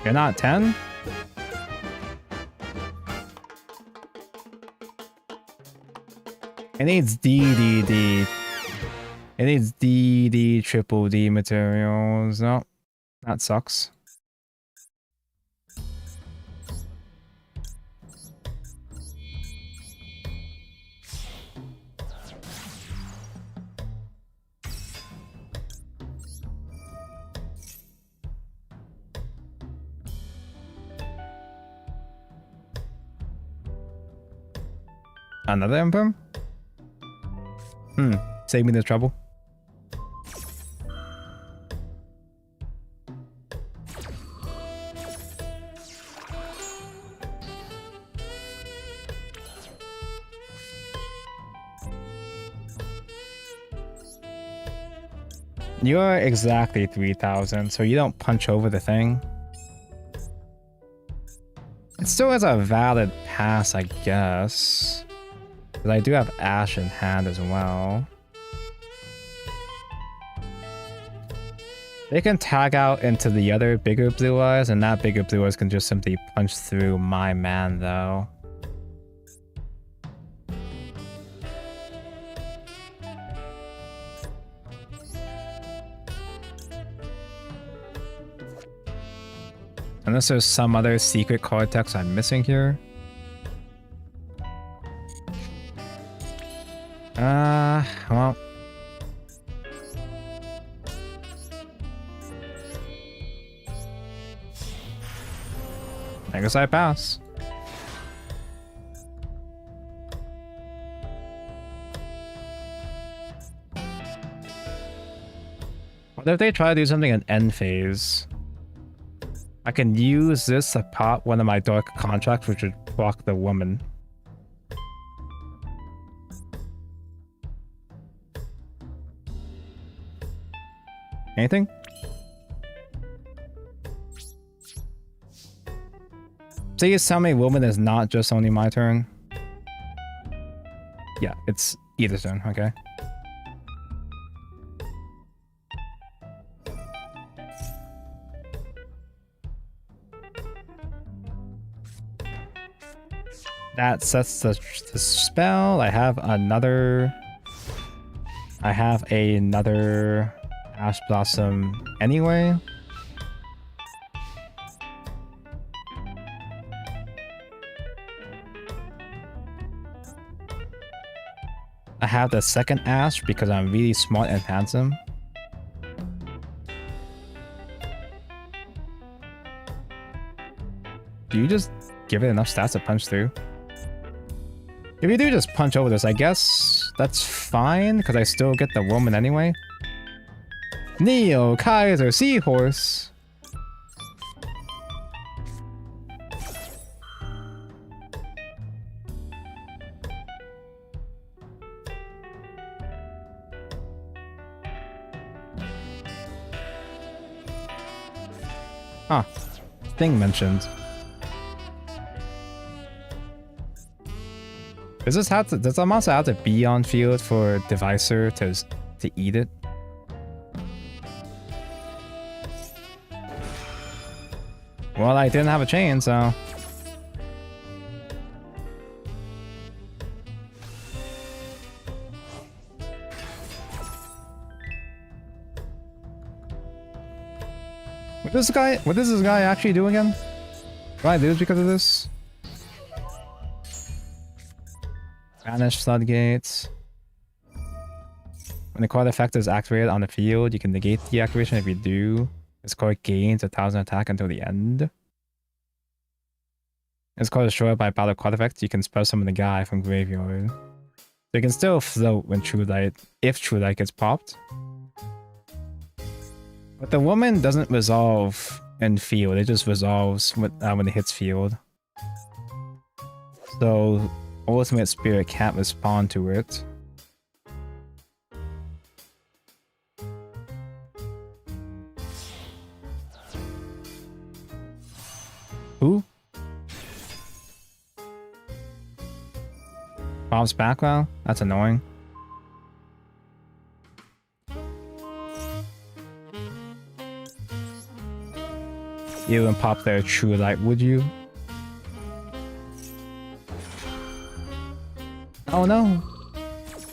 You're not 10? It needs DDD. It needs DD triple D materials. No, that sucks. Another Emperor? Save me the trouble. You're exactly 3,000, so you don't punch over the thing. It still has a valid pass, I guess. But I do have Ash in hand as well. They can tag out into the other bigger blue eyes, and that bigger blue eyes can just simply punch through my man, though. Unless there's some other secret card text I'm missing here. Well. I guess I pass. What if they try to do something in end phase? I can use this to pop one of my dark contracts, which would block the woman. Anything? Please tell me woman is not just only my turn. Yeah, it's either turn, okay. That sets the spell. I have another Ash Blossom anyway. I have the second Ash because I'm really smart and handsome. Do you just give it enough stats to punch through? If you do just punch over this, I guess that's fine, because I still get the woman anyway. Neo Kaiser Seahorse. Huh. Thing mentioned. Does the monster have to be on field for Devicer to eat it? Well, I didn't have a chain, so... What does this guy actually do again? Do I lose because of this? Banish floodgates. When the card effect is activated on the field, you can negate the activation. If you do, this card gains 1,000 attack until the end. This card is destroyed by battle card effect. You can spell summon the guy from graveyard. So you can still float when True Light, if True Light gets popped. But the woman doesn't resolve in field, it just resolves when it hits field. So Ultimate Spirit can't respond to it. Who? Bob's background? That's annoying. You wouldn't pop their True Light, would you? Oh no!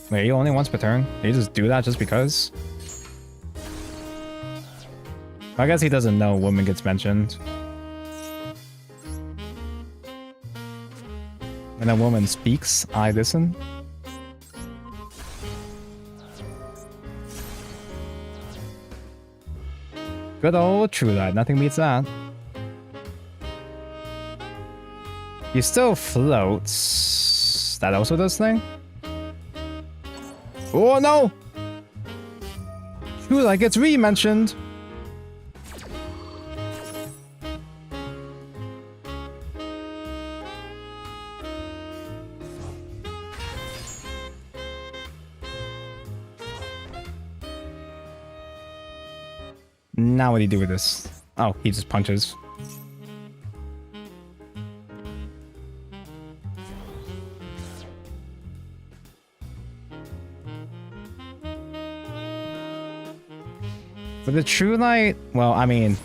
Wait, only once per turn? Did you just do that just because? I guess he doesn't know woman gets mentioned. When a woman speaks, I listen. Good old True Light, nothing beats that. He still floats. That also does thing? Oh no! True Light gets re-mentioned. Now what do you do with this? Oh, he just punches. For the True Light, well, I mean,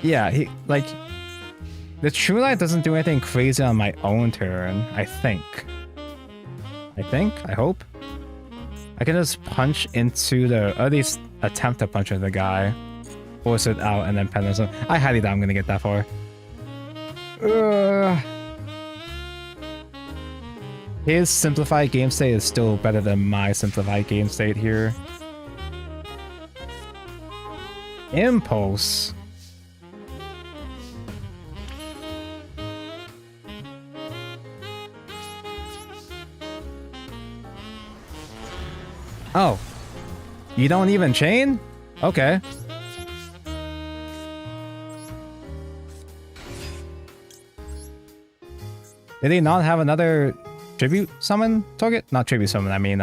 yeah, the True Light doesn't do anything crazy on my own turn, I think. I hope. I can just punch into the, or at least attempt to punch into the guy, force it out, and then penance him. I highly doubt I'm gonna get that far. His simplified game state is still better than my simplified game state here. Impulse. Oh. You don't even chain? Okay. Did he not have another tribute summon target? Not tribute summon, I mean,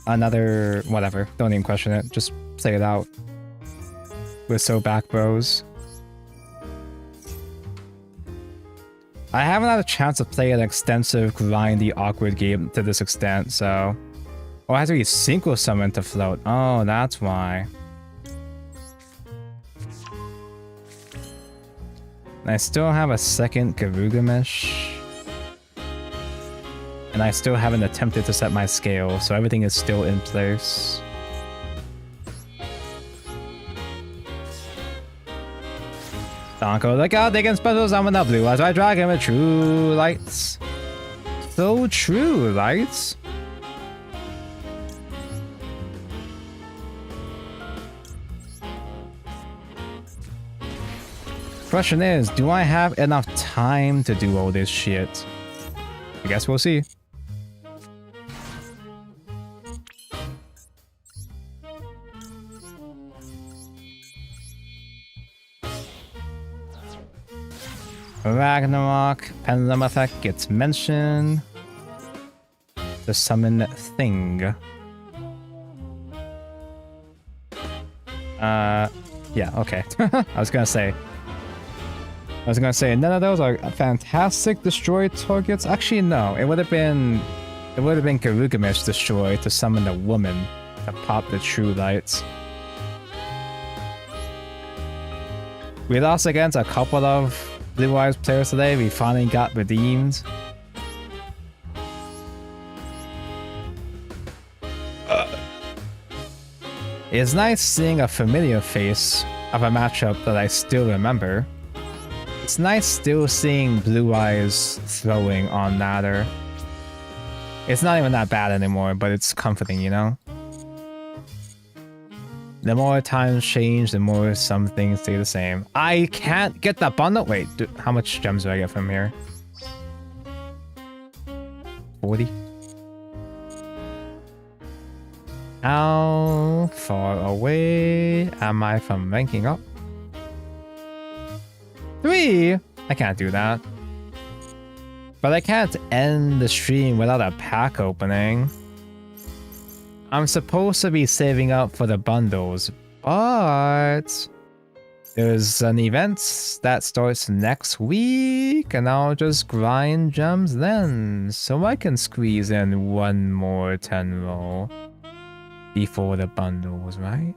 another whatever. Don't even question it. Just say it out. We're so back, bros. I haven't had a chance to play an extensive, grindy, awkward game to this extent, so... Oh, I have to be synchro summoned to float. Oh, that's why. And I still have a second Garugamesh. And I still haven't attempted to set my scale, so everything is still in place. Donko, look out, they can special summon the blue eyes. I dragon with true lights. So true lights. Question is, do I have enough time to do all this shit? I guess we'll see. Ragnarok, Pendulum effect gets mentioned. The summon thing. Yeah, okay. I was gonna say none of those are fantastic destroy targets. Actually, no. It would have been Garugamesh destroy to summon the woman to pop the true lights. We lost against a couple of Blue Eyes players today. We finally got redeemed. It's nice seeing a familiar face of a matchup that I still remember. It's nice still seeing Blue Eyes throwing on Natter. It's not even that bad anymore, but it's comforting, you know? The more times change, the more some things stay the same. I can't get that bundle. Wait, how much gems do I get from here? 40? How far away am I from ranking up? 3? I can't do that. But I can't end the stream without a pack opening. I'm supposed to be saving up for the bundles, but there's an event that starts next week, and I'll just grind gems then, so I can squeeze in one more 10 roll before the bundles, right?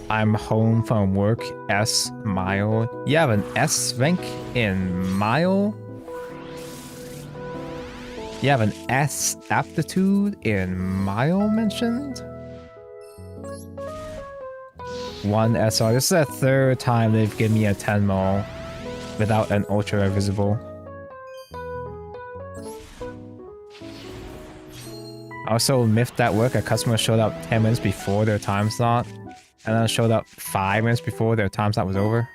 I'm home from work, S mile. You have an S rank in mile? You have an S aptitude in mile mentioned? 1 SR. This is the third time they've given me a 10 mil without an ultra visible. I also miffed at work. A customer showed up 10 minutes before their time slot. And then showed up 5 minutes before their time slot was over.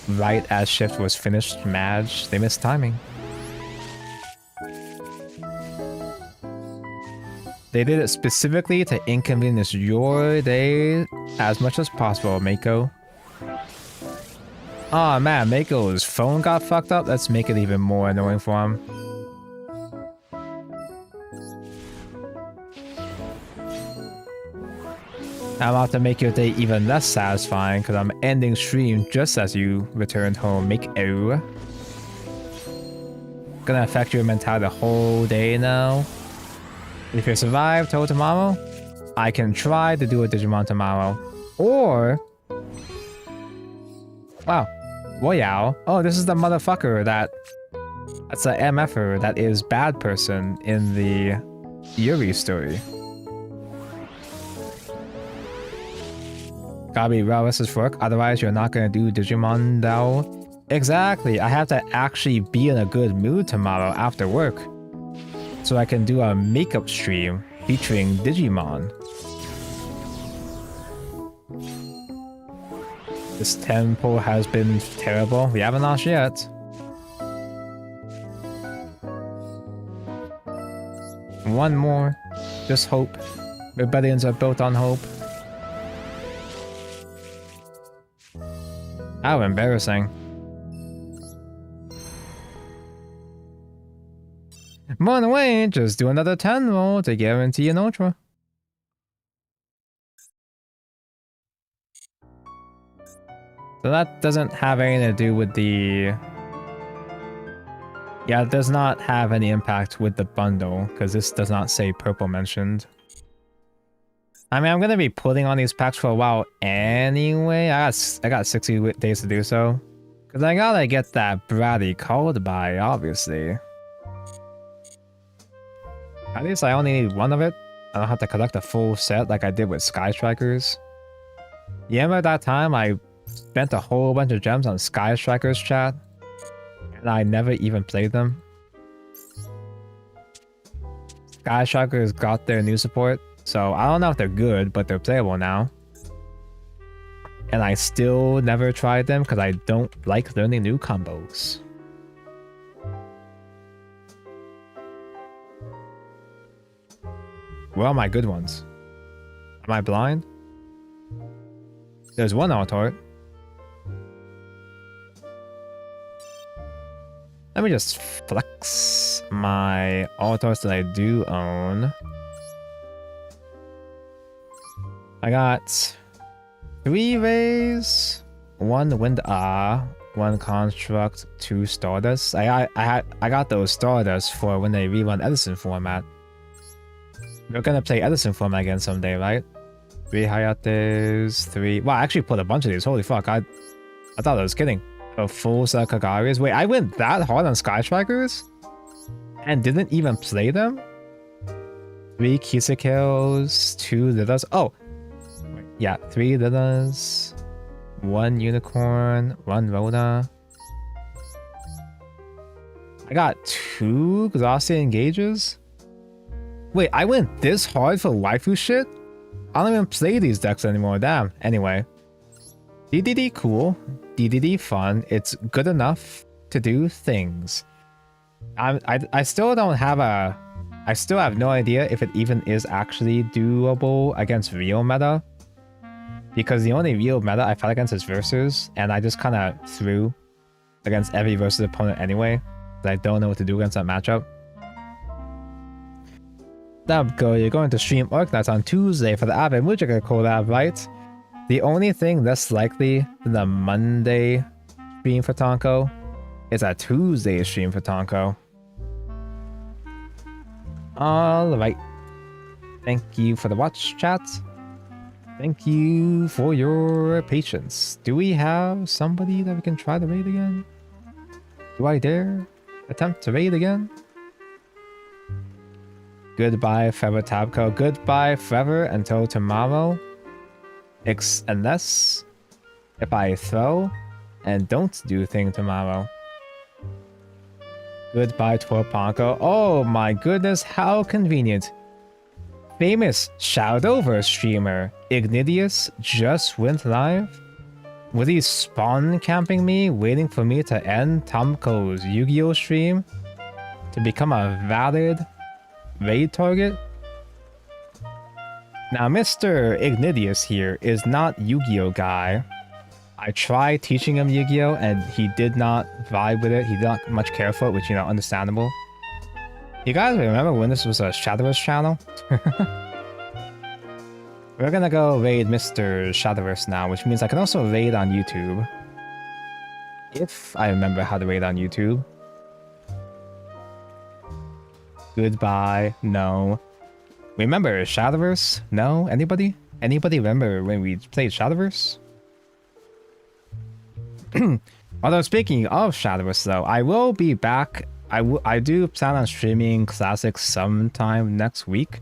Right as shift was finished, Madge. They missed timing. They did it specifically to inconvenience your day as much as possible, Mako. Oh man, Mako's phone got fucked up. Let's make it even more annoying for him. I'm about to make your day even less satisfying because I'm ending stream just as you returned home. Mako. Gonna affect your mentality the whole day now. If you survive till tomorrow, I can try to do a Digimon tomorrow. Or... Wow. Woyao. Oh, this is the motherfucker that's a MFer that is bad person in the Yuri story. Gotta be well rested for work, otherwise you're not gonna do Digimon Dao. Exactly, I have to actually be in a good mood tomorrow after work. So I can do a makeup stream featuring Digimon. This tempo has been terrible. We haven't lost yet. One more. Just hope. Rebellions are built on hope. How embarrassing. Run away, just do another 10 roll to guarantee an ultra. So that doesn't have anything to do with the... Yeah, it does not have any impact with the bundle, because this does not say purple mentioned. I mean, I'm going to be putting on these packs for a while anyway. I got 60 days to do so. Because I gotta get that bratty called by, obviously. At least I only need one of it. I don't have to collect a full set like I did with Sky Strikers. You remember that time I spent a whole bunch of gems on Sky Strikers chat? And I never even played them? Sky Strikers got their new support, so I don't know if they're good, but they're playable now. And I still never tried them because I don't like learning new combos. Where are my good ones? Am I blind? There's one Altart. Let me just flex my Altarts that I do own. I got 3 Rays, 1 Wind Ah, 1 Construct, 2 Stardust. I got those Stardust for when they rerun Edison format. We're gonna play Edison format again someday, right? 3 Hayates, 3... Wow, I actually put a bunch of these. Holy fuck, I thought I was kidding. A full set of Kagaris. Wait, I went that hard on Sky Strikers? And didn't even play them? 3 Kisakels, 2 Lilas. Oh! Wait, yeah, 3 Lilas, 1 Unicorn, 1 Rhoda. I got 2 Exhausted Engages? Wait, I went this hard for waifu shit? I don't even play these decks anymore, damn. Anyway. DDD cool. DDD fun. It's good enough to do things. I still don't have a... I still have no idea if it even is actually doable against real meta. Because the only real meta I fought against is Versus, and I just kind of threw against every Versus opponent anyway. I don't know what to do against that matchup. Dabgo, you're going to stream Arknights on Tuesday for the Avid Mujika collab, right? The only thing less likely than a Monday stream for Tonko is a Tuesday stream for Tonko. Alright. Thank you for the watch, chat. Thank you for your patience. Do we have somebody that we can try to raid again? Do I dare attempt to raid again? Goodbye, forever, Tabco. Goodbye, forever, until tomorrow. Unless if I throw and don't do thing tomorrow. Goodbye, Torponko. Oh my goodness, how convenient. Famous Shadowverse streamer Ignidius just went live. Was he spawn camping me, waiting for me to end Tomko's Yu-Gi-Oh stream to become a valid raid target? Now, Mr. Ignidius here is not Yu-Gi-Oh guy. I tried teaching him Yu-Gi-Oh! And he did not vibe with it. He did not much care for it, which, you know, understandable. You guys remember when this was a Shadowverse channel? We're gonna go raid Mr. Shadowverse now, which means I can also raid on YouTube. If I remember how to raid on YouTube. Goodbye. No. Remember Shadowverse? No? Anybody? Anybody remember when we played Shadowverse? Although speaking of Shadowverse though, I will be back. I do plan on streaming classics sometime next week.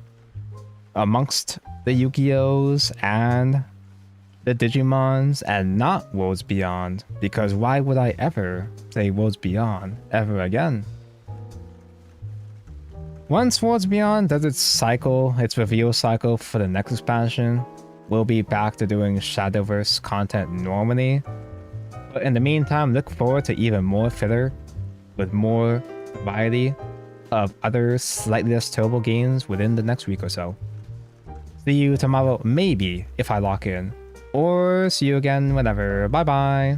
Amongst the Yu-Gi-Ohs and the Digimons and not Worlds Beyond. Because why would I ever play Worlds Beyond ever again? Once Worlds Beyond does its cycle, its reveal cycle for the next expansion, we'll be back to doing Shadowverse content normally. But in the meantime, look forward to even more filler with more variety of other slightly less terrible games within the next week or so. See you tomorrow, maybe, if I lock in. Or see you again whenever. Bye bye.